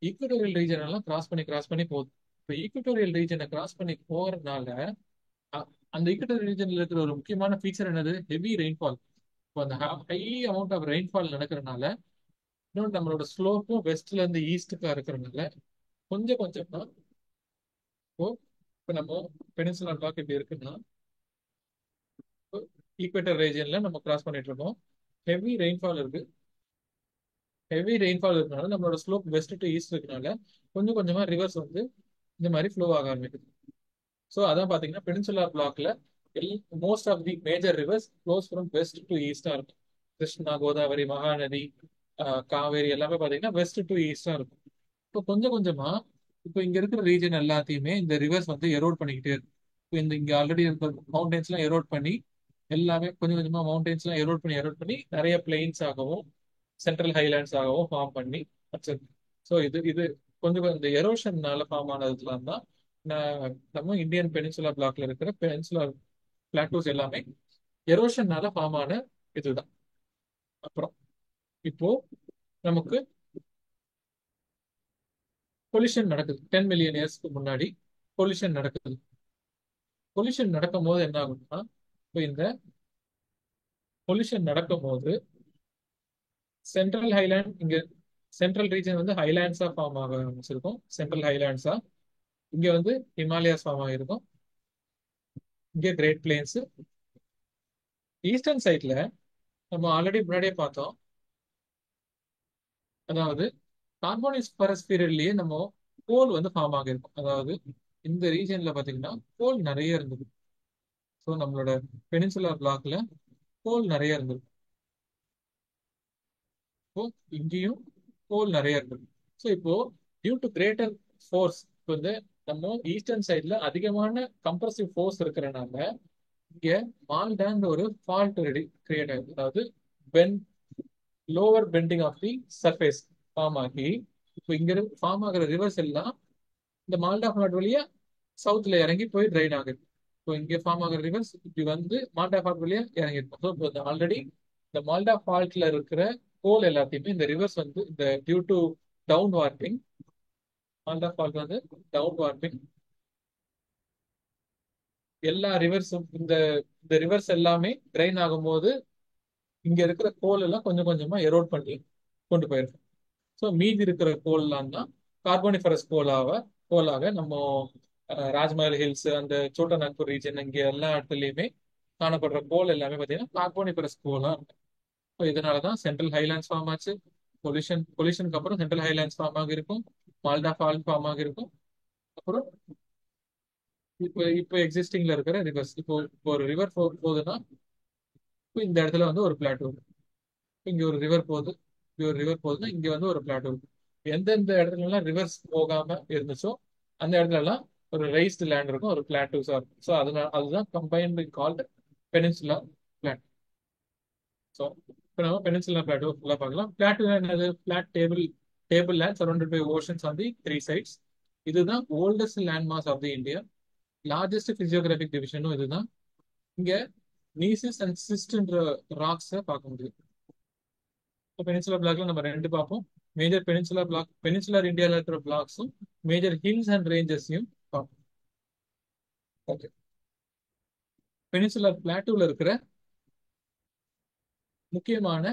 ஈக்குவட்டோரியல் ரீஜன் எல்லாம் கிராஸ் பண்ணி போகுது. இப்போ ஈக்குவட்டோரியல் ரீஜனை கிராஸ் பண்ணி போறதுனால அ- அந்த ஈக்குவட்டோரியல் ரீஜன்ல இருக்கிற ஒரு முக்கியமான ஃபீச்சர் என்னது, ஹெவி ரெயின்ஃபால். இப்போ அந்த ஹை அமௌண்ட் ஆஃப் ரெயின்ஃபால் நடக்கிறதுனால, இன்னொன்று நம்மளோட ஸ்லோப்பும் வெஸ்ட்ல இருந்து ஈஸ்டுக்கா இருக்கிறதுனால கொஞ்சம் கொஞ்சமா இப்போ இப்போ நம்ம பெனின்சுலா பிளாக் இப்படி இருக்குன்னா ஈக்குவேட்டர் ரீஜன்ல நம்ம கிராஸ் பண்ணிட்டு இருக்கோம். ஹெவி ரெயின்ஃபால் இருக்கு. ஹெவி ரெயின்ஃபால் இருக்கனால நம்மளோட ஸ்லோப் வெஸ்ட் டு ஈஸ்ட் இருக்கனால கொஞ்சம் கொஞ்சமா ரிவர்ஸ் வந்து இந்த மாதிரி ஃப்ளோ ஆக ஆரம்பிக்குது. ஸோ அதான் பாத்தீங்கன்னா பெனின்சுலா பிளாக்ல most of the major rivers close from west to ஈஸ்டா இருக்கும். கிருஷ்ணா, கோதாவரி, மகாநதி, காவேரி எல்லாமே பாத்தீங்கன்னா வெஸ்ட் டு ஈஸ்டா இருக்கும். இப்போ கொஞ்சம் கொஞ்சமா இப்போ இங்க இருக்கிற ரீஜன் எல்லாத்தையுமே இந்த ரிவர்ஸ் வந்து எரோட் பண்ணிக்கிட்டே இருக்கு. இந்த இங்க ஆல்ரெடி இருக்க மவுண்டன்ஸ் எல்லாம் எரோட் பண்ணி எல்லாமே கொஞ்சம் கொஞ்சமா மவுண்டன்ஸ் எல்லாம் எரோட் பண்ணி நிறைய பிளெயின்ஸ் ஆகவும் சென்ட்ரல் ஹைலாண்ட்ஸ் ஆகவும் ஃபார்ம் பண்ணி வச்சிருக்கு. ஸோ இது இது கொஞ்சம் இந்த எரோஷன்னால ஃபார்ம் ஆனதுலாம் தான் நம்ம இந்தியன் பெனின்சுலா பிளாக்ல இருக்கிற பெனின்சுலா பிளாட்டூஸ் எல்லாமே எரோஷன்னால ஃபார்ம் ஆன இதுதான். அப்புறம் இப்போ நமக்கு பொல்யூஷன் நடக்குது. 10 மில்லியன் இயர்ஸ்க்கு முன்னாடி பொல்யூஷன் நடக்குது. பொல்யூஷன் நடக்கும் போது என்ன ஆகும்னா, இப்போ இந்த பொல்யூஷன் நடக்கும் போது சென்ட்ரல் ஹைலாண்ட் இங்க சென்ட்ரல் ரீஜன் வந்து ஹைலாண்ட்ஸா ஃபார்ம் ஆக ஆரம்பிச்சிருக்கும். சென்ட்ரல் ஹைலாண்ட்ஸா இங்க வந்து ஹிமாலயாஸ் ஃபார்ம் ஆகிருக்கும். இங்க கிரேட் பிளேன்ஸ். ஈஸ்டர்ன் சைட்ல நம்ம ஆல்ரெடி முன்னாடியே பார்த்தோம். அதாவது கார்போனிஃபரஸ் பீரியட்லயே நம்ம கோல் வந்து ஃபார்ம் ஆகிருக்கும். அதாவது இந்த ரீஜன்ல பாத்தீங்கன்னா கோல் நிறைய இருந்தது. ஸோ நம்மளோட பெனின்சுலர் பிளாக்ல கோல் நிறைய இருந்தது. இப்போ இங்கேயும் கோல் நிறைய இருந்தது. ஸோ இப்போ டியூ டு கிரேட்டர் ஃபோர்ஸ் வந்து நம்ம ஈஸ்டர்ன் சைட்ல அதிகமான கம்ப்ரசிவ் ஃபோர்ஸ் இருக்கிறனால இங்க மால்டான்ற ஒரு ஃபால்ட் கிரியேட் ஆகுது. அதாவது பென் lower bending of the surface form ஆகி இப்போ இங்க ஃபார்ம் ஆகிற ரிவர்ஸ் எல்லாம் இந்த மால்டா ஃபால்ட் வழியா சவுத்ல இறங்கி போய் ட்ரைன் ஆகுது. இப்போ இங்க ஃபார்ம் ஆகிற ரிவர்ஸ் இப்படி வந்து மால்டா ஃபால்ட் வழியா இறங்கிருக்கும். ஸோ இப்போ ஆல்ரெடி இந்த மால்டா ஃபால்ட்ல இருக்கிற கோல் எல்லாத்தையுமே இந்த ரிவர்ஸ் வந்து இந்த due to down warping Malda fault வந்து டவுன் வார்பிங் எல்லா ரிவர்ஸும் இந்த இந்த ரிவர்ஸ் எல்லாமே ட்ரைன் ஆகும்போது இங்க இருக்கிற கோல் எல்லாம் கொஞ்சம் கொஞ்சமா எரோட் பண்ணி கொண்டு போயிருக்கு. ஸோ மீதி இருக்கிற கோல்லாம் தான் கார்போனிஃபரஸ் கோலாக நம்ம ராஜ்மஹல் ஹில்ஸ் அந்த சோட்டா நாக்பூர் ரீஜன் இங்க எல்லா இடத்துலயுமே காணப்படுற கோல் எல்லாமே பார்த்தீங்கன்னா கார்போனிஃபரஸ் கோலா இருக்கும். ஸோ இதனாலதான் சென்ட்ரல் ஹைலாண்ட்ஸ் ஃபார்ம் ஆச்சு. பொல்யூஷனுக்கு அப்புறம் சென்ட்ரல் ஹைலாண்ட்ஸ் ஃபார்ம் ஆகிருக்கும். மால்டா ஃபால்ட் ஃபார்ம் ஆகிருக்கும். அப்புறம் இப்போ இப்போ எக்ஸிஸ்டிங்ல இருக்கிற ரிவர்ஸ் இப்போ ஒரு ரிவர் போகுதுன்னா இப்போ இந்த இடத்துல வந்து ஒரு பிளாட்டோ இங்க ஒரு ரிவர் போகுது. இங்க ஒரு ரிவர் போகுதுன்னா இங்க வந்து ஒரு பிளாட்டோ இருக்கு. எந்தெந்த இடத்துல எல்லாம் ரிவர்ஸ் போகாம இருந்துச்சோ அந்த இடத்துல எல்லாம் ஒரு ரைஸ்டு லேண்ட் இருக்கும், ஒரு பிளாட்டூஸா இருக்கும். ஸோ அதனால அதுதான் combined called peninsula plateau. So இப்போ நம்ம பெனின்சுலா பிளாட்டோ ஃபுல்லா பார்க்கலாம். பிளாட்டோ என்னது? Flat table land surrounded by oceans on the three sides. இதுதான் oldest land mass of the India. Largest physiographic டிவிஷனும் இதுதான். இங்க நீசிஸ் அண்ட் சிஸ்ட்ன்ற ராக்ஸை பார்க்க முடியும். இப்போ பெனின்சுலர் பிளாக்ல நம்ம ரெண்டு பார்ப்போம். மேஜர் பெனின்சுலர் பிளாக், பெனின்சுலர் இந்தியாவில் இருக்கிற பிளாக்ஸும் மேஜர் ஹில்ஸ் அண்ட் ரேஞ்சஸையும் பார்ப்போம். ஓகே, பெனின்சுலர் பிளாட்டூல இருக்கிற முக்கியமான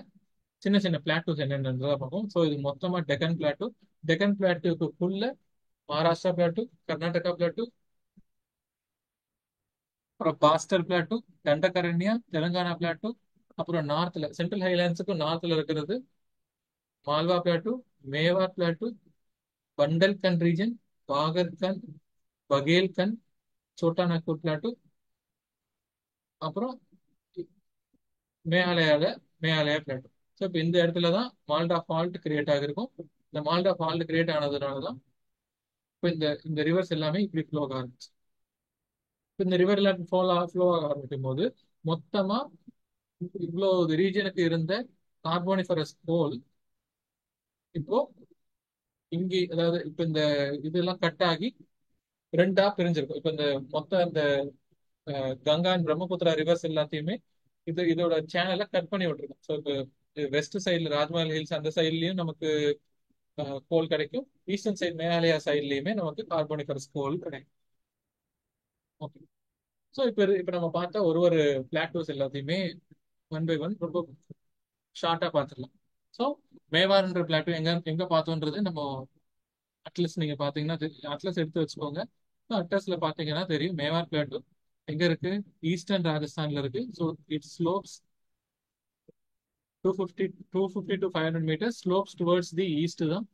சின்ன சின்ன பிளாட்டூஸ் என்னென்னதை பார்ப்போம். ஸோ இது மொத்தமா டெக்கன் பிளாட்டூ. டெக்கன் பிளாட்டூக்குள்ள மகாராஷ்டிரா பிளாட்டூ, கர்நாடகா பிளாட்டூ, அப்புறம் பாஸ்டர் பிளாட்டூ, தண்டகரண்யா, தெலுங்கானா பிளாட்டூ, அப்புறம் நார்த்ல சென்ட்ரல் ஹைலாண்ட்ஸுக்கும் நார்த்ல இருக்கிறது Malwa plateau, Mewar plateau, Bundelkhand region, Baghelkhand, Baghelkhand, Chota Nagpur plateau, அப்புறம் மேகாலயா பிளாட்டூ. ஸோ இப்போ இந்த இடத்துல தான் மால்டா ஃபால்ட் கிரியேட் ஆகிருக்கும். இந்த மால்டா ஃபால்ட் கிரியேட் ஆனதுனால தான் இப்போ இந்த இந்த ரிவர்ஸ் எல்லாமே இப்படி ஃப்ளோ ஆக ஆரம்பிச்சு. இப்போ இந்த ரிவர் எல்லாம் ஃப்ளோ ஆக ஆரம்பிக்கும் போது மொத்தமா இவ்வளோ ரீஜனுக்கு இருந்த கார்போனிஃபரஸ் கோல் இப்போ இங்கே அதாவது இப்போ இந்த இதெல்லாம் கட் ஆகி ரெண்டா பிரிஞ்சிருக்கும். இப்போ இந்த மொத்த இந்த கங்கா அண்ட் பிரம்மபுத்திரா ரிவர்ஸ் எல்லாத்தையுமே இதோட சேனலை கட் பண்ணி விட்டுருக்கும். ஸோ இப்போ வெஸ்ட் சைட்ல ராஜ்மஹல் ஹில்ஸ் அந்த சைட்லயும் நமக்கு கோல் கிடைக்கும். ஈஸ்டர்ன் சைட் மேகாலயா சைட்லயுமே நமக்கு கார்போனிஃபரஸ் கோல் கிடைக்கும். ஓகே, ஸோ இப்போ நம்ம பார்த்தா ஒரு பிளாட்டூஸ் எல்லாத்தையுமே ஒன் பை ஒன் ரொம்ப ஷார்ட்டா பார்த்துடலாம். ஸோ மேவார்ன்ற பிளாட்டூ எங்க எங்க பார்த்தோன்றது நம்ம அட்லஸ் நீங்க பாத்தீங்கன்னா அட்லஸ் எடுத்து வச்சுக்கோங்க. அட்லஸ்ல பாத்தீங்கன்னா தெரியும் மேவார் பிளாட்டூ எங்க இருக்கு? ஈஸ்டர்ன் ராஜஸ்தான்ல இருக்கு. So it slopes 250 to 500 meters slopes towards the east தான்.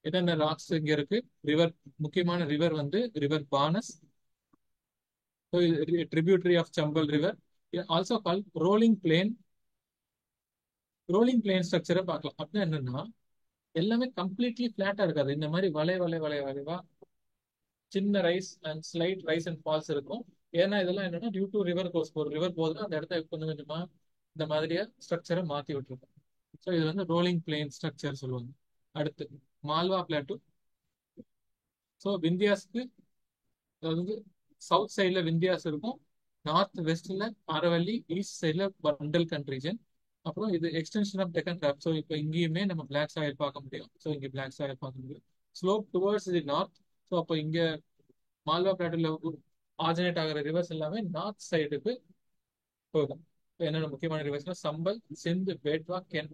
என்னென்ன ராக்ஸ் இங்க இருக்கு? ரிவர், முக்கியமான ரிவர் வந்து river Banas, tributary of Chambal river. Also call rolling plain. Rolling plain ஸ்ட்ரக்சரை பார்க்கலாம். அப்படின்னா என்னன்னா எல்லாமே கம்ப்ளீட்லி பிளாட்டா இருக்காது. இந்த மாதிரி வளைவா சின்ன rise and slight rise and falls இருக்கும். ஏன்னா இதெல்லாம் என்னன்னா டியூ டு ரிவர் கோர்ஸ், ஒரு ரிவர் போகுதுன்னா அந்த இடத்த கொஞ்சம் கொஞ்சமா இந்த மாதிரியா ஸ்ட்ரக்சரை மாத்தி விட்டுருக்கோம். ஸோ இது வந்து ரோலிங் பிளேன் ஸ்ட்ரக்சர் சொல்லுவாங்க. அடுத்து மால்வா பிளாட்டூ. ஸோ விந்தியாஸ்க்கு, அதாவது சவுத் சைட்ல விந்தியாஸ் இருக்கும், நார்த் வெஸ்ட்ல அரவல்லி, ஈஸ்ட் சைட்ல பண்டல்கண்ட் ரீஜன். அப்புறம் இது extension of Deccan trap. So இப்போ இங்கேயுமே நம்ம பிளாக் சாயில் பார்க்க முடியும். ஸோ இங்கே பிளாக் சாயில் பார்க்க முடியும். Slope towards the north. So அப்போ இங்க மால்வா பிளாட்டூல ஆர்ஜினேட் ஆகிற ரிவர்ஸ் எல்லாமே நார்த் சைடுக்கு போகும். இப்போ என்னென்ன முக்கியமான ரிவர்ஸ்னா சம்பல், சிந்து, பேட்வா, கென்.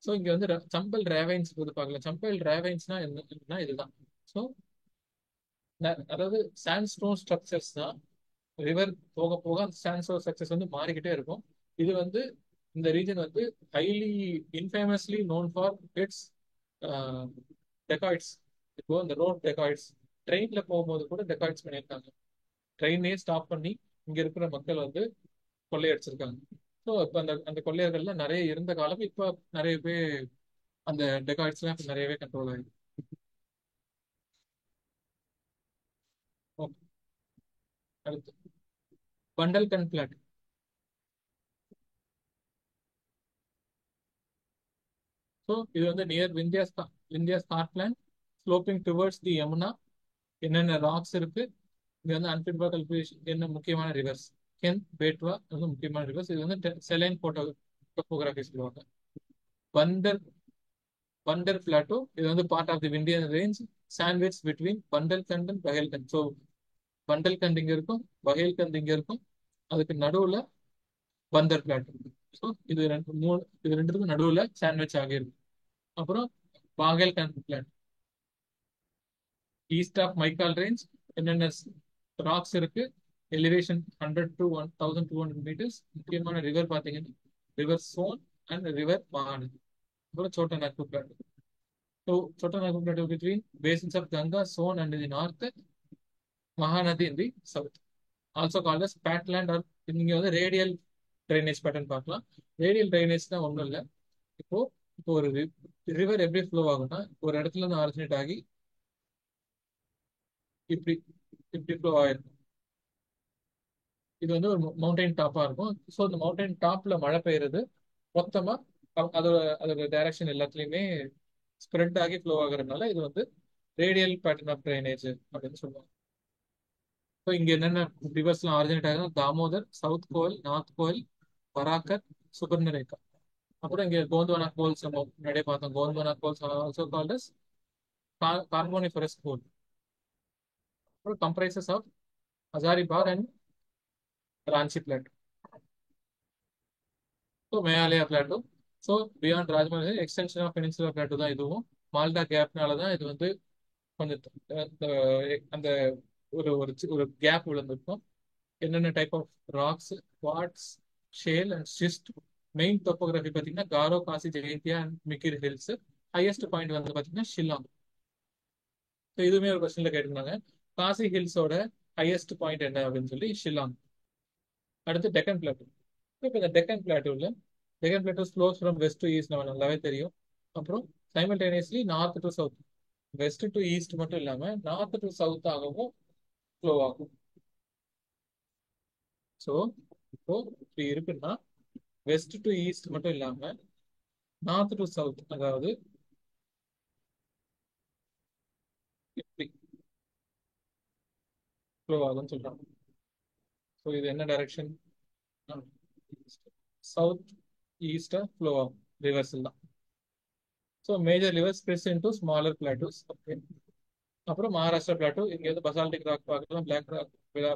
ஸோ இங்க வந்து சம்பல் ரேவைன்ஸ் போது பார்க்கலாம். சம்பல் ரேவைன்ஸ்னா என்னன்னா இதுதான். ஸோ அதாவது சாண்ட்ஸ்டோன் ஸ்ட்ரக்சர்ஸ் தான். ரிவர் போக போக அந்த சாண்ட்ஸ்டோன் ஸ்ட்ரக்சர்ஸ் வந்து மாறிக்கிட்டே இருக்கும். இது வந்து இந்த ரீஜன் வந்து ஹைலி இன்ஃபேமஸ்லி நோன் ஃபார் இட்ஸ் டெக்காய்ட்ஸ். இப்போ இந்த ரோட் டெக்காய்ட்ஸ், ட்ரெயின்ல போகும்போது கூட டெக்காய்ட்ஸ் பண்ணியிருக்காங்க. ட்ரெயினே ஸ்டாப் பண்ணி இங்க இருக்கிற மக்கள் வந்து கொள்ளையடிச்சிருக்காங்க. ஸோ இப்போ அந்த அந்த கொள்ளையர்கள்லாம் நிறைய இருந்த காலம். இப்போ நிறைய பேர் அந்த டெக்காய்ட்ஸ்லாம் இப்ப நிறையவே கண்ட்ரோல் ஆயிருக்கு. ஓகே. அடுத்து பண்டல்கண்ட் பிளாட். ஸோ இது வந்து near Vindhya Scotland, sloping towards the Yamuna. என்னென்ன ராக்ஸ் இருக்கு, இது வந்து அன்பிட்வா கல்பிவேஷன், என்ன முக்கியமான ரிவர்ஸ், கென், பேட்வா வந்து முக்கியமான ரிவர்ஸ். இது வந்து செலைன் டோபோகிராஃபி சொல்லுவாங்க. பண்டர் பண்டர் பிளாட்டோ, இது வந்து part of the Vindhyan range, sandwich between Bundelkhand and Baghelkhand. So Bundelkhand இங்க இருக்கும், பஹேல்கண்ட் இங்க இருக்கும், அதுக்கு நடுவுல பந்தர் பிளாட்டோ. ஸோ இது ரெண்டு மூணு, இது ரெண்டுத்துக்கும் நடுவுல சாண்ட்விச் ஆகியிருக்கு. அப்புறம் Baghelkhand plateau, east of Maikal range. என்னென்ன ராக்ஸ் இருக்கு, எலிவேஷன் 100 to 1200 மீட்டர்ஸ். முக்கியமான ரிவர் பார்த்தீங்கன்னா river Son and river Mahanadi. அப்புறம் Chota Nagpur plateau. So Chota Nagpur plateau between basins of Ganga, Son and the north, Mahanadi in the south. Also called as badland are. நீங்க வந்து ரேடியல் ட்ரைனேஜ் பேட்டர்ன் பார்க்கலாம். Radial drainage ஒன்றும் இல்லை. இப்போ இப்போ ஒரு ரிவர் எப்படி ஃப்ளோ ஆகும்னா, ஒரு இடத்துல இருந்து ஆரிஜினேட் ஆகி இப்படி இப்படி ஃப்ளோ ஆயிருக்கும். இது வந்து ஒரு மவுண்டைன் டாப்பா இருக்கும். ஸோ இந்த மவுண்டைன் டாப்ல மழை பெய்யுறது மொத்தமா அதோட அதோட டைரக்ஷன் எல்லாத்துலயுமே ஸ்ப்ரெட் ஆகி ஃப்ளோ ஆகுறதுனால இது வந்து ரேடியல் பேட்டர்ன் ஆஃப் ட்ரைனேஜ் அப்படின்னு சொல்லுவாங்க. ஸோ இங்க என்னென்ன ரிவர்ஸ்லாம் ஆரிஜினேட் ஆகுதுன்னா தாமோதர், சவுத் கோயில், நார்த் கோயில், பராக்கர், சுபர்ணரேகா. அப்புறம் இங்க கோந்தவானா கோல்ஸ் நம்ம முன்னாடியே பார்த்தோம். Gondwana coals also called as carboniferous coal. அப்புறம் comprises of Hazaribagh and Ranchi plateau. So Meghalaya plateau. So beyond Rajmahal extension of peninsula plateau தான் இதுவும். மால்டா கேப்னால தான் இது வந்து கொஞ்சம் அந்த ஒரு ஒரு ஒரு கேப் விழுந்திருக்கும். என்னென்ன type of rocks, quartz, shale and schist. Main topography பார்த்தீங்கன்னா Garo, Khasi, Jaintia and Mikir hills. Highest point வந்து பார்த்தீங்கன்னா ஷில்லாங். ஸோ இதுவுமே ஒரு கொஸ்டின்ல கேட்டிருந்தாங்க. காசி ஹில்ஸோட ஹையஸ்ட் பாயிண்ட் என்ன அப்படின்னு சொல்லி ஷில்லாங். அடுத்து டெக்கன் பிளாட்டோ. இப்போ இந்த Deccan plateau slopes from west to east நம்ம நல்லாவே தெரியும். அப்புறம் simultaneously north to south, west to east மட்டும் இல்லாம நார்த் டு சவுத் ஆகவும் ஃப்ளோ ஆகும். ஸோ இப்போ இப்படி இருக்குன்னா வெஸ்ட் டு ஈஸ்ட் மட்டும் இல்லாம நார்த் டு சவுத், அதாவது இப்படி ஃப்ளோ ஆகும்னு சொல்றாங்க. ஸோ இது என்ன டைரக்ஷன்? சவுத் ஈஸ்டா ஃப்ளோ ஆகும் ரிவர்ஸ் எல்லாம். So major reverse spreads into smaller plateaus. Okay. அப்புறம் மகாராஷ்டிரா பிளாட்டோ, இங்க வந்து பசால்டிக் ராக் பார்க்கலாம், பிளாக் ராக்,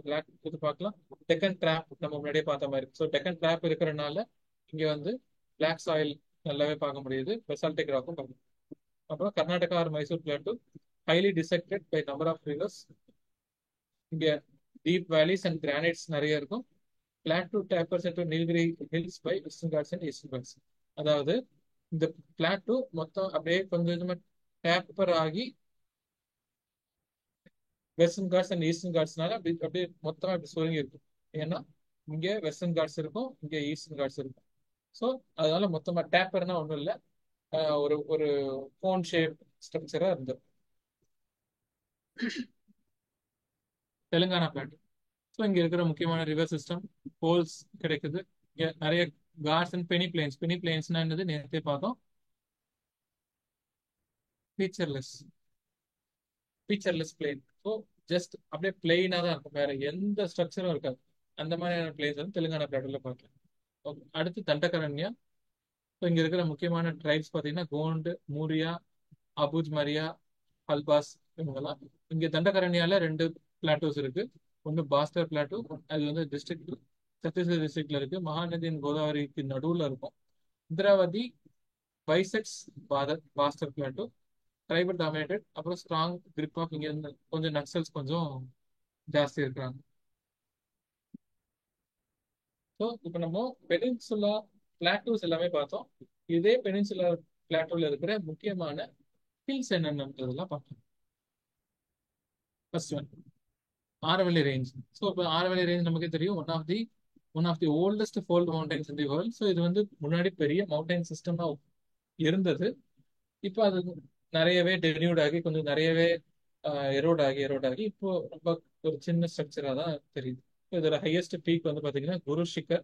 பிளாக் இது பார்க்கலாம். டெக்கன் டிராப் நம்ம முன்னாடியே பார்த்த மாதிரி. ஸோ டெக்கன் டிராப் இருக்கிறனால இங்க வந்து பிளாக் சாயில் நல்லாவே பார்க்க முடியுது, பெசால்டிக் ராக்கும் பார்க்கலாம். அப்புறம் Karnataka or Mysore plateau, highly dissected by number of rivers. இங்க டீப் வேலிஸ் அண்ட் கிரானைட்ஸ் நிறைய இருக்கும். Plateau tapers into Nilgiri hills by western Ghats and eastern Ghats. அதாவது இந்த பிளாட்டோ மொத்தம் அப்படியே கொஞ்சம் கொஞ்சமா டேப்பர் ஆகி வெஸ்டர்ன் காட்ஸ் அண்ட் ஈஸ்டர்ன் காட்ஸ்னால அப்படி அப்படியே மொத்தமா இப்படி சுருங்கி இருக்கும். ஏன்னா இங்க வெஸ்டர்ன் காட்ஸ் இருக்கும், இங்க ஈஸ்டர்ன் காட்ஸ் இருக்கும். ஸோ அதனால மொத்தமா டேப்பர்னா ஒன்றும் இல்லை, ஒரு ஒரு கோன் ஷேப் ஸ்ட்ரக்சரா இருந்தது. தெலுங்கானா பிளாட்டோ. ஸோ இங்க இருக்கிற முக்கியமான ரிவர் சிஸ்டம் போல்ஸ் கிடைக்குது. இங்க நிறைய cards and Beni planes. Beni பிளேன்ஸ்னா என்னது நேரத்தை பார்த்தோம். Featureless featureless plane. So just அப்படியே பிளெயினா தான் இருக்கும், வேற எந்த ஸ்ட்ரக்சரும் இருக்காது. அந்த மாதிரியான பிளேஸ் வந்து தெலுங்கானா பிளாட்டோல பார்க்கலாம். Okay. அடுத்து தண்டகரண்யா. ஸோ இங்க இருக்கிற முக்கியமான ட்ரைப்ஸ் பார்த்தீங்கன்னா கோண்டு, மூரியா, அபுஜ் மரியா, அல்பாஸ், இவங்கெல்லாம். இங்க தண்டகரண்யால ரெண்டு பிளாட்டோஸ் இருக்கு. ஒன்று பாஸ்டர் பிளாட்டோ, அது வந்து டிஸ்ட்ரிக்ட் சத்தீஸ்கர் டிஸ்ட்ரிக்ட்ல இருக்கு. மகாநதியின் கோதாவரிக்கு நடுவுல இருக்கும். Indravati bisects pastor Plato, tribal dominated. அப்புறம் ஸ்ட்ராங் grip ஆஃப் இங்க இருந்து கொஞ்சம் நக்சல்ஸ் கொஞ்சம் ஜாஸ்தி இருக்கிறாங்க. ஸோ இப்போ நம்ம பெனின்சுலா பிளாட்டோஸ் எல்லாமே பார்த்தோம். இதே பெனின்சுலா பிளாட்டோல இருக்கிற முக்கியமான ஹில்ஸ் என்னென்னன்றதெல்லாம் பார்க்கலாம். First one Aravalli range. So இப்போ ஆரவல்லி ரேஞ்ச் நமக்கே தெரியும், one of the oldest fold mountains in the world. So இது வந்து முன்னாடி பெரிய மவுண்டைன் சிஸ்டமா இருந்தது. இப்போ அது நிறையவே டென்யூட் ஆகி கொஞ்சம் நிறையவே எரோட் ஆகி இப்போ ரொம்ப ஒரு சின்ன ஸ்ட்ரக்சரா தான் தெரியுது. இப்போ இதோட ஹையஸ்ட் பீக் வந்து பாத்தீங்கன்னா Guru Shikhar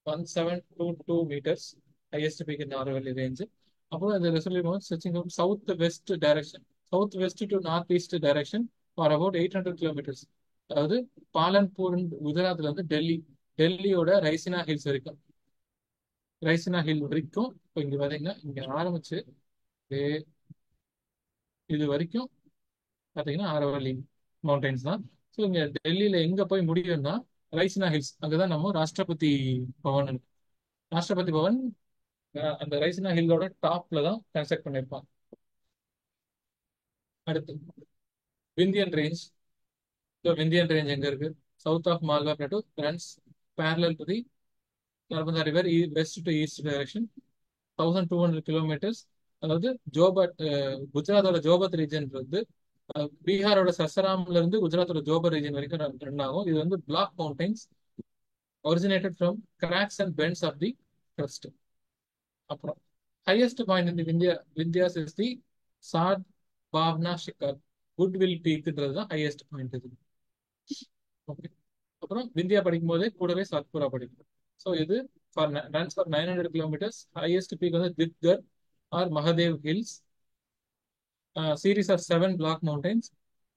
1722 meters, highest peak in Aravalli range. அப்புறம் இந்த resolute stretching from south west direction, south west to north east direction for about 800 kilometers. அதாவது பாலன்பூர் குஜராத்ல இருந்து டெல்லியோட ரைசினா ஹில் வரைக்கும். இப்போ இங்க பாத்தீங்கன்னா இங்க ஆரம்பிச்சு அப்படியே இது வரைக்கும் பாத்தீங்கன்னா ஆரவல்லி மவுண்டைன்ஸ் தான். ஸோ இங்க டெல்லியில எங்க போய் முடியும்னா ரைசினா ஹில்ஸ், அங்கதான் நம்ம ராஷ்டிரபதி பவன் இருக்கு. ராஷ்டிரபதி பவன் அந்த ரைசினா ஹில்லோட டாப்ல தான் கன்ஸ்ட்ரக்ட் பண்ணியிருப்பாங்க. அடுத்து Vindhyan range. So Vindhyan range எங்க இருக்கு? South of Malwa plateau runs parallel to the Narmada river west to east direction 1200 kilometers. அதாவது குஜராத்தோட ஜோபத் ரீஜன் வந்து பீகாரோட சசராம்ல இருந்து குஜராத்தோட ஜோபர் ரீஜன் வரைக்கும் ரன் ஆகும். இது வந்து block mountains originated from cracks and bends of the crust. அப்புறம் ஹையஸ்ட் பாயிண்ட் இந்த Vindhyas is the Sadbhavna Shikhar, goodwill பீக்ன்றது தான் ஹையஸ்ட் பாயிண்ட் இது. ஓகே. அப்புறம் விந்தியா படிக்கும் போதே கூடவே சாத்புரா படிக்கும். ஸோ இது runs for 900 kilometers. Highest peak வந்து Dhupgarh or Mahadev hills. Series of 7 block mountains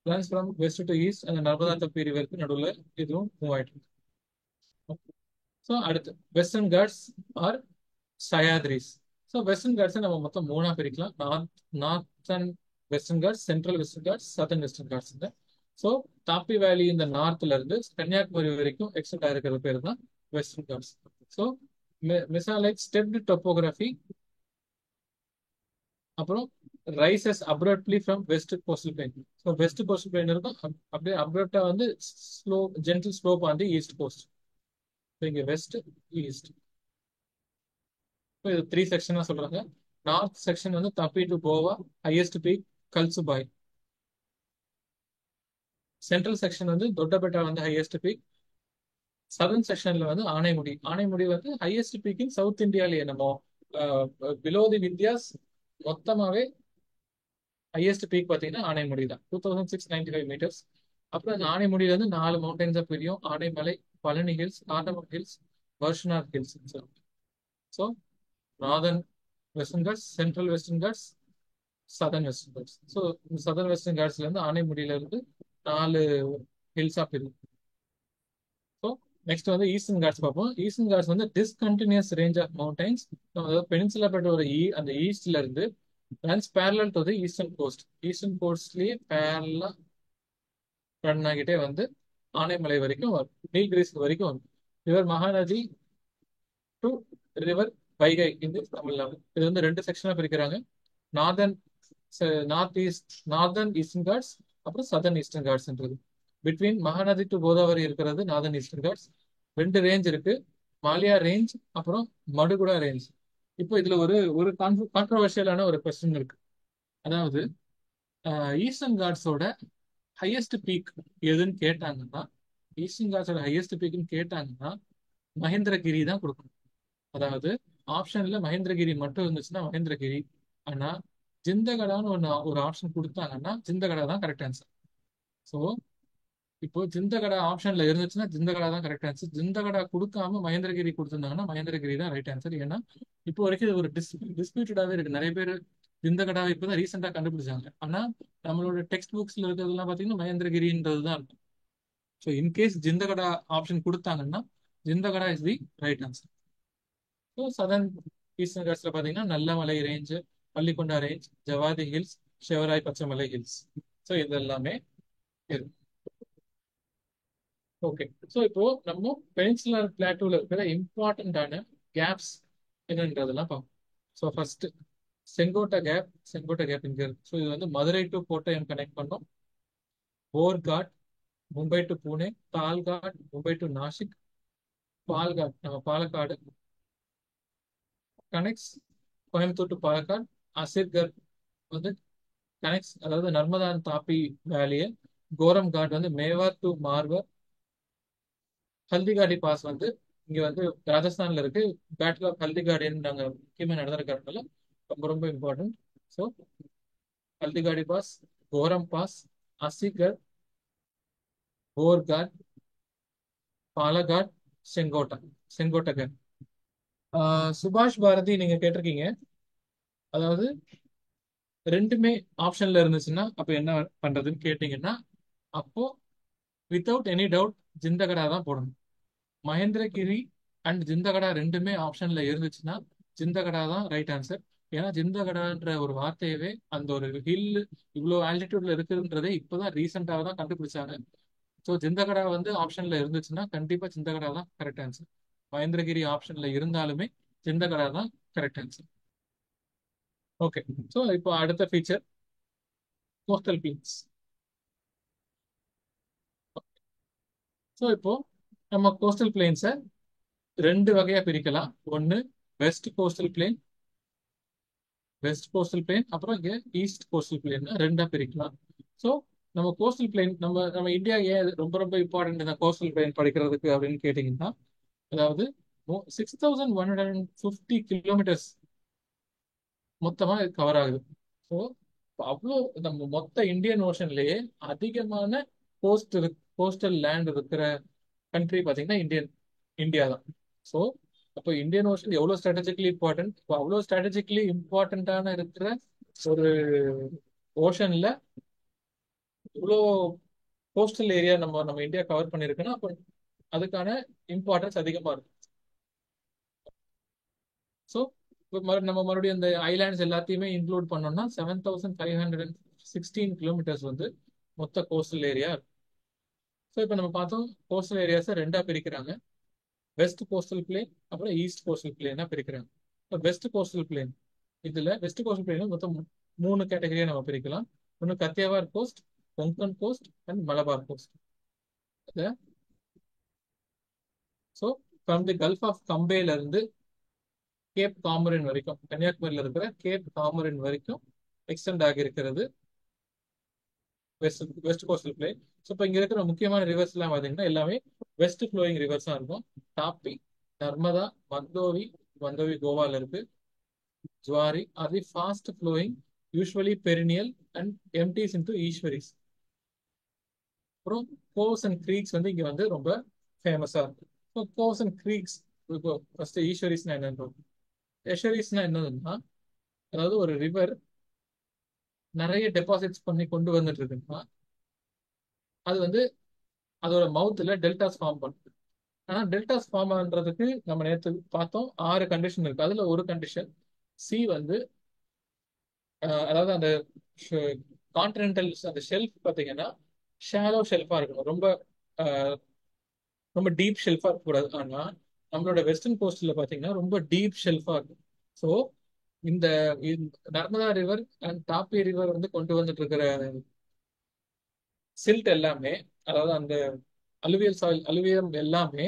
runs from west to east. அந்த நர்மதா தப்பி ரிவருக்கு நடுவில் இதுவும் மூவ் ஆயிட்டு இருக்கு. ஸோ அடுத்து western Ghats or Sahyadris. So western காட்ஸை நம்ம மொத்தம் மூணா பிரிக்கலாம். Northern western Ghats, central western Ghats, southern western Ghats. So Tapi valley இந்த நார்த்ல இருந்து கன்னியாகுமரி வரைக்கும் எக்ஸ்டெண்ட் ஆயிருக்கிற பேர் தான் western Ghats. So like stepped topography. அப்புறம் rises abruptly from west coastal plain. So west coastal plain இருக்கும், அப்படியே அப்ரப்டா வந்து gentle slope on the east coast. இங்க வெஸ்ட் ஈஸ்ட். இது 3 செக்ஷனா சொல்றாங்க. நார்த் செக்ஷன் வந்து Tapi to Goa, highest peak Kalsubai. Central section வந்து தொட்டபெட்டா வந்து ஹையஸ்ட் பீக். சதர்ன் செக்ஷன்ல வந்து ஆனைமுடி வந்து ஹையஸ்ட் பீக் இன் சவுத் இந்தியாலேயே. நம்ம பிலோ தி விந்தியாஸ் மொத்தமாவே ஹையஸ்ட் பீக் பார்த்தீங்கன்னா ஆனைமுடி தான், 2695 meters. அப்புறம் அந்த ஆனைமுடியில இருந்து 4 மவுண்டைன்ஸா பிரியும்: Anaimalai, Palani hills, cardamom hills, Varushanad hills. So northern Western Ghats, central western Ghats, southern western Ghats. So southern Western காட்ஸ்ல இருந்து ஆனைமுடியில இருந்து 4 ஹில்ஸா பிரியும். ஸோ நெக்ஸ்ட் வந்து ஈஸ்டர்ன் காட்ஸ் பார்ப்போம். ஈஸ்டர்ன் காட்ஸ் வந்து டிஸ்கண்டினியூஸ் ரேஞ்ச் ஆஃப் மவுண்டைன்ஸ். அதாவது பெனின்சுலா பெட்டோட அந்த ஈஸ்ட்ல இருந்து runs parallel to the Eastern coast. Eastern கோஸ்ட்லயே பேரலா ரன் ஆகிட்டே வந்து ஆனைமலை வரைக்கும் வரும், நீல்கிரிஸ் வரைக்கும் வரும். River Mahanadi to river Vaigai இந்த தமிழ்நாடு. இது வந்து 2 செக்ஷனா பிரிக்கிறாங்க: நார்தர்ன் நார்தர்ன் ஈஸ்டர்ன் காட்ஸ், அப்புறம் சதர்ன் ஈஸ்டர்ன் காட்ஸ்ன்றது. பிட்வீன் மகாநதி டு கோதாவரி இருக்கிறது நார்தர்ன் ஈஸ்டர்ன் காட்ஸ். 2 ரேஞ்ச் இருக்கு: மாலியா ரேஞ்ச், அப்புறம் மடுகுடா ரேஞ்ச். இப்போ இதுல ஒரு கான்ட்ரவர்ஷியலான ஒரு கொஸ்டின் இருக்கு. அதாவது ஈஸ்டர்ன் காட்ஸோட ஹையஸ்ட் பீக் எதுன்னு கேட்டாங்கன்னா, மகேந்திரகிரி தான் கொடுக்கணும். அதாவது ஆப்ஷன்ல மகேந்திரகிரி மட்டும் இருந்துச்சுன்னா மகேந்திரகிரி. ஆனா ஜிந்தகடான்னு ஒரு ஆப்ஷன் கொடுத்தாங்கன்னா ஜிந்தகடா தான் கரெக்ட் ஆன்சர். ஸோ இப்போ ஜிந்தகடா ஆப்ஷன்ல இருந்துச்சுன்னா ஜிந்தகடா தான் கரெக்ட் ஆன்சர். ஜிந்தகடா கொடுக்காம மகேந்திரகிரி கொடுத்திருந்தாங்கன்னா மகேந்திரகிரி தான் ரைட் ஆன்சர். ஏன்னா இப்போ வரைக்கும் இது ஒரு டிஸ்பியூட்டடாவே இருக்கு. நிறைய பேர் ஜிந்தகடா இப்பதான் ரீசெண்டா கண்டுபிடிச்சாங்க. ஆனா நம்மளோட டெக்ஸ்ட் புக்ஸ்ல இருக்கிறதுலாம் பாத்தீங்கன்னா மகேந்திரகிரின்றது தான் இருக்கும். ஸோ இன்கேஸ் ஜிந்தகடா ஆப்ஷன் கொடுத்தாங்கன்னா Jindhagada is the right answer. So southern Eastern காட்ஸ்ல பாத்தீங்கன்னா Nallamalai range, Palikonda range, Javadi hills, Shevaroy Pachaimalai hills. So இது எல்லாமே இருக்கு. ஓகே. ஸோ இப்போ நம்ம பெனின்சுலர் பிளாட்டூல இருக்கிற இம்பார்ட்டன்டான கேப்ஸ் என்னன்றதெல்லாம் பார்ப்போம். ஸோ ஃபர்ஸ்ட் செங்கோட்டை கேப் இங்க இருக்கு. ஸோ இது வந்து மதுரை டு கோட்டயம் கனெக்ட் பண்ணோம். போர்காட் மும்பை டு புனே, பால்காட் மும்பை டு நாசிக், பால்காட் நம்ம பாலக்காடு கனெக்ட்ஸ் கோயம்புத்தூர் டு பாலக்காடு, அசிர்கர் வந்து கனெக்ட்ஸ் அதாவது நர்மதா and தாப்பி வேலியை, கோரம் காட் வந்து மேவார் டு மார்வர், ஹல்திகாடி பாஸ் வந்து இங்க வந்து ராஜஸ்தான்ல இருக்கு. பேட்டில் ஆஃப் ஹல்திகாடின்னு நாங்க முக்கியமா நடந்திருக்கிறதுனால ரொம்ப ரொம்ப இம்பார்ட்டன்ட். ஸோ ஹல்திகாடி பாஸ், கோரம் பாஸ், அசிகர், போர்காட், பாலகாட், செங்கோட்டை. சுபாஷ் பாரதி நீங்க கேட்டிருக்கீங்க. அதாவது ரெண்டுமே ஆப்ஷன்ல இருந்துச்சுன்னா அப்ப என்ன பண்றதுன்னு கேட்டீங்கன்னா, அப்போ வித்தவுட் எனி டவுட் ஜிந்தகடா தான் போடணும். மகேந்திரகிரி அண்ட் ஜிந்தகடா ரெண்டுமே ஆப்ஷன்ல இருந்துச்சுன்னா ஜிந்தகடா தான் ரைட் ஆன்சர். ஏன்னா ஜிந்தகடான்ற ஒரு வார்த்தையவே அந்த ஒரு ஹில் இவ்வளோ ஆல்டிடியூட்ல இருக்குன்றதே இப்போதான் ரீசெண்டாக தான் கண்டுபிடிச்சாங்க. ஸோ ஜிந்தகடா வந்து ஆப்ஷன்ல இருந்துச்சுன்னா கண்டிப்பா ஜிந்தகடா தான் கரெக்ட் ஆன்சர். மகேந்திரகிரி ஆப்ஷன்ல இருந்தாலுமே ஜிந்தகடா தான் கரெக்ட் ஆன்சர். ஓகே. ஸோ இப்போ அடுத்த ஃபீச்சர் கோஸ்டல் பிளேன்ஸ். ஸோ இப்போ நம்ம கோஸ்டல் பிளேன்ஸை ரெண்டு வகையா பிரிக்கலாம். ஒன்னு வெஸ்ட் கோஸ்டல் பிளேன் அப்புறம் இங்க ஈஸ்ட் கோஸ்டல் பிளேன் ரெண்டா பிரிக்கலாம். ஸோ நம்ம கோஸ்டல் பிளேன் நம்ம இந்தியா ஏன் இது ரொம்ப ரொம்ப இம்பார்ட்டன்ட் இந்த கோஸ்டல் பிளேன் படிக்கிறதுக்கு அப்படின்னு கேட்டீங்கன்னா, அதாவது 6150 கிலோமீட்டர்ஸ் மொத்தமா கவர் ஆகுது. ஸோ அவ்வளோ நம்ம மொத்த இந்தியன் ஓஷன்லயே அதிகமான கோஸ்ட் கோஸ்டல் லேண்ட் இருக்கிற கண்ட்ரி பார்த்தீங்கன்னா இந்தியா தான். ஸோ அப்போ இந்தியன் ஓஷன் எவ்வளோ ஸ்ட்ராட்டஜிக்கலி இம்பார்ட்டன்ட், இப்போ அவ்வளோ ஸ்ட்ராட்டஜிக்கலி இம்பார்ட்டன்டான இருக்கிற ஒரு ஓஷன்ல இவ்வளோ கோஸ்டல் ஏரியா நம்ம நம்ம இந்தியா கவர் பண்ணியிருக்குன்னா அப்போ அதுக்கான இம்பார்ட்டன்ஸ் அதிகமாக இருக்கும். ஸோ நம்ம மறுபடியும் இந்த ஐலாண்ட்ஸ் எல்லாத்தையுமே இன்க்ளூட் பண்ணோம்னா 7516 கிலோமீட்டர்ஸ் வந்து மொத்த கோஸ்டல் ஏரியா இருக்கும். ஸோ இப்போ நம்ம பார்த்தோம் கோஸ்டல் ஏரியாஸை ரெண்டா பிரிக்கிறாங்க. வெஸ்ட் கோஸ்டல் பிளேன் அப்புறம் ஈஸ்ட் கோஸ்டல் பிளேனா பிரிக்கிறாங்க. West coastal plain west coastal plain மொத்தம் மூணு கேட்டகரியா நம்ம பிரிக்கலாம். ஒன்று Kathiawar coast, Konkan coast and Malabar coast. So from the gulf of கம்பேல இருந்து கேப் காமரின் வரைக்கும், கன்னியாகுமரியில் இருக்கிற கேப் காமரின் வரைக்கும் எக்ஸ்டெண்ட் ஆகி இருக்கிறது வெஸ்ட் கோஸ்டல் பிளேன். ஸோ இப்போ இங்க இருக்கிற முக்கியமான ரிவர்ஸ் எல்லாம் பார்த்தீங்கன்னா எல்லாமே வெஸ்ட் ஃப்ளோயிங் ரிவர்ஸ் தான் இருக்கும். தாப்பி, நர்மதா, மந்தோவி கோவால இருக்கு. Zuari are the fast flowing, usually perennial and empties into estuaries. அப்புறம் கோவ்ஸ் அண்ட் க்ரீக்ஸ் வந்து இங்க வந்து ரொம்ப ஃபேமஸா இருக்கு. ஸோ கோவ்ஸ் அண்ட் க்ரீக்ஸ், இப்போ ஃபர்ஸ்ட் ஈஸ்வரிஸ்னா என்னன்னு, எஷரிஸ்னா என்னதுன்னா, அதாவது ஒரு ரிவர் நிறைய டெபாசிட்ஸ் பண்ணி கொண்டு வந்துட்டு இருக்குன்னா அது வந்து அதோட மவுத்துல டெல்டாஸ் ஃபார்ம் பண்ணுது. ஆனா டெல்டாஸ் ஃபார்ம் பண்றதுக்கு நம்ம நேற்று பார்த்தோம் 6 கண்டிஷன் இருக்கு. அதுல ஒரு கண்டிஷன் சி வந்து அதாவது அந்த கான்டினென்டல் அந்த ஷெல்ஃப் பார்த்தீங்கன்னா ஷாலோ ஷெல்ஃபா இருக்கணும். ரொம்ப அஹ், ரொம்ப டீப் ஷெல்ஃபா இருக்கக்கூடாது. ஆனா நம்மளோட வெஸ்டர்ன் கோஸ்ட்ல பாத்தீங்கன்னா ரொம்ப டீப் ஷெல்ஃபா இருக்கும். ஸோ இந்த Narmada river and Tapi river வந்து கொண்டு வந்துட்டு இருக்கிற சில்ட் எல்லாமே, அதாவது அந்த அலுவியம் எல்லாமே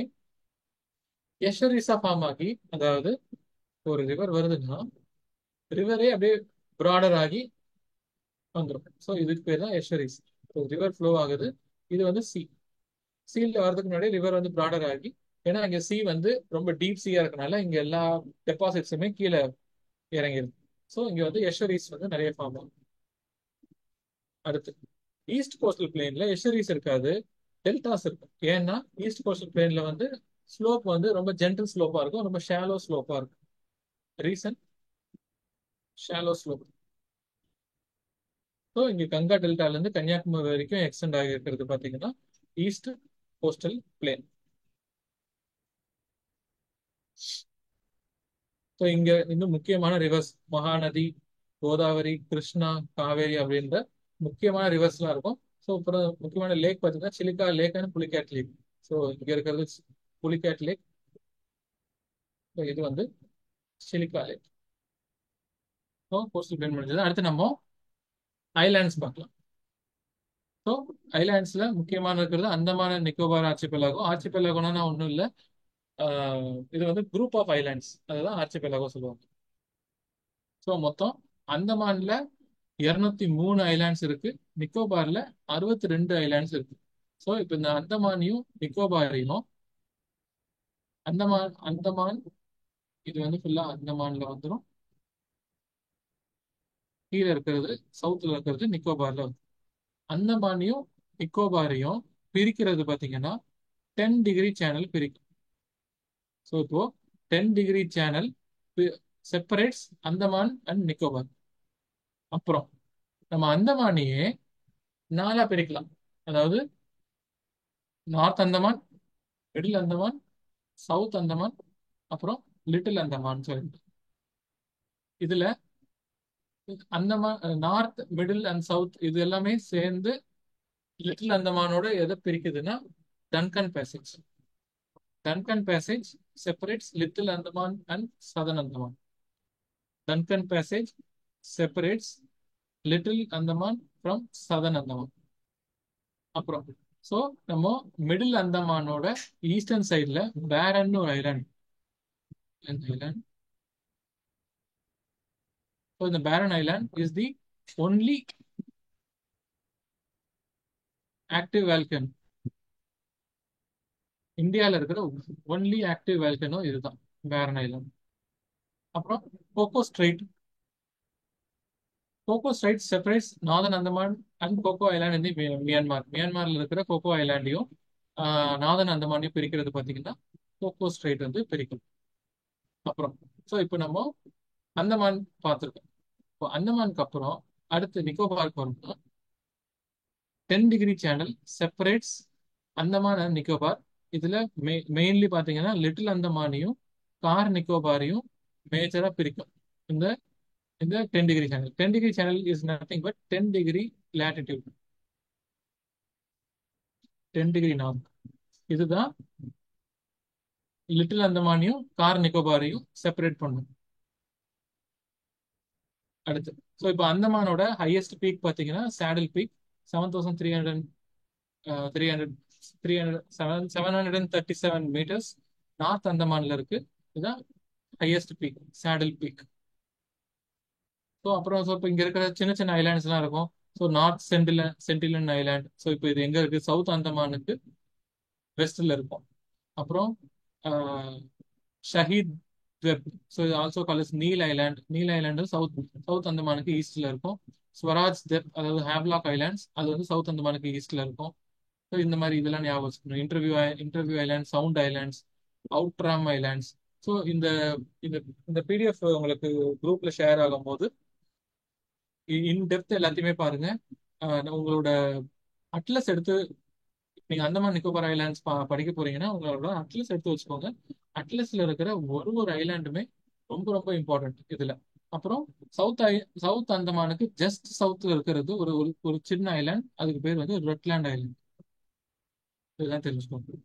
எஷரிஸா ஃபார்ம் ஆகி, அதாவது ஒரு ரிவர் வருதுன்னா ரிவரே அப்படியே ப்ராடர் ஆகி வந்துடும். ஸோ இதுக்கு பேர் தான் எஷரிஸ். ரிவர் ஃப்ளோ ஆகுது. இது வந்து சீல வர்றதுக்கு முன்னாடி ரிவர் வந்து ப்ராடர் ஆகி, ஏன்னா இங்க சி வந்து ரொம்ப டீப் சீயா இருக்கனால இங்க எல்லா டெபாசிட்ஸுமே கீழே இறங்கிடும். ஸோ இங்க வந்து எஷரிஸ் வந்து நிறைய ஃபார்ம் ஆகும். அடுத்து ஈஸ்ட் கோஸ்டல் பிளேன்ல எஷரிஸ் இருக்காது. டெல்டாஸ் இருக்கும். ஏன்னா ஈஸ்ட் கோஸ்டல் பிளேன்ல வந்து ஸ்லோப் வந்து ரொம்ப ஜென்டல் ஸ்லோப்பா இருக்கும், ரொம்ப ஷாலோ ஸ்லோப்பா இருக்கும். Reason shallow slope. ஸோ இங்க கங்கா டெல்டால இருந்து கன்னியாகுமரி வரைக்கும் எக்ஸ்டெண்ட் ஆகி இருக்கிறது பாத்தீங்கன்னா ஈஸ்ட் கோஸ்டல் பிளேன். ஸோ இங்க இன்னும் முக்கியமான ரிவர்ஸ் மகாநதி, கோதாவரி, கிருஷ்ணா, காவேரி அப்படின்ற முக்கியமான ரிவர்ஸ்லாம் இருக்கும். ஸோ அப்புறம் முக்கியமான லேக் பார்த்தீங்கன்னா Chilika lake and Pulicat lake. So இங்க இருக்கிறது புலிகேட் லேக். இது வந்து Chilika lake. So coastal plain முடிஞ்சது. அடுத்து நம்ம ஐலாண்ட்ஸ் பார்க்கலாம். ஸோ ஐலாண்ட்ஸ்ல முக்கியமான இருக்கிறது அந்தமான நிக்கோபார் ஆர்ச்சிபெலாகோ. ஆர்ச்சிபெலாகோனா ஒன்றும் இல்லை, இது வந்து குரூப் ஆஃப் ஐலாண்ட்ஸ், அதுதான் ஆர்ச்சிபெலாகோ சொல்லுவாங்க. ஸோ மொத்தம் அந்தமான்ல 203 ஐலாண்ட்ஸ் இருக்கு, நிக்கோபார்ல 62 ஐலாண்ட்ஸ் இருக்கு. ஸோ இப்போ இந்த அந்தமானையும் நிக்கோபாரையும் அந்தமான் இது வந்து ஃபுல்லா அந்தமான்ல வந்துடும். கீழே இருக்கிறது சவுத்துல இருக்கிறது நிக்கோபார்ல வந்து. அந்தமானையும் நிக்கோபாரையும் பிரிக்கிறது பாத்தீங்கன்னா 10 டிகிரி சேனல் பிரிக்கும். ஸோ இப்போ 10 degree channel separates Andaman and Nicobar. அப்புறம் நம்ம அந்தமானையே 4 பிரிக்கலாம். அதாவது north Andaman, middle Andaman, south Andaman, அப்புறம் லிட்டில் அந்தமான் சொல்லிட்டு. இதுல Andaman north, middle and south இது எல்லாமே சேர்ந்து லிட்டில் அந்தமானோட எதை பிரிக்குதுன்னா Duncan passage. Duncan passage separates little Andaman and southern Andaman. Duncan passage separates little Andaman from southern Andaman. அப்புறம் ஸோ நம்ம மிடில் அந்தமானோட ஈஸ்டர்ன் சைட்ல பேரன் ஒரு ஐலாண்ட். ஐலாண்ட். ஸோ இந்த Barren island is the only active volcano. இந்தியாவில் இருக்கிற ஒன்லி ஆக்டிவ் வேல்கனோ இதுதான், பேரன் ஐலாண்ட். அப்புறம் Coco strait. Coco strait separates northern Andaman and Coco island இந்த மியான்மார். மியான்மார்ல இருக்கிற கோகோ ஐலாண்டையும் நார்தன் அந்தமானையும் பிரிக்கிறது பார்த்தீங்கன்னா கோகோ ஸ்ட்ரைட் வந்து பிரிக்கும். அப்புறம் ஸோ இப்போ நம்ம அந்தமான் பார்த்துருக்கோம். இப்போ அந்தமானுக்கு அப்புறம் அடுத்து நிக்கோபாருக்கு வரணும்னா 10 degree channel separates Andaman and Nicobar. இதுல மெயின்லி பாத்தீங்கன்னா லிட்டில் அந்தமானையும் கார் நிக்கோபாரையும் மேஜரா பிரிக்கும் இந்த இந்த 10 degree channel. 10 degree channel is nothing but 10 degree latitude, 10 degree north. இதுதான் லிட்டில் அந்தமானையும் கார் நிக்கோபாரையும் செப்பரேட் பண்ணும். அடுத்து ஸோ இப்போ அந்தமானோட ஹையஸ்ட் பீக் பார்த்தீங்கன்னா சேடில் பீக் 7300 737 மீட்டர்ஸ் நார்த் அந்தமான்ல இருக்கு. இதுதான் highest peak, saddle peak. So அப்புறம் ஸோ இப்போ இங்க இருக்கிற சின்ன சின்ன ஐலாண்ட்ஸ்லாம் இருக்கும். So north Sentinel island. So இப்போ இது எங்க இருக்கு? சவுத் அந்தமானுக்கு வெஸ்ட்ல இருக்கும். அப்புறம் ஷஹீத் வெப். ஸோ இது also calls Neil island. Neil island south அந்தமானுக்கு ஈஸ்ட்ல இருக்கும். ஸ்வராஜ் தெப் அதாவது ஹேவ்லாக் ஐலாண்ட்ஸ் அது வந்து சவுத் அந்தமானுக்கு ஈஸ்ட்ல இருக்கும். ஸோ இந்த மாதிரி இதெல்லாம் ஞாபகம் வச்சுக்கணும். Interview island, Sound islands, Outram islands. So இந்த இந்த இந்த பிடிஎஃப் உங்களுக்கு குரூப்ல ஷேர் ஆகும்போது இன் டெப்த் எல்லாத்தையுமே பாருங்க. உங்களோட அட்லஸ் எடுத்து நீங்க அந்தமான் நிக்கோபார் ஐலாண்ட்ஸ் படிக்க போறீங்கன்னா உங்களோட அட்லஸ் எடுத்து வச்சுக்கோங்க. அட்லஸ்ல இருக்கிற ஒரு ஐலாண்டுமே ரொம்ப ரொம்ப இம்பார்ட்டன்ட் இதுல. அப்புறம் சவுத் அந்தமானுக்கு ஜஸ்ட் சவுத்ல இருக்கிறது ஒரு ஒரு சின்ன ஐலாண்ட், அதுக்கு பேர் வந்து ரெட்லாண்ட் ஐலாண்ட். இதெல்லாம் தெரிஞ்சுக்கோங்க.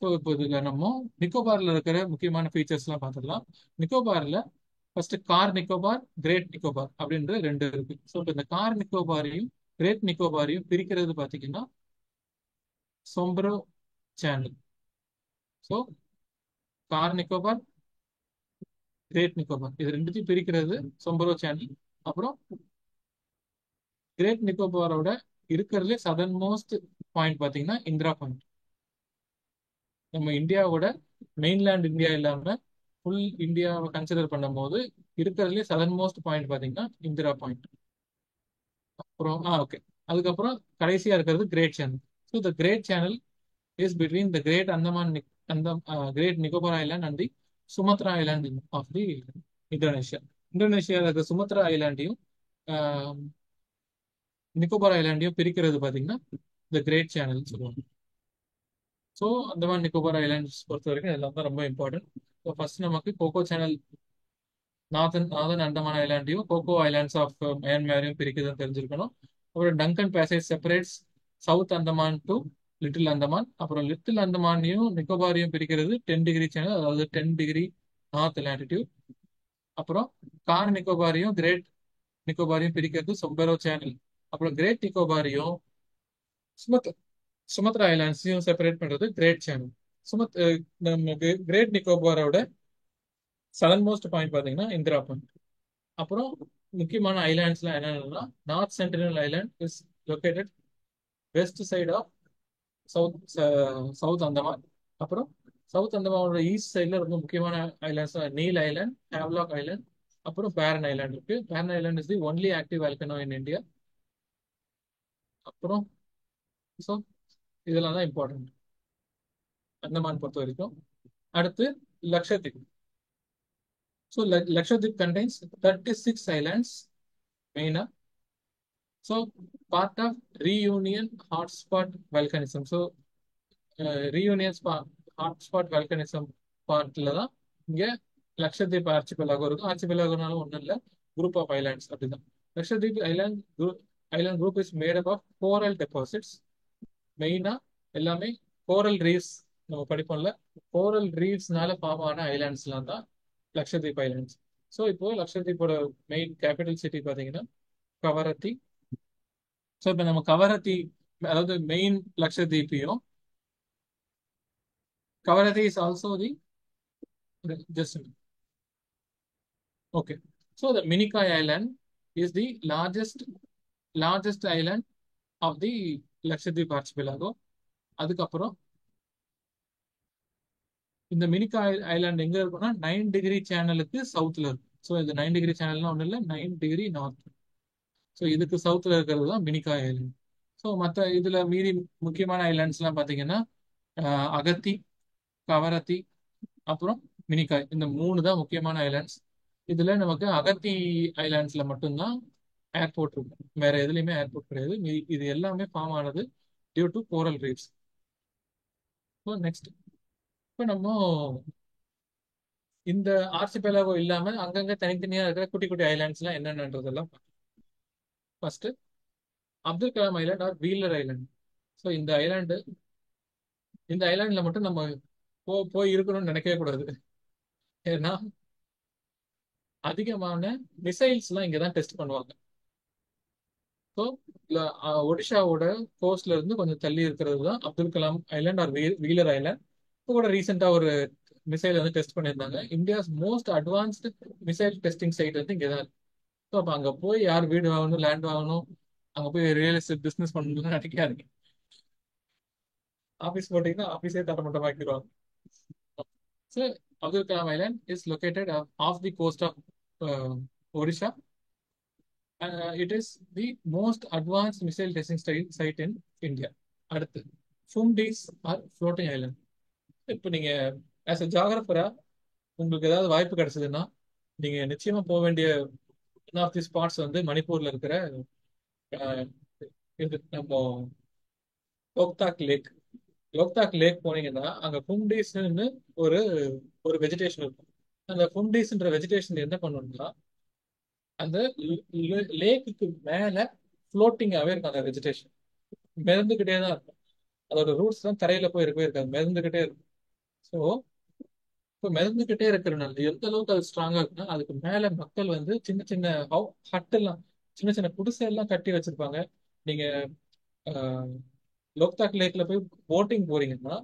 ஸோ இப்போ இதுல நம்ம நிக்கோபார்ல இருக்கிற முக்கியமான ஃபீச்சர்ஸ் எல்லாம் பார்த்துடலாம். நிக்கோபார்ல first Car Nicobar, great Nicobar அப்படின்ற 2 இருக்கு. ஸோ இப்போ இந்த கார் நிக்கோபாரையும் கிரேட் நிக்கோபாரையும் பிரிக்கிறது பார்த்தீங்கன்னா Sombrero channel. So Car Nicobar, great Nicobar இது ரெண்டுத்தையும் பிரிக்கிறது சொம்பரோ சேனல். அப்புறம் கிரேட் நிக்கோபாரோட இருக்கிறதுலே சதர்ன் மோஸ்ட் பாயிண்ட் பார்த்தீங்கன்னா இந்திரா பாயிண்ட். நம்ம இந்தியாவோட மெயின்லேண்ட் இந்தியா இல்லாம ஃபுல் இந்தியாவை கன்சிடர் பண்ணும்போது இருக்கிறதுலே சதர்ன் மோஸ்ட் பாயிண்ட் பார்த்தீங்கன்னா இந்திரா பாயிண்ட். அப்புறம் ஓகே, அதுக்கப்புறம் கடைசியா இருக்கிறது great channel. So the great channel is between the great Andaman அந்த great Nicobar island and the Sumatra island of the Indonesia. இந்தோனேஷியாவில் இருக்க சுமத்ரா ஐலாண்டையும் நிக்கோபார் ஐலாண்டையும் பிரிக்கிறது பார்த்தீங்கன்னா த கிரேட் சேனல் சொல்லுவாங்க. ஸோ அந்தமான் நிக்கோபார் ஐலாண்ட்ஸ் பொறுத்த வரைக்கும் இதெல்லாம் தான் ரொம்ப இம்பார்ட்டன்ட். ஸோ ஃபர்ஸ்ட் நமக்கு கோகோ சேனல் நார்தன் அந்தமான் ஐலாண்டையும் கோகோ ஐலாண்ட்ஸ் ஆஃப் மயன்மாரையும் பிரிக்குதுன்னு தெரிஞ்சிருக்கணும். அப்புறம் Duncan passage separates south Andaman to little Andaman. அப்புறம் லிட்டில் அந்தமானையும் நிக்கோபாரையும் பிரிக்கிறது 10 டிகிரி சேனல், அதாவது 10 டிகிரி நார்த் லாட்டிடியூட். அப்புறம் கார் நிக்கோபாரையும் கிரேட் நிக்கோபாரையும் பிரிக்கிறது சொம்பெரோ சேனல். அப்புறம் கிரேட் நிக்கோபாரையும் சுமத் சுமத்ரா ஐலாண்ட்ஸையும் செப்பரேட் பண்றது கிரேட் சேனல். நமக்கு கிரேட் நிக்கோபாரோட சதன் மோஸ்ட் பாயிண்ட் பார்த்தீங்கன்னா இந்திரா பாயிண்ட். அப்புறம் முக்கியமான ஐலாண்ட்ஸ்லாம் என்னென்னா north Sentinel island is located west side of south south Andaman. அப்புறம் சவுத் அந்தமானோட ஈஸ்ட் சைடில் ரொம்ப முக்கியமான islands Neil island, Havelock island, அப்புறம் பேரன் ஐலாண்ட் இருக்கு. Barren island is the only active volcano in India. அப்புறம் ஸோ இதெல்லாம் தான் இம்பார்ட்டன்ட் அந்தமான் பொறுத்த வரைக்கும். அடுத்து Lakshadweep. So Lakshadweep contains 36 islands மெயினா. So part of Reunion hotspot volcanism. So Reunion hotspot volcanism பார்ட்ல தான் இங்க லக்ஷதீப் ஆர்ச்சிபெலாகோ இருக்கும். ஆர்ச்சிபெலாகோனாலும் ஒன்றும் இல்லை, குரூப் ஆஃப் ஐலாண்ட்ஸ் அப்படிதான். Lakshadweep island group is made up of coral deposits. மெயினா எல்லாமே கோரல் ரீஃப்ஸ். நம்ம படிப்போம்ல, கோரல் ரீஃப்ஸ்னால ஃபார்ம் ஆன ஐலாண்ட்ஸ்லாம் தான் லக்ஷதீப் ஐலாண்ட்ஸ். ஸோ இப்போ லக்ஷதீப்போட மெயின் கேபிட்டல் சிட்டி பார்த்தீங்கன்னா கவரத்தி. ஸோ இப்போ நம்ம கவரத்தி, அதாவது மெயின் லக்ஷதீப்பையும், Kavaratti is also the just okay. So the Minicoy island is the largest island of the Lakshadweep archipelago. அதுக்கப்புறம் இந்த மினிகா ஐலாண்ட் எங்க இருக்குன்னா 9 டிகிரி சேனலுக்கு சவுத்ல இருக்கும். ஸோ இது 9 டிகிரி சேனல்னா ஒன்றும் இல்லை, 9 டிகிரி நார்த். ஸோ இதுக்கு சவுத்ல இருக்கிறது தான் மினிகா ஐலாண்ட். ஸோ மற்ற இதுல மீறி முக்கியமான ஐலாண்ட்ஸ்லாம் பார்த்தீங்கன்னா அகத்தி, கவரத்தி, அப்புறம் மினிகாய். இந்த 3 தான் முக்கியமான ஐலாண்ட்ஸ். இதுல நமக்கு அகத்தி ஐலாண்ட்ஸ்ல மட்டும்தான் ஏர்போர்ட் இருக்கும், வேற எதுலையுமே ஏர்போர்ட் கிடையாது. இது எல்லாமே ஃபார்ம் ஆனது due to coral reefs. So next இப்போ நம்ம இந்த ஆர்சிபெலாகோ இல்லாம அங்கங்க தனித்தனியா இருக்கிற குட்டி குட்டி ஐலாண்ட்ஸ்லாம் என்னென்னன்றதெல்லாம் first Abdul Kalam island or Wheeler island. So இந்த ஐலாண்ட்ல மட்டும் நம்ம போய் இருக்கணும்னு நினைக்கவே கூடாது. ஏன்னா அதிகமான மிசைல்ஸ்லாம் இங்கே தான் டெஸ்ட் பண்ணுவாங்க. ஸோ ஒடிஷாவோட கோஸ்ட்ல இருந்து கொஞ்சம் தள்ளி இருக்கிறது தான் Abdul Kalam island or Wheeler island. இப்போ கூட ரீசெண்டாக ஒரு மிசைல் வந்து டெஸ்ட் பண்ணியிருந்தாங்க. India's most advanced missile testing site வந்து இங்கே தான் இருக்கு. ஸோ அப்போ அங்கே போய் யார் வீடு வாங்கணும், லேண்ட் வாங்கணும், அங்கே போய் ரியல் எஸ்டேட் பிஸ்னஸ் பண்ணணும்னு நினைக்காதீங்க. ஆஃபீஸ் போட்டிங்கன்னா ஆஃபீஸே தரமட்டமாக்கிடுவாங்க. So Abdul Kalam island is located off the coast of Odisha. It is the most advanced missile testing site in India. அடுத்து ஃபும்டீஸ் ஆர் ஃப்ளோட்டிங் ஐலாண்ட். இப்போ நீங்க ஆஸ் அ ஜாகிரபரா உங்களுக்கு ஏதாவது வாய்ப்பு கிடைச்சதுன்னா நீங்க நிச்சயமா போக வேண்டிய ஒன் ஆஃப் தி ஸ்பாட்ஸ் வந்து மணிப்பூர்ல இருக்கிற இது நம்ம லோக்தாக் லேக். லோக்தாக் லேக் போனீங்கன்னா அங்க ஃபும்டீஸ்ன்னு ஒரு ஒரு வெஜிடேஷன் இருக்கும். அந்த ஃபும்டீஸ்ன்ற வெஜிடேஷன் என்ன பண்ணணும்னா அந்த லேக்குக்கு மேல ஃப்ளோட்டிங்காவே இருக்கும். அந்த வெஜிடேஷன் மிதந்துகிட்டே தான் இருக்கும். அதோட ரூட்ஸ் தான் தரையில போய் இருக்கவே இருக்காது, மிதந்துகிட்டே இருக்கும். ஸோ இப்போ மிதந்துகிட்டே இருக்கிறனால எந்த அளவுக்கு அது ஸ்ட்ராங்கா இருக்குன்னா அதுக்கு மேல மக்கள் வந்து சின்ன சின்ன ஹட் எல்லாம், சின்ன சின்ன குடிசை எல்லாம் கட்டி வச்சிருப்பாங்க. நீங்க லோக்தாக் லேக்ல போய் போட்டிங் போறீங்கன்னா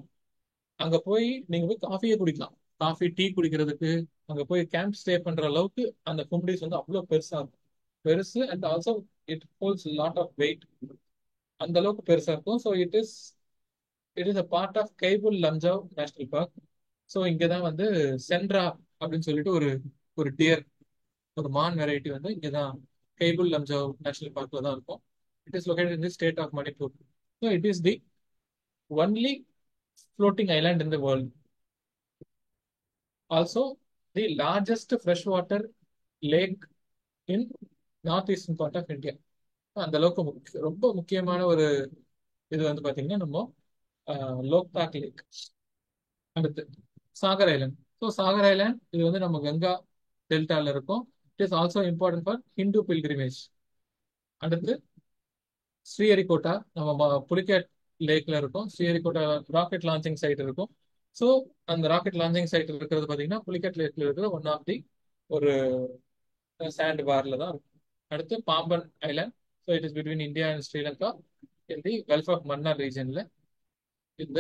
அங்க போய் நீங்க போய் காஃபியே குடிக்கலாம். காஃபி டீ குடிக்கிறதுக்கு அங்க போய் கேம்ப் ஸ்டே பண்ற அளவுக்கு அந்த கும்டிஸ் வந்து அவ்வளவு பெருசா இருக்கும். பெருசு and also it holds lot of weight. அந்த அளவுக்கு பெருசா இருக்கும். So it is a part of Keibul Lamjao national park. So இங்கதான் வந்து சென்ட்ரா அப்படின்னு சொல்லிட்டு ஒரு ஒரு டியர், ஒரு மான் வெரைட்டி வந்து இங்கதான் கைபுல் லம்ஜாவ் நேஷனல் பார்க்ல தான் இருக்கும். It is located in the state of Manipur. So it is the only floating island in the world. Also, the largest freshwater lake in northeastern part of India. அந்த அளவுக்கு ரொம்ப முக்கியமான ஒரு இது வந்து பாத்தீங்கன்னா நம்ம லோக்தாக் லேக். அடுத்து Sagar island. So Sagar island இது வந்து நம்ம கங்கா டெல்டால இருக்கும். It is also important for Hindu pilgrimage. அடுத்து ஸ்ரீஹரிகோட்டா நம்ம புலிகேட் லேக்ல இருக்கும். ஸ்ரீஹரிகோட்டா ராக்கெட் லான்ச்சிங் சைட் இருக்கும். ஸோ அந்த ராக்கெட் லான்ச்சிங் சைட் இருக்கிறது பார்த்தீங்கன்னா புலிகேட் லேக்ல இருக்கிற ஒன் ஆஃப் தி ஒரு சாண்ட் பார்ல தான் இருக்கும். அடுத்து Pamban island. So it is between India and Sri Lanka in the gulf of Mannar ரீஜன்ல இந்த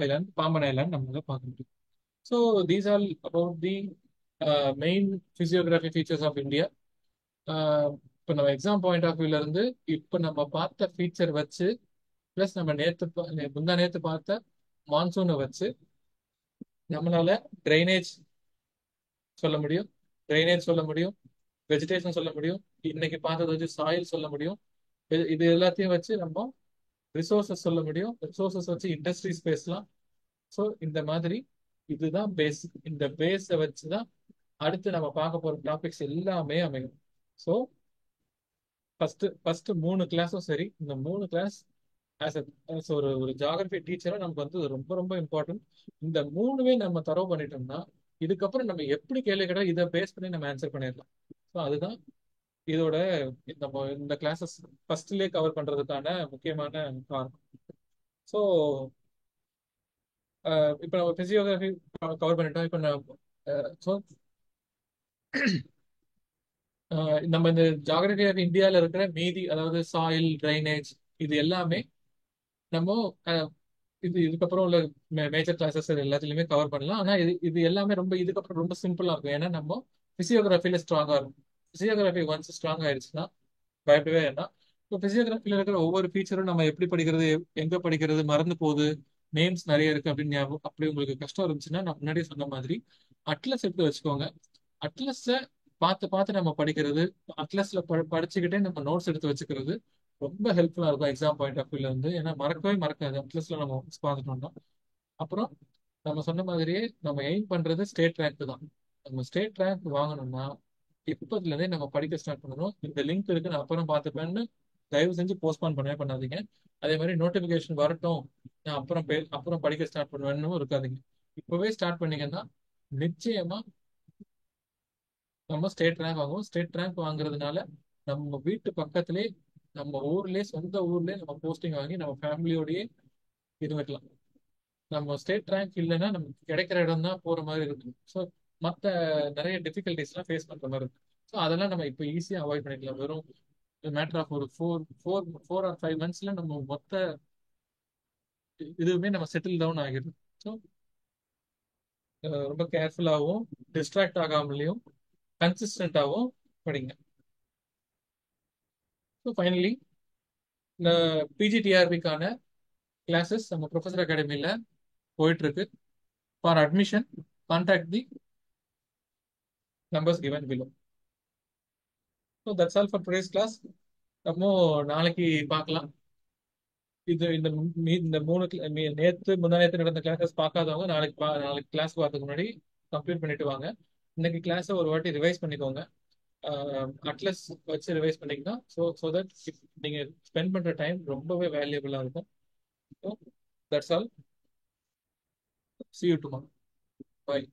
ஐலாண்ட் பாம்பன் ஐலாண்ட் நம்மளால பார்க்க முடியும். So these all about the main physiography features of India. இப்போ நம்ம எக்ஸாம் பாயிண்ட் ஆஃப் வியூல இருந்து இப்போ நம்ம பார்த்த ஃபீச்சர் வச்சு ப்ளஸ் நம்ம முந்தா நேத்து பார்த்த மான்சூனை வச்சு நம்மளால ட்ரைனேஜ் சொல்ல முடியும், சொல்ல முடியும், வெஜிடேஷன் சொல்ல முடியும், இன்னைக்கு பார்த்தது வச்சு சாயில் சொல்ல முடியும். இது எல்லாத்தையும் வச்சு நம்ம ரிசோர்சஸ் சொல்ல முடியும். ரிசோர்சஸ் வச்சு இண்டஸ்ட்ரீஸ் பேசலாம். ஸோ இந்த மாதிரி இதுதான் பேஸ். இந்த பேஸை வச்சு தான் அடுத்து நம்ம பார்க்க போற டாபிக்ஸ் எல்லாமே அமையும். ஸோ ஃபர்ஸ்ட் 3 கிளாஸும் சரி, இந்த 3 கிளாஸ் ஆஸ் ஒரு ஜாகிரபி டீச்சரா நமக்கு வந்து ரொம்ப ரொம்ப இம்பார்ட்டன்ட். இந்த 3மே நம்ம தரவு பண்ணிட்டோம்னா இதுக்கப்புறம் நம்ம எப்படி கேள்வி கேட்டா இதை பேஸ் பண்ணி நம்ம ஆன்சர் பண்ணிடலாம். ஸோ அதுதான் இதோட நம்ம இந்த கிளாஸஸ் ஃபர்ஸ்ட்லேயே கவர் பண்றதுக்கான முக்கியமான காரணம். ஸோ இப்போ நம்ம பிசியோகிராஃபி கவர் பண்ணிட்டோம். இப்போ ஸோ நம்ம இந்த ஜாகிரபி ஆஃப் இந்தியாவில் இருக்கிற மீதி, அதாவது சாயில், ட்ரைனேஜ், இது எல்லாமே நம்ம இதுக்கப்புறம் உள்ள மேஜர் கிளாஸஸ் எல்லாத்துலயுமே கவர் பண்ணலாம். ஆனா இது எல்லாமே ரொம்ப இதுக்கப்புறம் ரொம்ப சிம்பிளா இருக்கும். ஏன்னா நம்ம பிசியோகிராஃபில ஸ்ட்ராங்கா இருக்கும். பிசியோகிராஃபி ஒன்ஸ் ஸ்ட்ராங் ஆயிடுச்சுன்னா பயப்படவே வேண்டாம். இப்போ பிசியோகிராஃபில இருக்கிற ஒவ்வொரு ஃபீச்சரும் நம்ம எப்படி படிக்கிறது, எங்க படிக்கிறது, மறந்து போகுது, நேம்ஸ் நிறைய இருக்கு அப்படின்னு ஞாபகம் அப்படி உங்களுக்கு கஷ்டம் இருந்துச்சுன்னா நான் முன்னாடியே சொன்ன மாதிரி அட்லஸ் எடுத்து வச்சுக்கோங்க. அட்லஸ பார்த்து பார்த்து நம்ம படிக்கிறது, அட்லஸ்ல படிச்சுக்கிட்டே நம்ம நோட்ஸ் எடுத்து வச்சுக்கிறது ரொம்ப ஹெல்ப்ஃபுல்லா இருக்கும் எக்ஸாம் பாயிண்ட் ஆஃப் வியூல இருந்து. ஏன்னா மறக்கவே மறக்காது அட்லஸ்ல நம்ம பார்த்துட்டோம்னா. அப்புறம் நம்ம சொன்ன மாதிரியே நம்ம எய்ம் பண்றது ஸ்டேட் ரேங்க் தான். நம்ம ஸ்டேட் ரேங்க் வாங்கணும்னா இப்பத்துல இருந்தே நம்ம படிக்க ஸ்டார்ட் பண்ணணும். இந்த லிங்க் இருக்கு, நான் அப்புறம் பார்த்துப்பேன்னு தயவு செஞ்சு போஸ்ட்பான் பண்ணவே பண்ணாதீங்க. அதே மாதிரி நோட்டிபிகேஷன் வரட்டும் நான் அப்புறம் படிக்க ஸ்டார்ட் பண்ணுவேன்னு இருக்காதீங்க. இப்பவே ஸ்டார்ட் பண்ணீங்கன்னா நிச்சயமா நம்ம ஸ்டேட் ரேங்க் வாங்குவோம். ஸ்டேட் ரேங்க் வாங்குறதுனால நம்ம வீட்டு பக்கத்திலே, நம்ம ஊர்லயே, சொந்த ஊர்லயே நம்ம போஸ்டிங் வாங்கி நம்ம ஃபேமிலியோடயே இருந்துக்கலாம். நம்ம ஸ்டேட் ரேங்க் இல்லைன்னா நமக்கு கிடைக்கிற இடம் தான் போற மாதிரி இருக்கும். ஸோ மற்ற நிறைய டிஃபிகல்டிஸ்லாம் ஃபேஸ் பண்ற மாதிரி இருக்கும். ஸோ அதெல்லாம் நம்ம இப்போ ஈஸியாக அவாய்ட் பண்ணிக்கலாம். வெறும் மேட்டர் ஆஃப் ஒரு 4 or 5 monthsல நம்ம மொத்த இதுவுமே நம்ம செட்டில் டவுன் ஆகிடும். ஸோ ரொம்ப கேர்ஃபுல்லாகவும் டிஸ்ட்ராக்ட் ஆகாமலையும் கன்சிஸ்டண்டாகவும் படிங்க. ஸோ ஃபைனலி இந்த பிஜிடிஆர்பிக்கான கிளாஸஸ் நம்ம ப்ரொஃபஸர் அகாடமியில் போயிட்டு இருக்கு. For admission contact the numbers given below. So that's all for today's class. நம்ம நாளைக்கு பார்க்கலாம். இந்த இந்த 3 முந்தா நேத்து நடந்த கிளாஸஸ் பார்க்காதவங்க நாளைக்கு கிளாஸ் பார்க்கறதுக்கு முன்னாடி கம்ப்ளீட் பண்ணிட்டு வாங்க. இன்னைக்கு கிளாஸை ஒரு வாட்டி ரிவைஸ் பண்ணிக்கோங்க. அட்லஸ் வச்சு ரிவைஸ் பண்ணிங்கன்னா ஸோ தட் நீங்க ஸ்பெண்ட் பண்ற டைம் ரொம்பவே வேல்யூபிளா இருக்கும். So that's all. See you tomorrow. Bye.